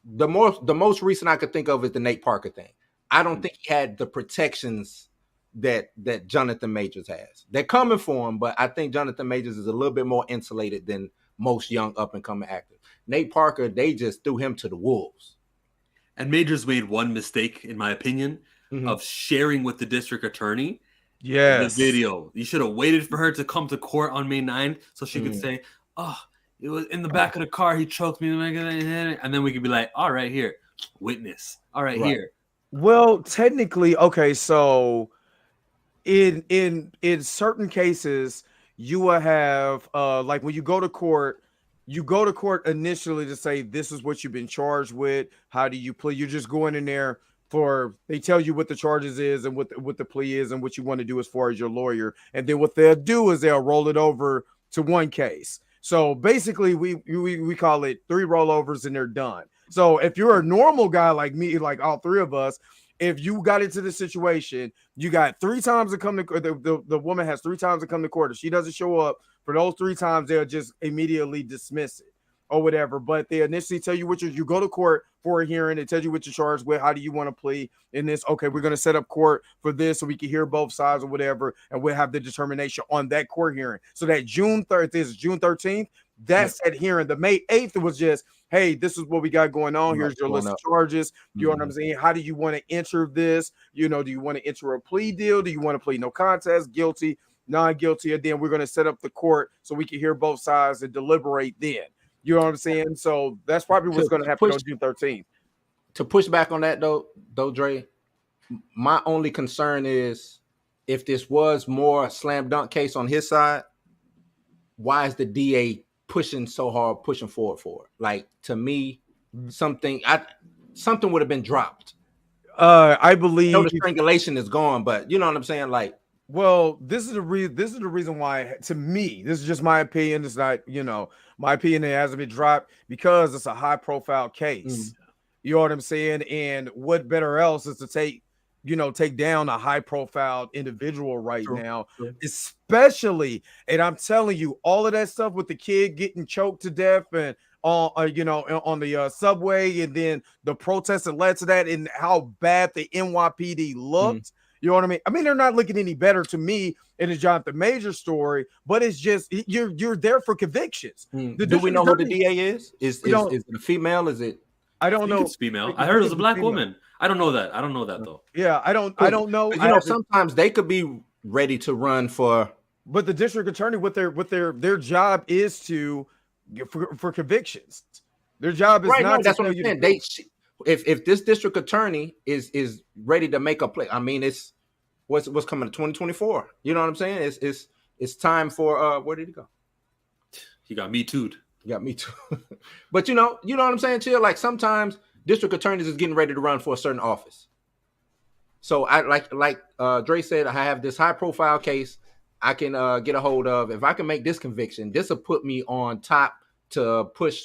the most recent I could think of is the Nate Parker thing. I don't think he had the protections that Jonathan Majors has. They're coming for him, but I think Jonathan Majors is a little bit more insulated than most young up and coming actors. Nate Parker, they just threw him to the wolves. And Majors made one mistake, in my opinion, of sharing with the district attorney the video. You should have waited for her to come to court on May 9th so she could say, "Oh, it was in the back of the car. He choked me," and then we could be like, "All right, here, witness. All right, here." Well, technically, okay, so in certain cases, you will have like when you go to court initially to say this is what you've been charged with. How do you plead? You're just going in there they tell you what the charges is and what the plea is and what you want to do as far as your lawyer. And then what they'll do is they'll roll it over to one case. So basically we call it 3 rollovers and they're done. So if you're a normal guy like me, like all 3 of us, if you got into the situation, you got 3 times to come to court. The woman has 3 times to come to court. If she doesn't show up for those 3 times, they'll just immediately dismiss it or whatever. But they initially tell you what you go to court for a hearing. It tells you what you're charged with. How do you want to plead in this? Okay, we're going to set up court for this so we can hear both sides or whatever, and we'll have the determination on that court hearing. So that June 3rd is June 13th. That's that hearing. The May 8th was just, hey, this is what we got going on. Here's your list of charges. You know what I'm saying? How do you want to enter this? Do you want to enter a plea deal? Do you want to plead no contest, guilty, non-guilty? And then we're going to set up the court so we can hear both sides and deliberate then. You know what I'm saying? So that's probably what's going to happen on June 13th. To push back on that, though, Dre, my only concern is if this was more slam dunk case on his side, why is the DA pushing so hard, pushing forward for it? Like, to me, something would have been dropped. I believe the strangulation is gone, but you know what I'm saying? Like, well, this is the reason why, to me, this is just my opinion. It's not, my opinion. It hasn't been dropped because it's a high profile case. You know what I'm saying? And what better else is to take down a high profile individual now, especially, and I'm telling you, all of that stuff with the kid getting choked to death and on the subway, and then the protests that led to that, and how bad the NYPD looked. You know what I mean? I mean, they're not looking any better to me in the Jonathan Majors story, but it's just you're there for convictions. Do we know who the DA is? Is it a female? Is it? I don't know. It's female. I heard it was a black woman. I don't know that. I don't know that though. Yeah, I don't know. Sometimes they could be ready to run for. But the district attorney, what their job is to for convictions. Their job is not. That's what I'm saying. if this district attorney is ready to make a play, I mean, it's what's coming to 2024. You know what I'm saying? It's time for where did he go? He got me too'd. You got me too. But you know what I'm saying, Chill? Like sometimes district attorneys is getting ready to run for a certain office. So I like Dre said, I have this high profile case I can get a hold of. If I can make this conviction, this will put me on top to push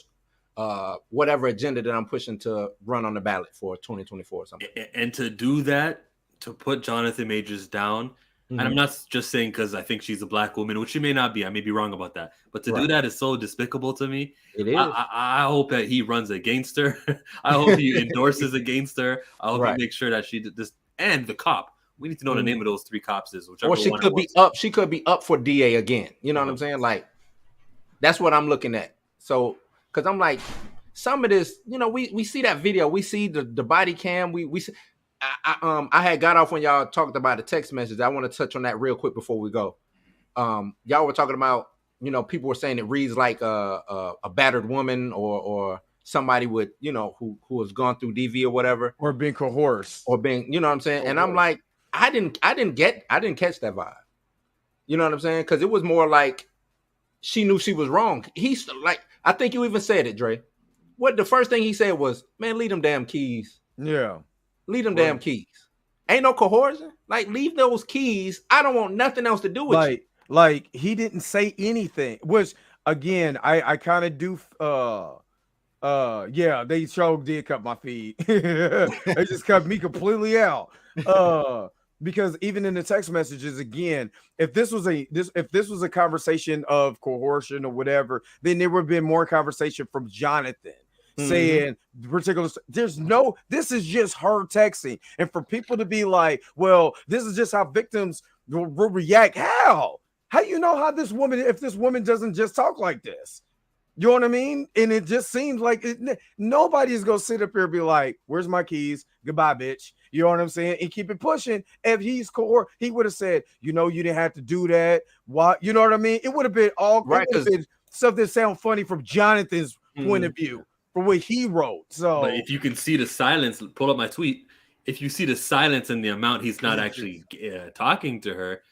whatever agenda that I'm pushing to run on the ballot for 2024 or something. And to do that, to put Jonathan Majors down, and I'm not just saying because I think she's a black woman, which she may not be. I may be wrong about that. But to do that is so despicable to me. It is. I hope that he runs against her. I hope he endorses against her. I hope he makes sure that she did this. And the cop. We need to know the name of those 3 cops is. Or she could be up. She could be up for DA again. You know what I'm saying? Like, that's what I'm looking at. So, because I'm like, some of this, you know, we see that video. We see the body cam. We see, I had got off when y'all talked about the text message. I want to touch on that real quick before we go. Y'all were talking about, you know, people were saying it reads like a battered woman or somebody with, you know, who has gone through DV or whatever, or being coerced, or being, you know what I'm saying. And I'm like, I didn't catch that vibe. You know what I'm saying? Because it was more like she knew she was wrong. He's like, I think you even said it, Dre. What the first thing he said was, "Man, leave them damn keys." Yeah, leave them damn keys. Ain't no coercion. Like, leave those keys. I don't want nothing else to do with you. Like he didn't say anything. Which again, I kind of do. Yeah, they did cut my feed. They just cut me completely out. Because even in the text messages, again, if this was a conversation of coercion or whatever, then there would have been more conversation from Jonathan saying particular. This is just her texting, and for people to be like, well, this is just how victims will react. How you know how this woman, if this woman doesn't just talk like this? You know what I mean? And it just seems like nobody's gonna sit up here and be like, "Where's my keys? Goodbye, bitch." You know what I'm saying? And keep it pushing. If he's core, he would have said, "You know, you didn't have to do that." What? You know what I mean? It would have been all right. Stuff that sound funny from Jonathan's point of view, for what he wrote. So, but if you can see the silence, pull up my tweet. If you see the silence and the amount he's not actually talking to her,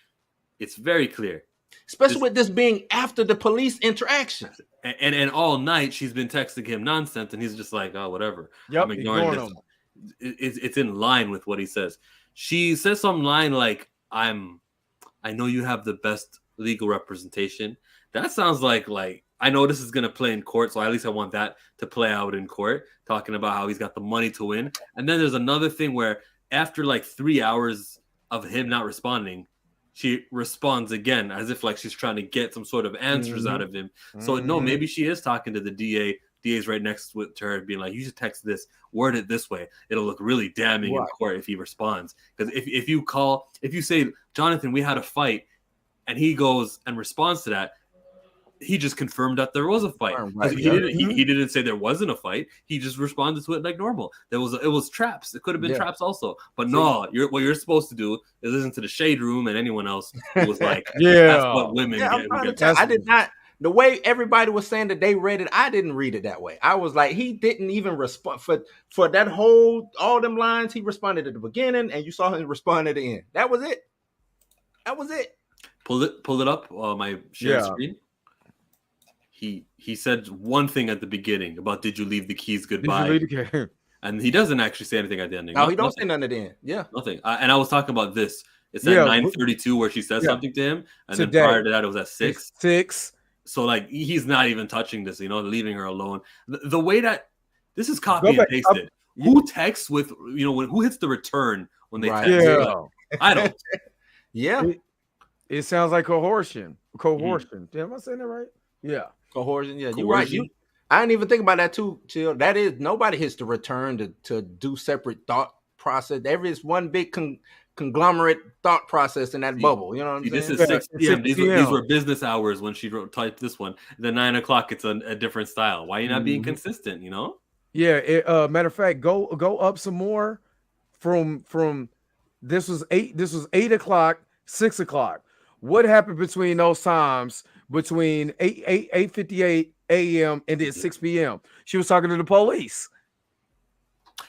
it's very clear. Especially with this being after the police interaction. And all night she's been texting him nonsense, and he's just like, oh, whatever. Yep, I'm ignoring this. It's in line with what he says. She says some line like, I know you have the best legal representation. That sounds like I know this is gonna play in court, so at least I want that to play out in court, talking about how he's got the money to win. And then there's another thing where after 3 hours of him not responding, she responds again as if she's trying to get some sort of answers out of him. So no, maybe she is talking to the DA. DA's right next to her, being like, "You should text this, word it this way. It'll look really damning in court if he responds." Because if you say, "Jonathan, we had a fight," and he goes and responds to that, he just confirmed that there was a fight. Right. He didn't say there wasn't a fight. He just responded to it like normal. It was traps. It could have been traps also. But no, what you're supposed to do is listen to the Shade Room and anyone else who was like, that's what women get. I did not. The way everybody was saying that they read it, I didn't read it that way. I was like, he didn't even respond for that all them lines. He responded at the beginning, and you saw him respond at the end. That was it. Pull it up on my share screen. He said one thing at the beginning about, did you leave the keys goodbye? And he doesn't actually say anything at the ending. No, he don't say nothing at the end. Yeah. Nothing. And I was talking about this. It's at 9:32 where she says something to him. And then prior to that, it was at 6. 6. So he's not even touching this, leaving her alone. The way that this is copy and pasted. Who texts with, who hits the return when they text? Yeah. I don't. Yeah. It sounds like coercion. Am I saying that right? Yeah. Coercion, yeah, you're right. I didn't even think about that too, Chill. That is, nobody hits the return to do separate thought process. There is one big conglomerate thought process in that bubble. You know what I'm saying? This is 6 p.m. These were business hours when she typed this one. Then 9 o'clock, it's a different style. Why are you not being consistent? Yeah. Matter of fact, go up some more from this was 8. This was 8 o'clock, 6 o'clock. What happened between those times? Between 8:58 a.m. and then 6 p.m. She was talking to the police.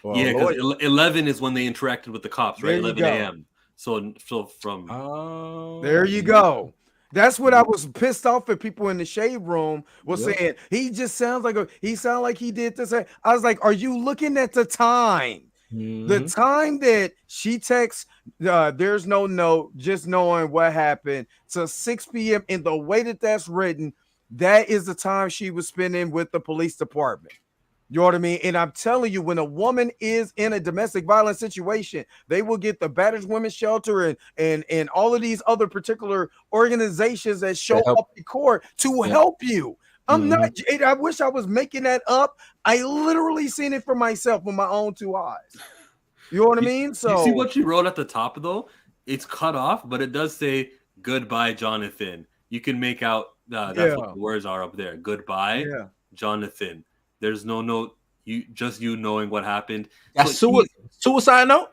Well, yeah, because 11 is when they interacted with the cops, right? 11 a.m. So from there you go. That's what I was pissed off at people in the shade room was saying. He just sounds like he did this. I was like, are you looking at the time? The time that she texts, there's no note, just knowing what happened to 6 p.m. and the way that that's written, that is the time she was spending with the police department. You know what I mean? And I'm telling you, when a woman is in a domestic violence situation, they will get the battered women's shelter and all of these other particular organizations that show up in court to help you. I'm not. I wish I was making that up. I literally seen it for myself with my own 2 eyes. You know what I mean? So you see what she wrote at the top though? It's cut off, but it does say goodbye, Jonathan. You can make out that's what the words are up there. Goodbye, Jonathan. There's no note. You knowing what happened. That's suicide note.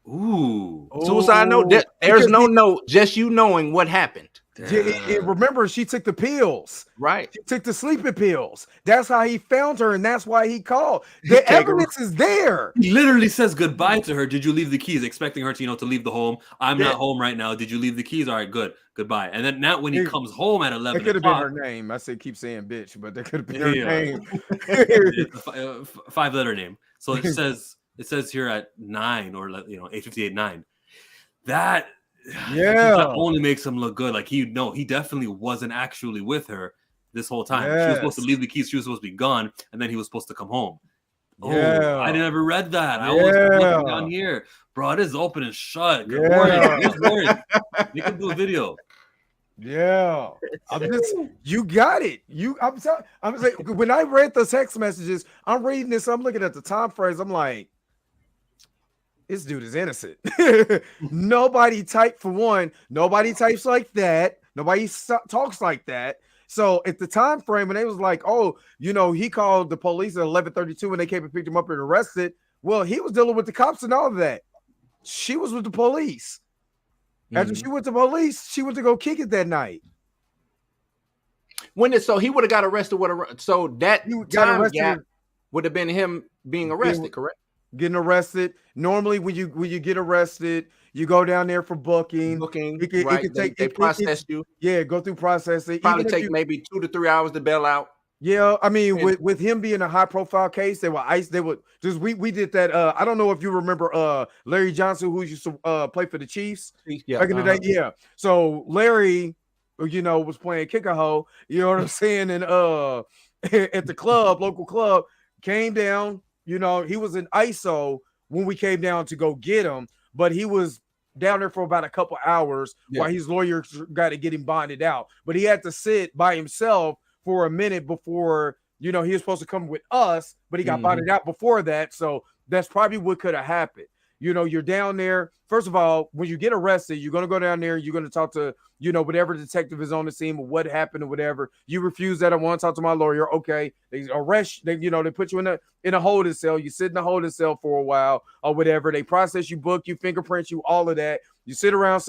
Ooh, suicide note. There's no note. Just you knowing what happened. Remember, she took the pills. Right. She took the sleeping pills. That's how he found her, and that's why he called. The evidence is there. He literally says goodbye to her. Did you leave the keys? Expecting her to, to leave the home. I'm not home right now. Did you leave the keys? All right, good. Goodbye. And then now when he comes home at 11 o'clock. It could have been her name. I keep saying bitch, but that could have been her name. It's a 5-letter name. So it says here at 9 or 8:58 9. That only makes him look good. Like he definitely wasn't actually with her this whole time. She was supposed to leave the keys. She was supposed to be gone, and then he was supposed to come home. I never read that. I was looking down here, bro. It is open and shut. Good morning. Good morning. You can do a video. Yeah, you got it. I'm like, when I read the text messages, I'm reading this. I'm looking at the time frames. I'm like, this dude is innocent. Nobody typed for one. Nobody types like that. Nobody talks like that. So at the time frame when they was like, oh, he called the police at 11:32 when they came and picked him up and arrested. Well, he was dealing with the cops and all of that. She was with the police. After she went to police, she went to go kick it that night. So he would have got arrested. So that time gap would have been him being arrested, correct? Getting arrested. Normally, when you get arrested, you go down there for booking. They process you. Yeah, go through processing. Probably take maybe 2 to 3 hours to bail out. Yeah, I mean, with him being a high profile case, they would just we did that. I don't know if you remember Larry Johnson, who used to play for the Chiefs back in the day. Yeah. So Larry, was playing kick-a-hoe, you know what I'm saying? And at the club, local club, came down, he was in ISO when we came down to go get him, but he was down there for about a couple hours while his lawyer got to get him bonded out. But he had to sit by himself for a minute before, he was supposed to come with us, but he got bonded out before that. So that's probably what could have happened. You're down there. First of all, when you get arrested, you're going to go down there. You're going to talk to, whatever detective is on the scene or what happened or whatever. You refuse that. I want to talk to my lawyer. Okay. They arrest you. They put you in a holding cell. You sit in the holding cell for a while or whatever. They process you, book you, fingerprint you, all of that. You sit around.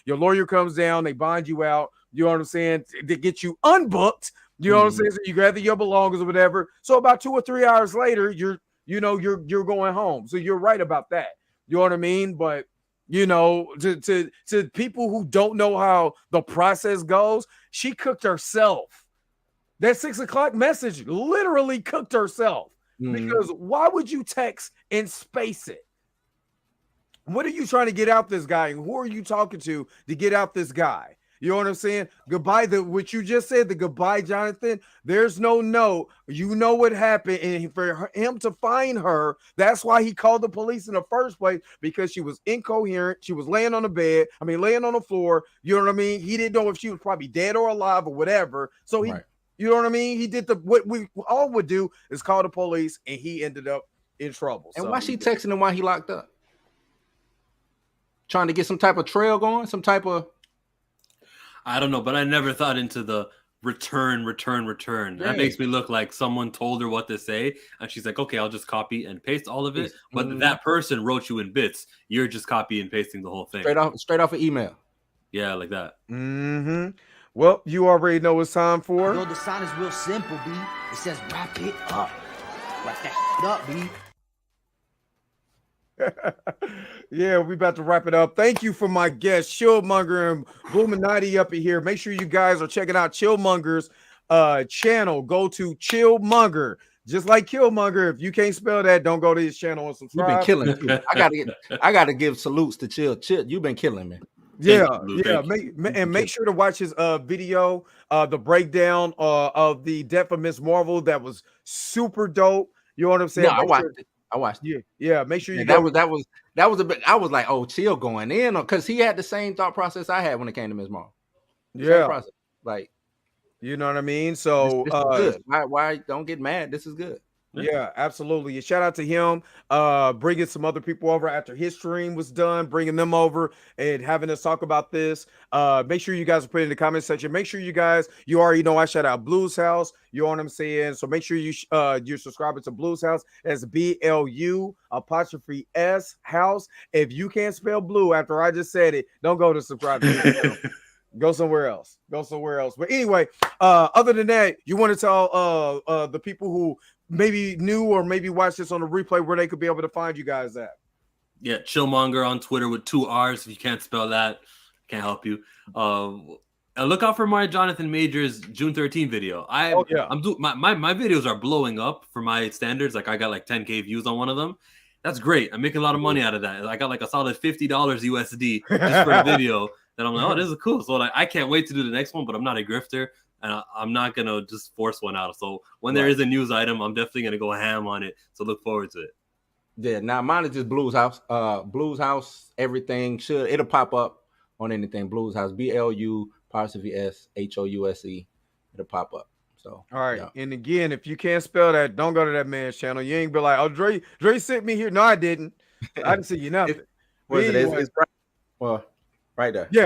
Your lawyer comes down. They bond you out. You know what I'm saying? To get you unbooked. You know what I'm saying? So you gather your belongings or whatever. So about 2 or 3 hours later, you're going home. So you're right about that. You know what I mean? But to people who don't know how the process goes, she cooked herself. That 6 o'clock message literally cooked herself. Because why would you text and space it? What are you trying to get out this guy? And who are you talking to get out this guy? You know what I'm saying? Goodbye. What you just said, the goodbye, Jonathan. There's no note. You know what happened. And for him to find her, that's why he called the police in the first place, because she was incoherent. She was laying on the floor. You know what I mean? He didn't know if she was probably dead or alive or whatever. So you know what I mean? He did what we all would do is call the police, and he ended up in trouble. And why she texting him while he locked up? Trying to get some type of trail going, some type of... I don't know, but I never thought into the return. Dang. That makes me look like someone told her what to say, and she's like, okay, I'll just copy and paste all of it. But that person wrote you in bits. You're just copy and pasting the whole thing. Straight off an email. Yeah, like that. Well, you already know it's time for... Yo, the sign is real simple, B. It says wrap it up. Wrap that up, B. Yeah, we about to wrap it up. Thank you for my guest, Chillmonger and Bluminati up in here. Make sure you guys are checking out Chillmonger's channel. Go to Chillmonger. Just like Killmonger. If you can't spell that, don't go to his channel and subscribe. You've been killing too. I gotta give salutes to Chill. You've been killing, man. Make sure to watch his video, the breakdown of the Death of Miss Marvel. That was super dope. You know what I'm saying? No, I watched it. Yeah. Make sure you that was a bit. I was like, oh, Chill going in, because he had the same thought process I had when it came to Miss Marvel. Like, you know what I mean? So this is good. Why don't get mad? This is good. Yeah, absolutely. Shout out to him, bringing some other people over after his stream was done, bringing them over and having us talk about this. Make sure you guys are putting in the comment section. Make sure you guys, you already know I shout out Blues House. You know what I'm saying? So make sure you're subscribing to Blues House. That's BLU_S House. If you can't spell blue after I just said it, don't go to subscribe to this. Go somewhere else. But anyway, other than that, you want to tell the people who maybe new or maybe watch this on the replay where they could be able to find you guys at? Yeah, Chillmonger on Twitter with 2 R's. If you can't spell that, can't help you. And look out for my Jonathan Majors June 13 video. My videos are blowing up for my standards. Like, I got like 10K views on one of them. That's great. I'm making a lot of money out of that. I got like a solid $50 USD just for a video. That I'm like, oh, this is cool. So like, I can't wait to do the next one, but I'm not a grifter. And I'm not going to just force one out. So when there is a news item, I'm definitely going to go ham on it. So look forward to it. Yeah, now mine is just Blues House. Blues House, everything it'll pop up on anything. Blues House, BLU_SHOUSE. It'll pop up. So all right. Yeah. And again, if you can't spell that, don't go to that man's channel. You ain't be like, oh, Dre sent me here. No, I didn't. I didn't see you nothing. It's right there. Yeah,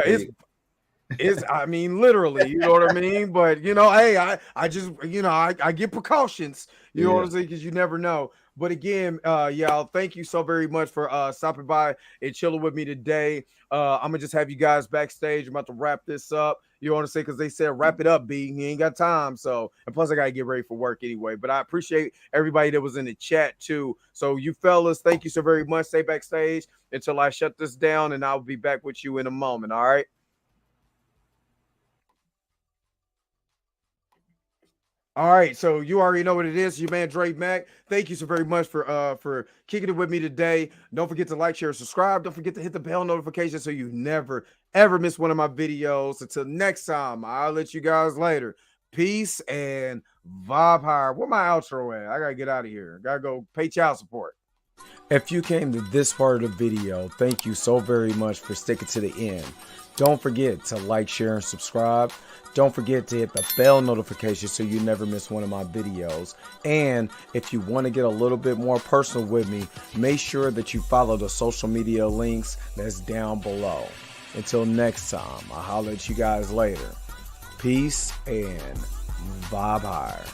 it's I mean, literally, you know what I mean? But hey, I just I get precautions, you know what I'm saying, because you never know. But again, y'all, thank you so very much for stopping by and chilling with me today. I'm gonna just have you guys backstage. I'm about to wrap this up. You know what I'm saying? Because they said wrap it up, B. He ain't got time. So, and plus I gotta get ready for work anyway. But I appreciate everybody that was in the chat too. So you fellas, thank you so very much. Stay backstage until I shut this down, and I'll be back with you in a moment. All right. All right, so you already know what it is. Your man Dre Mac. Thank you so very much for kicking it with me today. Don't forget to like, share, subscribe. Don't forget to hit the bell notification so you never ever miss one of my videos. Until next time, I'll let you guys later. Peace and vibe higher. Where my outro at? I gotta get out of here. Gotta go pay child support. If you came to this part of the video, thank you so very much for sticking to the end. Don't forget to like, share, and subscribe. Don't forget to hit the bell notification so you never miss one of my videos. And if you want to get a little bit more personal with me, make sure that you follow the social media links that's down below. Until next time, I'll holler at you guys later. Peace and vibe higher.